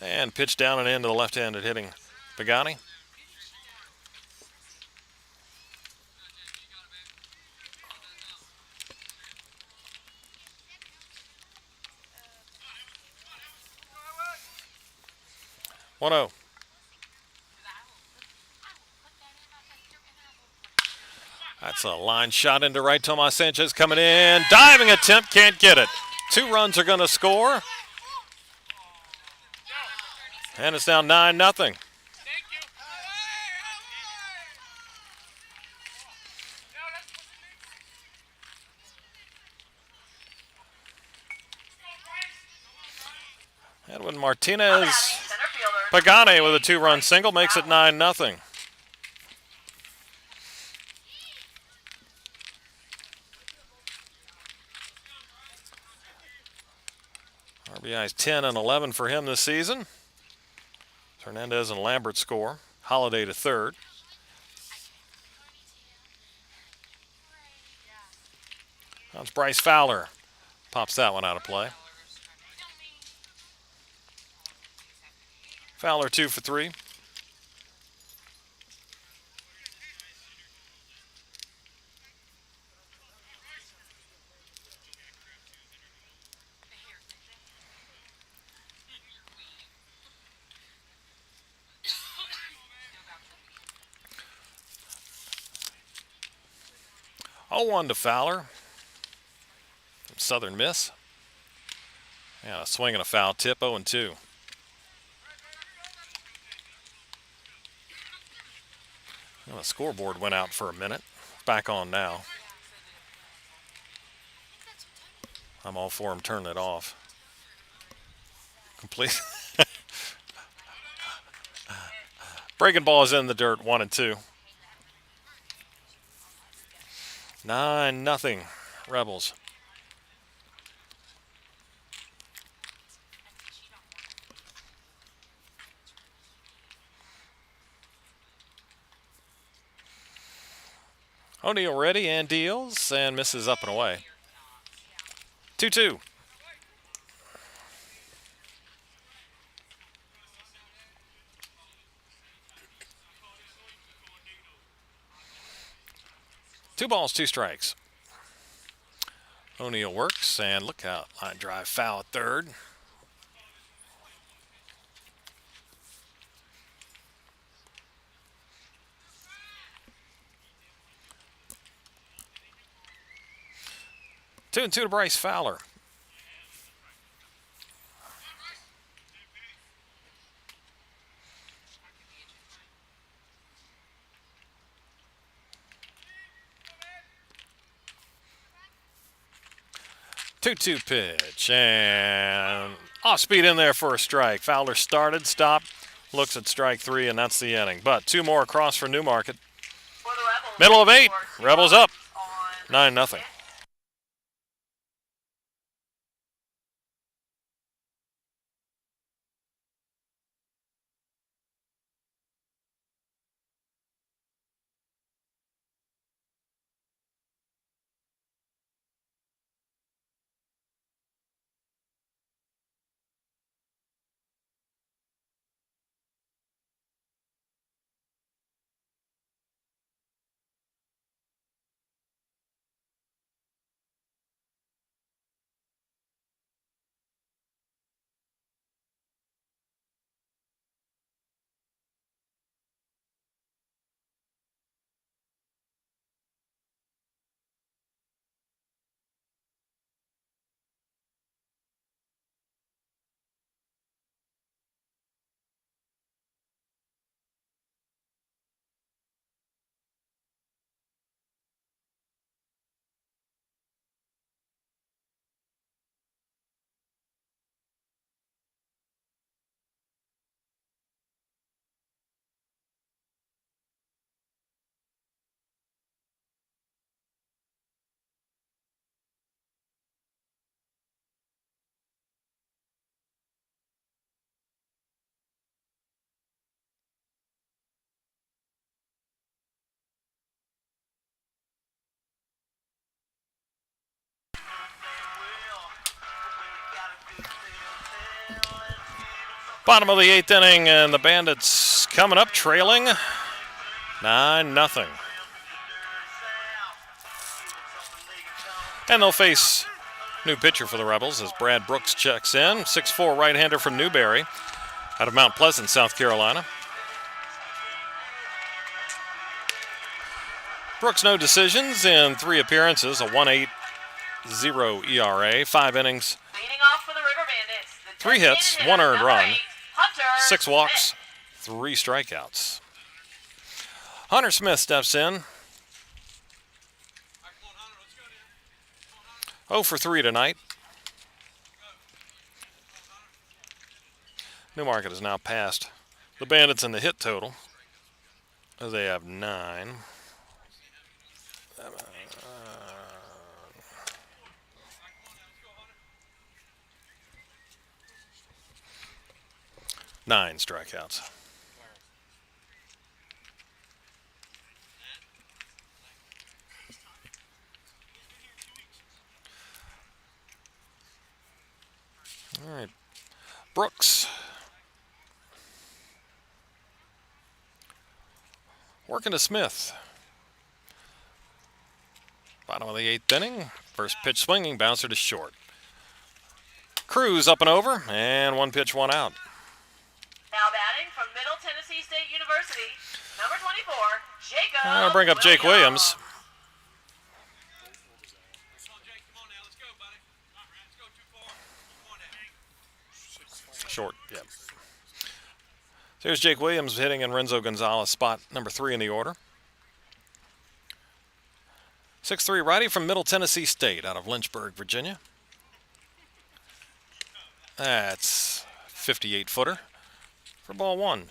And pitch down and into the left-handed hitting Pagani. One 0. That's a line shot into right. Tomas Sanchez coming in. Diving attempt, can't get it. 2 runs are going to score. And it's now 9-0. Edwin Martinez. Pagani with a 2-run single makes it 9-0. RBI's 10 and 11 for him this season. Hernandez and Lambert score. Holiday to third. That's Bryce Fowler. Pops that one out of play. Fowler 2 for 3. Oh, 1 to Fowler. Southern Miss. Yeah, a swing and a foul tip, 0-2. Well, the scoreboard went out for a minute. Back on now. I'm all for him turning it off. Complete. Breaking ball is in the dirt, 1-2. 9-0 Rebels. O'Neill ready and deals and misses up and away. 2-2. Two balls, 2 strikes. O'Neill works and look out. Line drive foul at third. Two and 2 to Bryce Fowler. Two pitch and off speed in there for a strike. Fowler started, stopped, looks at strike 3, and that's the inning. But 2 more across for Newmarket. Middle of 8, Rebels up 9-0. Bottom of the 8th inning, and the Bandits coming up trailing 9-0. And they'll face new pitcher for the Rebels as Brad Brooks checks in. 6'4" right-hander from Newberry out of Mount Pleasant, South Carolina. Brooks no decisions in 3 appearances, a 1.80 ERA, 5 innings, Leading off for the River Bandits. The 3 hits, 1 earned number run, 8, Hunter 6 walks, Smith. 3 strikeouts. Hunter Smith steps in. 0 for 3 tonight. Newmarket has now passed the Bandits in the hit total, as they have 9. Nine strikeouts. All right. Brooks working to Smith. Bottom of the 8th inning. First pitch swinging, bouncer to short. Cruz up and over, and 1 pitch, 1 out. Now batting from Middle Tennessee State University, number 24, Jacob I'll bring up Jake Williams. Short, yep. So here's Jake Williams hitting in Renzo Gonzalez, spot number 3 in the order. 6'3" righty from Middle Tennessee State out of Lynchburg, Virginia. That's 58-footer for ball 1.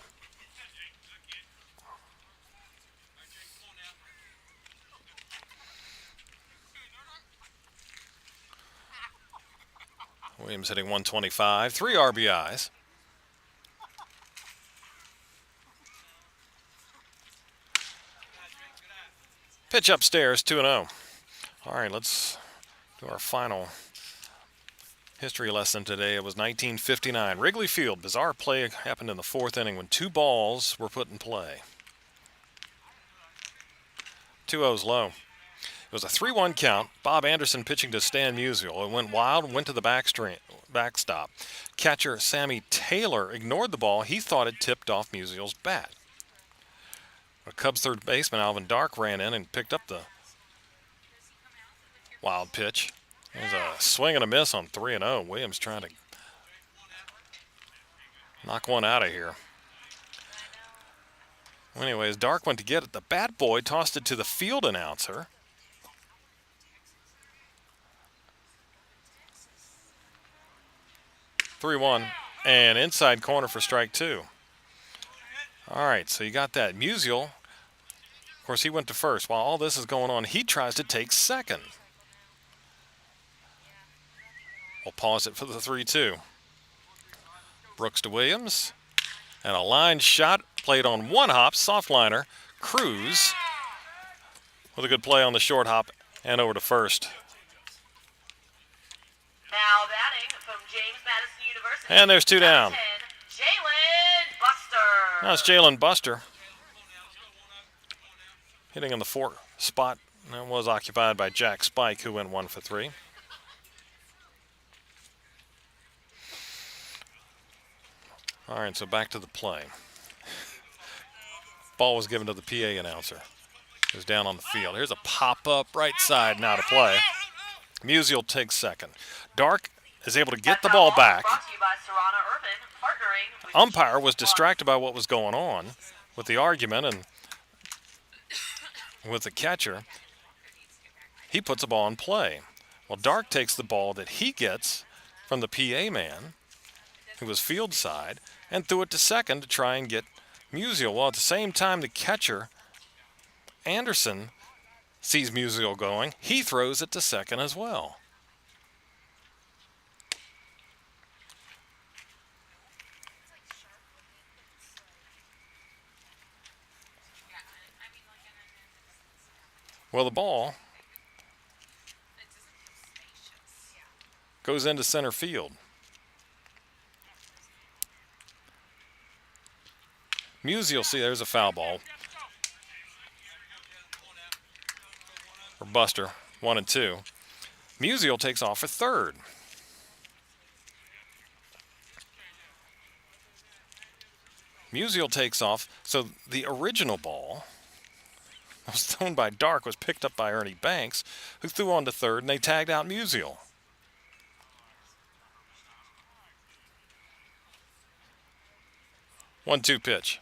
Williams hitting 125, 3 RBIs. Pitch upstairs, 2-0. All right, let's do our final history lesson today. It was 1959. Wrigley Field. Bizarre play happened in the 4th inning when 2 balls were put in play. 2-0's low. It was a 3-1 count. Bob Anderson pitching to Stan Musial. It went wild and went to the backstop. Catcher Sammy Taylor ignored the ball. He thought it tipped off Musial's bat. A Cubs third baseman, Alvin Dark, ran in and picked up the wild pitch. There's a swing and a miss on 3-0. Williams trying to knock one out of here. Anyways, Dark went to get it. The bat boy tossed it to the field announcer. (3-1) and inside corner for strike 2. All right, so you got that. Musial, of course, he went to first. While all this is going on, he tries to take second. We'll pause it for the 3-2. Brooks to Williams. And a line shot played on 1 hop, soft liner. Cruz with a good play on the short hop and over to first. Now batting from James Madison University. And there's 2 down. 10, Jalen Buster. Now it's Jalen Buster hitting in the 4th spot. That was occupied by Jack Spike, who went 1 for 3. All right, so back to the play. Ball was given to the PA announcer. It was down on the field. Here's a pop-up right side now to play. Musial takes second. Dark is able to get the ball back. Brought to you by Serrana Urban, partnering with Umpire was distracted by what was going on with the argument and with the catcher. He puts the ball in play. Well, Dark takes the ball that he gets from the PA man, who was field side, and threw it to second to try and get Musial. Well, at the same time, the catcher, Anderson, sees Musial going. He throws it to second as well. Well, the ball goes into center field. Musial, see, there's a foul ball. For Buster, 1 and 2. Musial takes off for third. Musial takes off. So the original ball was thrown by Dark, was picked up by Ernie Banks, who threw on to third, and they tagged out Musial. 1-2 pitch.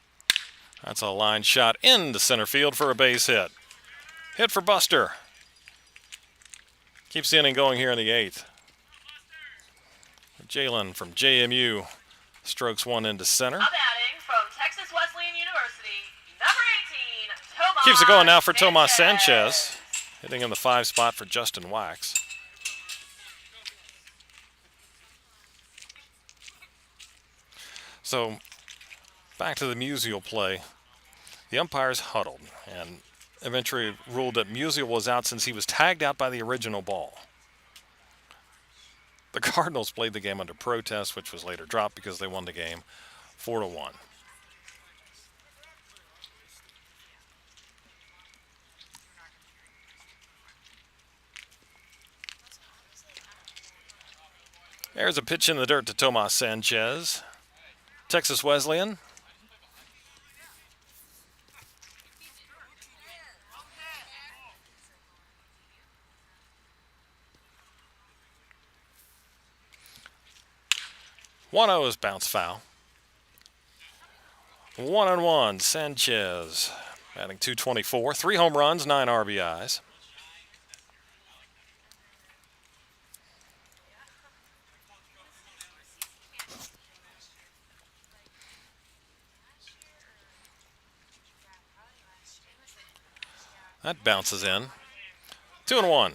That's a line shot into center field for a base hit. Hit for Buster. Keeps the inning going here in the 8th. Jalen from JMU strokes one into center. Up batting from Texas Wesleyan University, number 18, Tomas. Keeps it going now for Tomas Sanchez. Hitting in the 5 spot for Justin Wax. So, back to the Musial play. The umpires huddled and eventually ruled that Musial was out since he was tagged out by the original ball. The Cardinals played the game under protest, which was later dropped because they won the game 4-1. There's a pitch in the dirt to Tomas Sanchez. Texas Wesleyan. One is bounce foul. 1-1. Sanchez batting .224. 3 home runs, 9 RBIs. That bounces in. 2-1.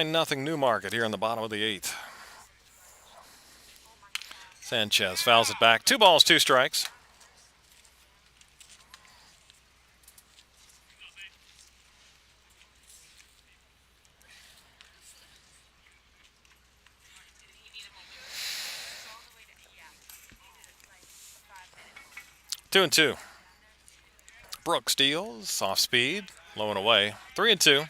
Nothing Newmarket here in the bottom of the 8th. Sanchez fouls it back. 2 balls, 2 strikes. Two and 2. Brooks deals off speed, low and away. 3 and 2.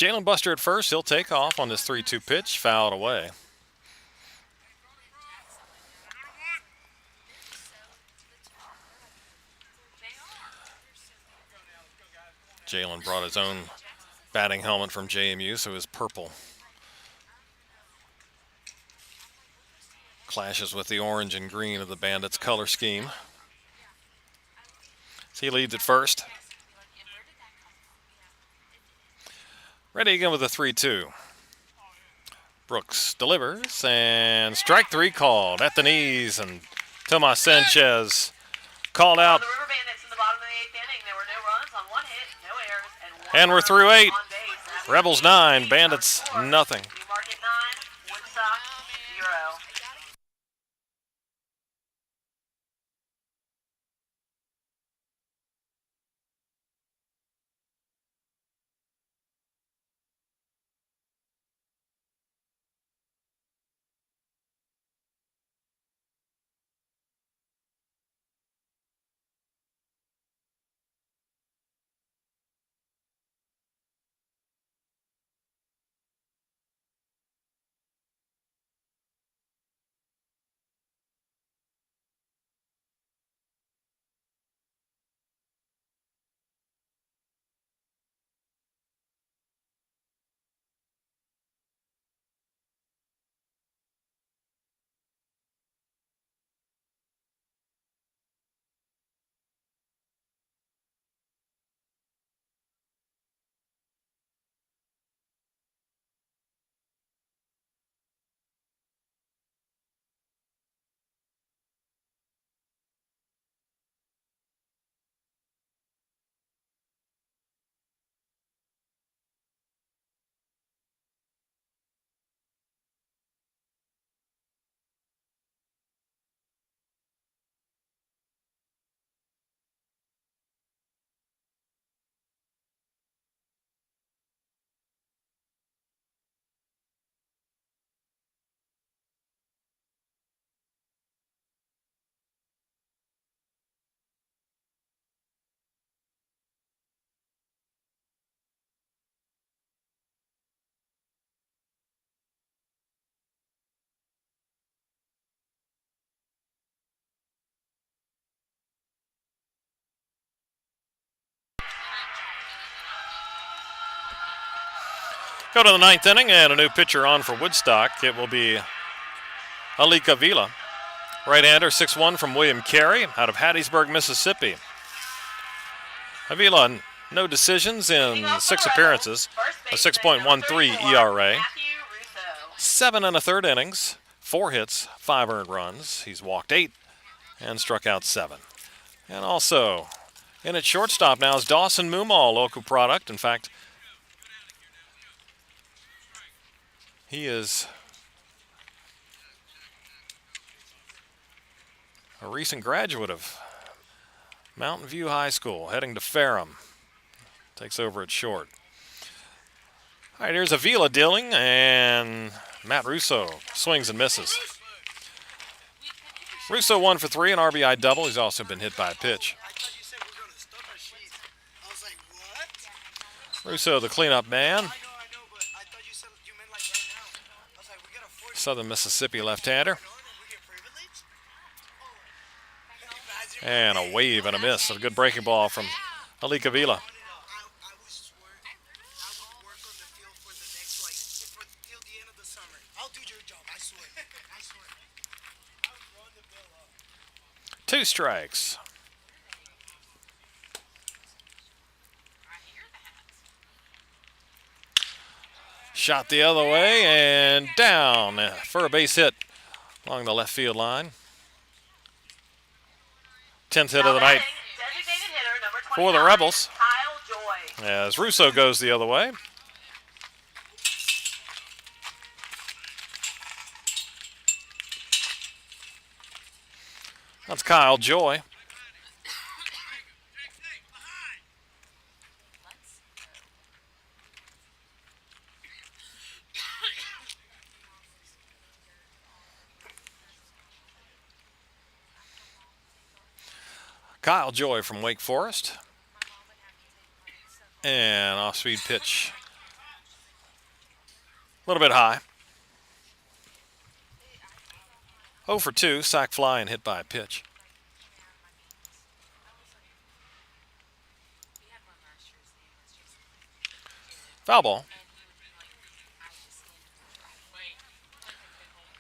Jalen Buster at first. He'll take off on this 3-2 pitch, fouled away. Jalen brought his own batting helmet from JMU, so his purple clashes with the orange and green of the Bandits color scheme. So he leads at first. Ready again with a 3-2. Brooks delivers, and strike 3 called at the knees, and Tomas Sanchez called out. The River Bandits in the bottom of the 8th inning. There were no runs on 1 hit, no errors, and 1 And we're run through 8. on base. Rebels 9, Bandits nothing. Newmarket 9, Woodstock 0. Go to the ninth inning, and a new pitcher on for Woodstock. It will be Alika Vila. Right-hander, 6'1" from William Carey out of Hattiesburg, Mississippi. Avila, no decisions in 6 appearances, a 6.13 ERA. 7 1/3 innings, 4 hits, 5 earned runs. He's walked 8 and struck out 7. And also, in at shortstop now is Dawson Mumal, local product. In fact, he is a recent graduate of Mountain View High School, heading to Ferrum. Takes over at short. All right, here's Avila dealing, and Matt Russo swings and misses. Russo 1 for 3, an RBI double. He's also been hit by a pitch. Russo, the cleanup man. Southern Mississippi left-hander. And a wave and a miss. A good breaking ball from Alika Vila. Two strikes. Shot the other way and down for a base hit along the left field line. 10th hit of the night for the Rebels as Russo goes the other way. That's Kyle Joy. Kyle Joy from Wake Forest. And off-speed pitch. A little bit high. 0 for 2, sac fly and hit by a pitch. Foul ball.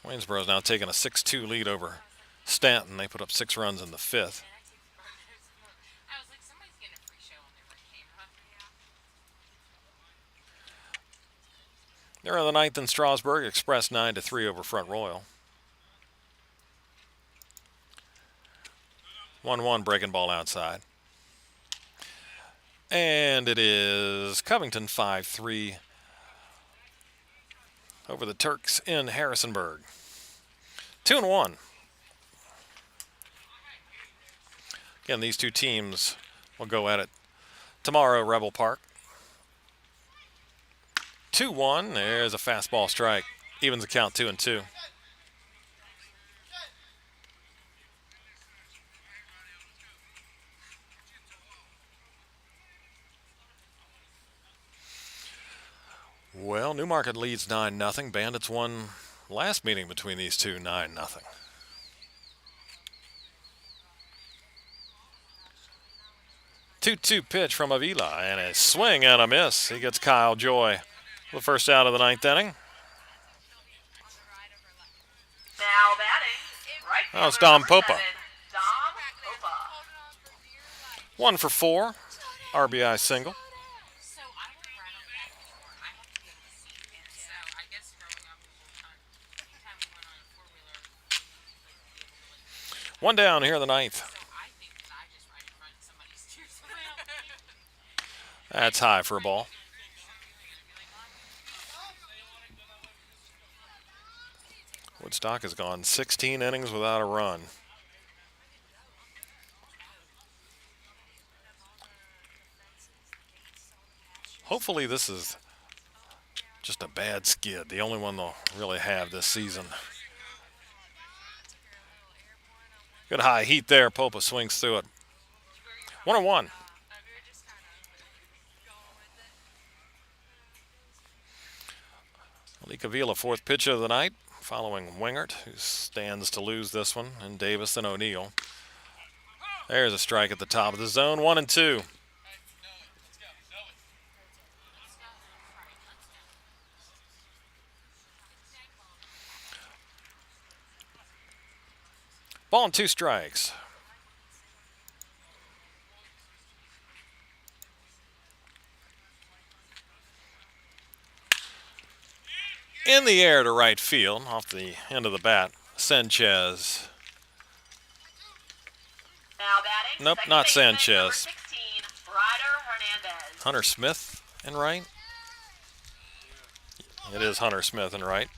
Waynesboro's now taking a 6-2 lead over Stanton. They put up 6 runs in the 5th. They're in the 9th in Strasburg. Express 9-3 over Front Royal. 1-1 breaking ball outside. And it is Covington 5-3 over the Turks in Harrisonburg. 2-1. Again, these two teams will go at it tomorrow, Rebel Park. 2-1. There's a fastball strike. Evens the count 2-2. Well, Newmarket leads 9-0. Bandits won last meeting between these two 9-0. Two-two pitch from Avila and a swing and a miss. He gets Kyle Joy the first out of the 9th inning. Now batting, right Oh, it's Dom Popa. 7, Dom Popa. 1 for 4, RBI single. One down here in the 9th. That's high for a ball. Woodstock has gone 16 innings without a run. Hopefully this is just a bad skid, the only one they'll really have this season. Good high heat there. Popa swings through it. 1-1. Alika Vila, 4th pitch of the night, following Wingert, who stands to lose this one, and Davis and O'Neill. There's a strike at the top of the zone. 1-2. Ball and 2 strikes. In the air to right field, off the end of the bat, Sanchez. Now batting, Nope, second not baseman, number Sanchez. 16, Ryder Hernandez. Hunter Smith in right. It is Hunter Smith in right,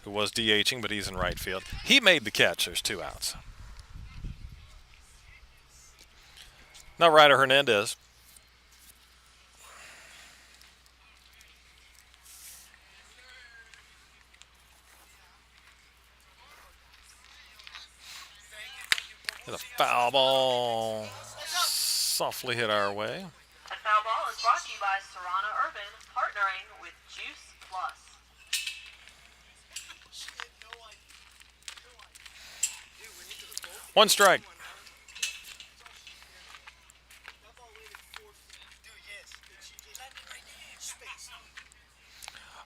who was DHing, but he's in right field. He made the catch. There's 2 outs. Now Ryder Hernandez. Hit a foul ball. Softly hit our way. That foul ball is brought to you by Serrano Urban, partnering with Juice Plus. One strike.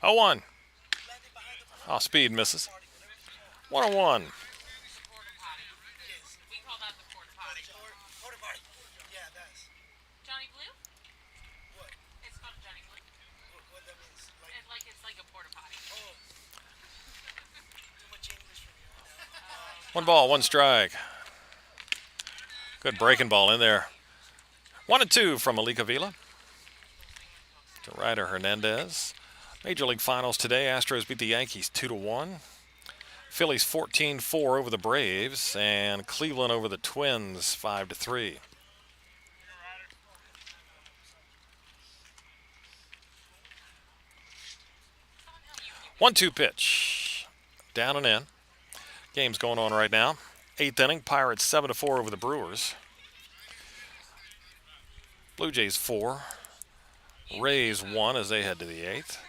Oh, 1. Off speed misses. 1-1. We call that the porta potty. Johnny Blue? What? It's called Johnny Blue. What that means? It's like a porta potty. Too much English for me right now. 1 ball, 1 strike. Good breaking ball in there. 1-2 from Alika Vila to Ryder Hernandez. Major League Finals today. Astros beat the Yankees 2-1. Phillies 14-4 over the Braves, and Cleveland over the Twins 5-3. One-two pitch. Down and in. Game's going on right now. 8th inning. Pirates 7-4 over the Brewers. Blue Jays 4. Rays 1 as they head to the 8th.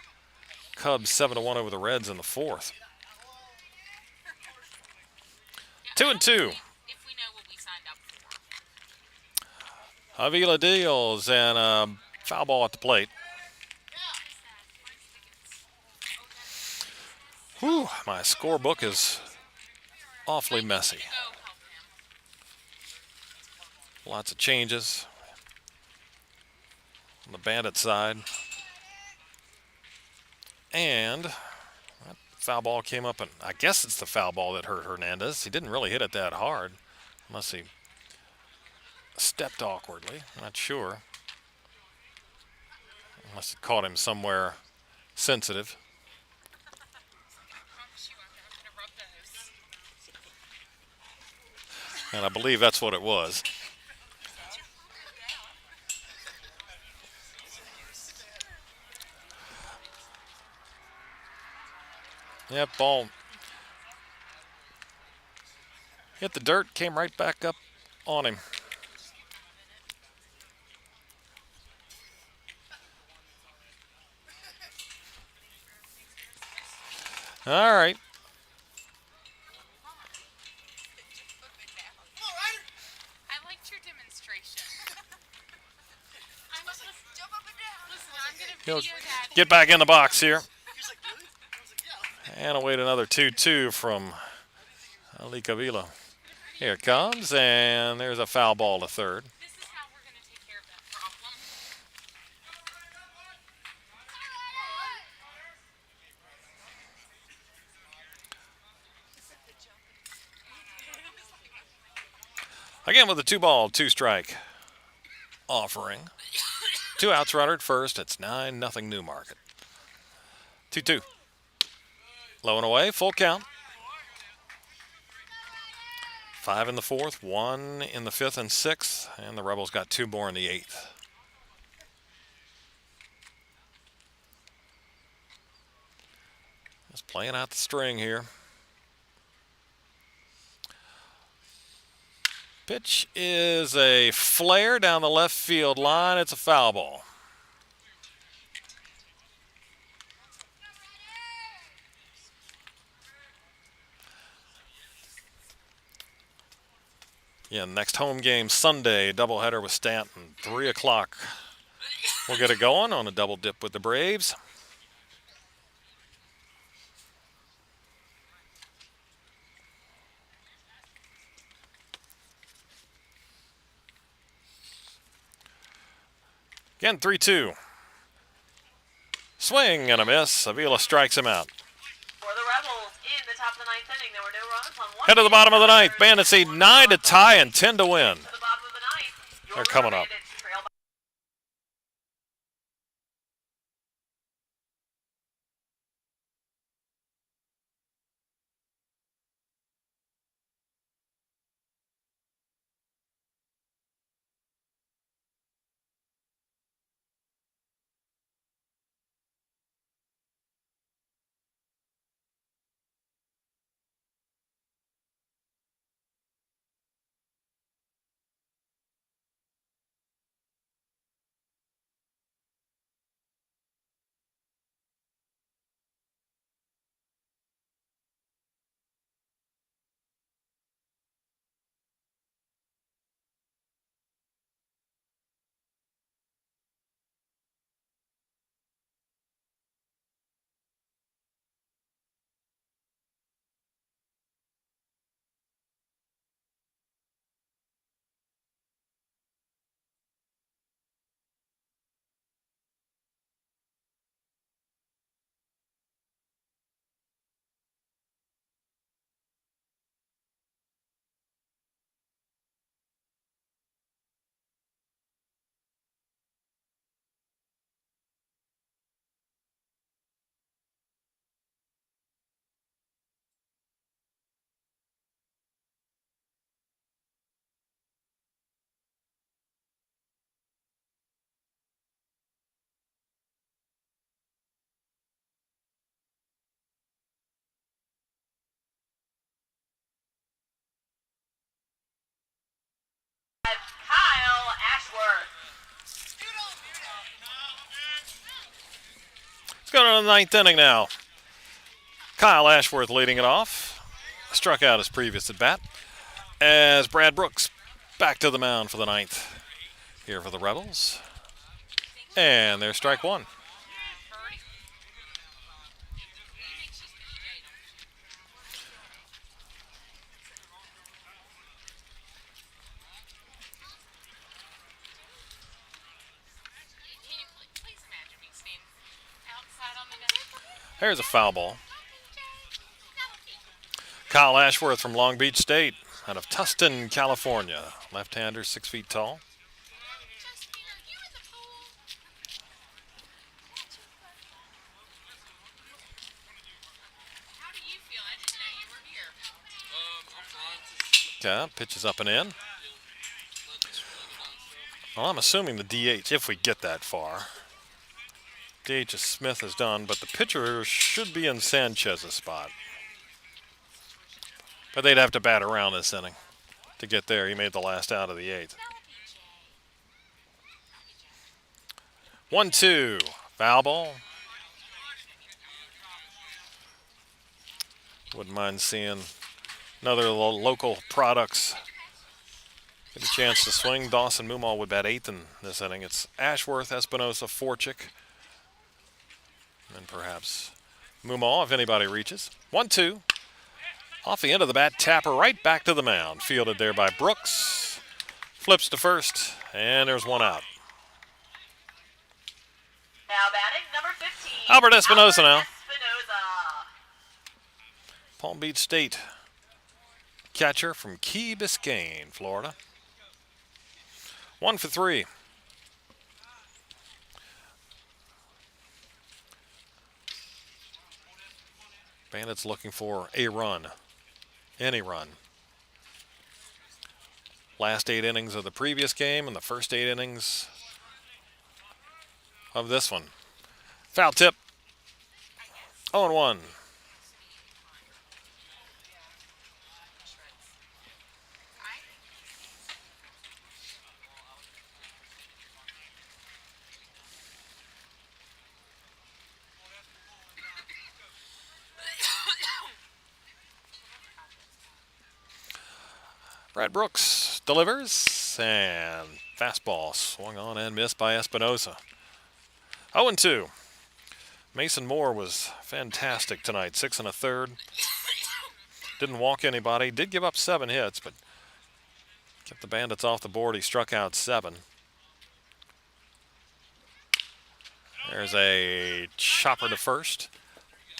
Cubs 7-1 over the Reds in the 4th. 2-2. If we know what we signed up for. Avila deals and a foul ball at the plate. Whew, my scorebook is awfully messy. Go help him. Lots of changes on the Bandit side. And that foul ball came up, and I guess it's the foul ball that hurt Hernandez. He didn't really hit it that hard, unless he stepped awkwardly. Not sure. Unless it caught him somewhere sensitive. And I believe that's what it was. Yep, ball hit the dirt, came right back up on him. All right. I liked your demonstration. I'm listen, I'm gonna He'll video that. get back in the box here. He's like, really? I was like, yeah. And await another 2-2 from Alika Vila. Here it comes, and there's a foul ball to third. This is how we're gonna take care of that problem. Again with a 2-ball, 2-strike offering. 2 outs, runner at first. It's 9-0 Newmarket. 2-2. Low and away, full count. 5 in the 4th, 1 in the 5th and 6th, and the Rebels got 2 more in the 8th. Just playing out the string here. Pitch is a flare down the left field line. It's a foul ball. Yeah, next home game Sunday, doubleheader with Stanton, 3 o'clock. We'll get it going on a double dip with the Braves. Again, 3-2. Swing and a miss. Avila strikes him out. For the Rebels in the top of the ninth inning, there were no runs on one. Head to the bottom of the ninth. Bandits need 9 to tie and 10 to win. To the bottom of the ninth. Your They're coming up. Bandits trail by Kyle Ashworth. Let's go to the ninth inning now. Kyle Ashworth leading it off. Struck out his previous at bat. As Brad Brooks back to the mound for the ninth. Here for the Rebels. And there's strike one. There's a foul ball. Kyle Ashworth from Long Beach State, out of Tustin, California. Left-hander, 6 feet tall. Yeah, pitches up and in. Well, I'm assuming the DH, if we get that far. DH is Smith is done, but the pitcher should be in Sanchez's spot. But they'd have to bat around this inning to get there. He made the last out of the eighth. 1-2, foul ball. Wouldn't mind seeing another local products get a chance to swing. Dawson Mumal would bat eighth in this inning. It's Ashworth, Espinosa, Forchick, and perhaps Mumal if anybody reaches. 1-2. Off the end of the bat, Tapper right back to the mound. Fielded there by Brooks. Flips to first, and there's one out. Now batting, number 15. Albert Espinosa now. Espinosa. Palm Beach State catcher from Key Biscayne, Florida. 1 for 3. Bandits looking for a run. Any run. Last 8 innings of the previous game and the first 8 innings of this one. Foul tip. 0-1. Brad Brooks delivers, and fastball swung on and missed by Espinosa. 0-2. Mason Moore was fantastic tonight, 6 1/3. Didn't walk anybody, did give up 7 hits, but kept the Bandits off the board. He struck out 7. There's a chopper to first.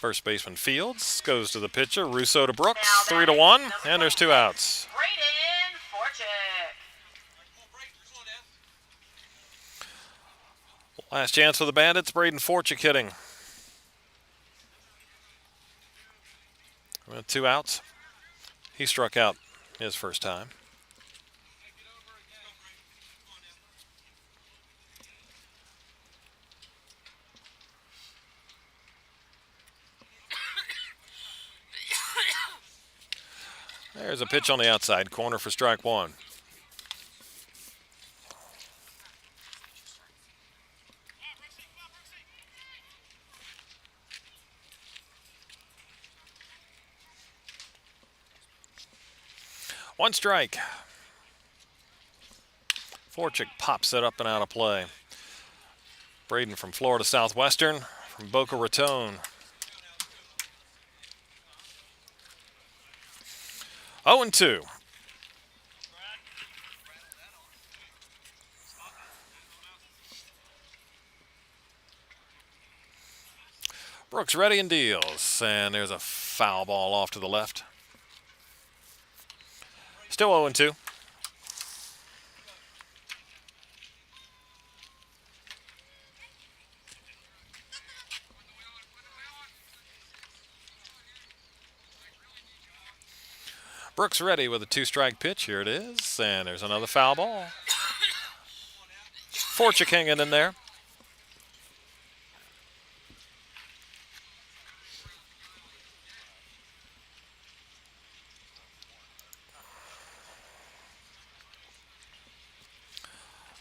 First baseman Fields goes to the pitcher. Russo to Brooks. 3-1, and there's 2 outs. Braden Forchick. Last chance for the Bandits. Braden Forchick hitting. With 2 outs. He struck out his first time. There's a pitch on the outside corner for strike 1. One strike. Forchick pops it up and out of play. Braden from Florida Southwestern, from Boca Raton. 0-2. Brooks ready and deals. And there's a foul ball off to the left. Still 0-2. Brooks ready with a 2-strike pitch. Here it is. And there's another foul ball. Forchick hanging in there.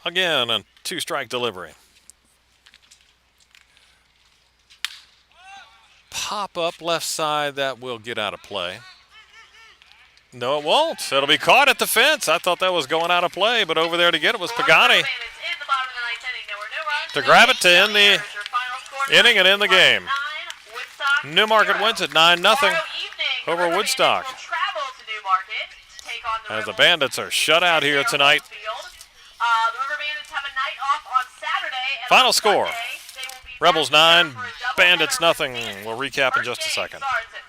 Again, a 2-strike delivery. Pop up left side, that will get out of play. No, it won't. It'll be caught at the fence. I thought that was going out of play, but over there to get it was Pagani. To grab it to end the inning and end the game. Newmarket wins at 9-0 over Woodstock. As the Bandits are shut out here tonight. The River Bandits have a night off on Saturday. And Final on score, Sunday, they will be Rebels back 9, for a Bandits doubleheader nothing. with Phoenix. We'll recap in just a First game second. starts at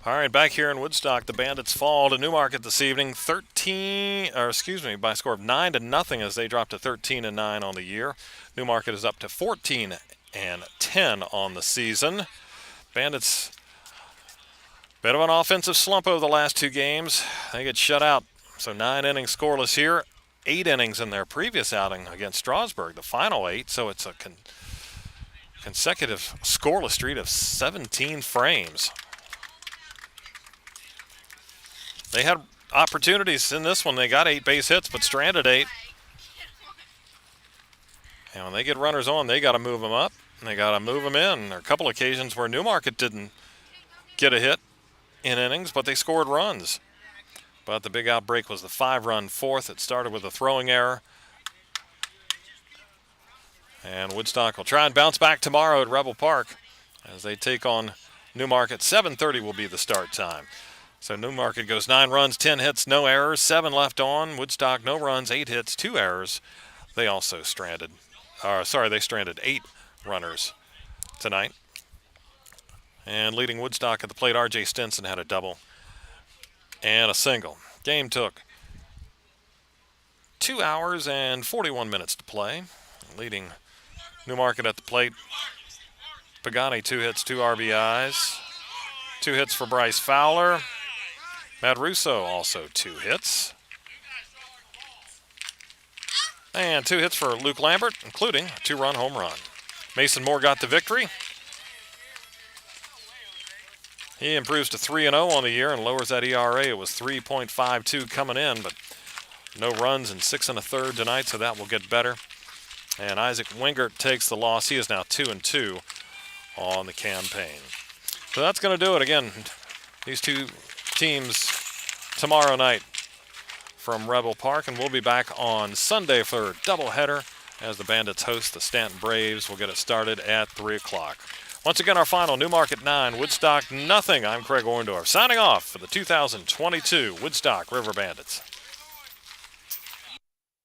All right, back here in Woodstock, the Bandits fall to Newmarket this evening, by a score of 9-0 as they drop to 13-9 on the year. Newmarket is up to 14-10 on the season. Bandits, bit of an offensive slump over the last 2 games. They get shut out, so 9 innings scoreless here. 8 innings in their previous outing against Strasburg, the final 8, so it's a consecutive scoreless streak of 17 frames. They had opportunities in this one. They got 8 base hits, but stranded 8. And when they get runners on, they got to move them up. And they got to move them in. There are a couple occasions where Newmarket didn't get a hit in innings, but they scored runs. But the big outbreak was the 5-run fourth. It started with a throwing error. And Woodstock will try and bounce back tomorrow at Rebel Park as they take on Newmarket. 7:30 will be the start time. So Newmarket goes 9 runs, 10 hits, no errors, 7 left on. Woodstock, no runs, 8 hits, 2 errors. They also stranded. They stranded 8 runners tonight. And leading Woodstock at the plate, R.J. Stinson had a double and a single. Game took 2 hours and 41 minutes to play. Leading Newmarket at the plate, Pagani, 2 hits, 2 RBIs. 2 hits for Bryce Fowler. Matt Russo also 2 hits. And 2 hits for Luke Lambert, including a 2-run home run. Mason Moore got the victory. He improves to 3-0 on the year and lowers that ERA. It was 3.52 coming in, but no runs in 6 1/3 tonight, so that will get better. And Isaac Wingert takes the loss. He is now 2-2 on the campaign. So that's going to do it. Again, these two teams tomorrow night from Rebel Park, and we'll be back on Sunday for a doubleheader as the Bandits host the Stanton Braves. We'll get it started at 3 o'clock. Once again, our final, Newmarket 9, Woodstock nothing. I'm Craig Orndorff signing off for the 2022 Woodstock River Bandits.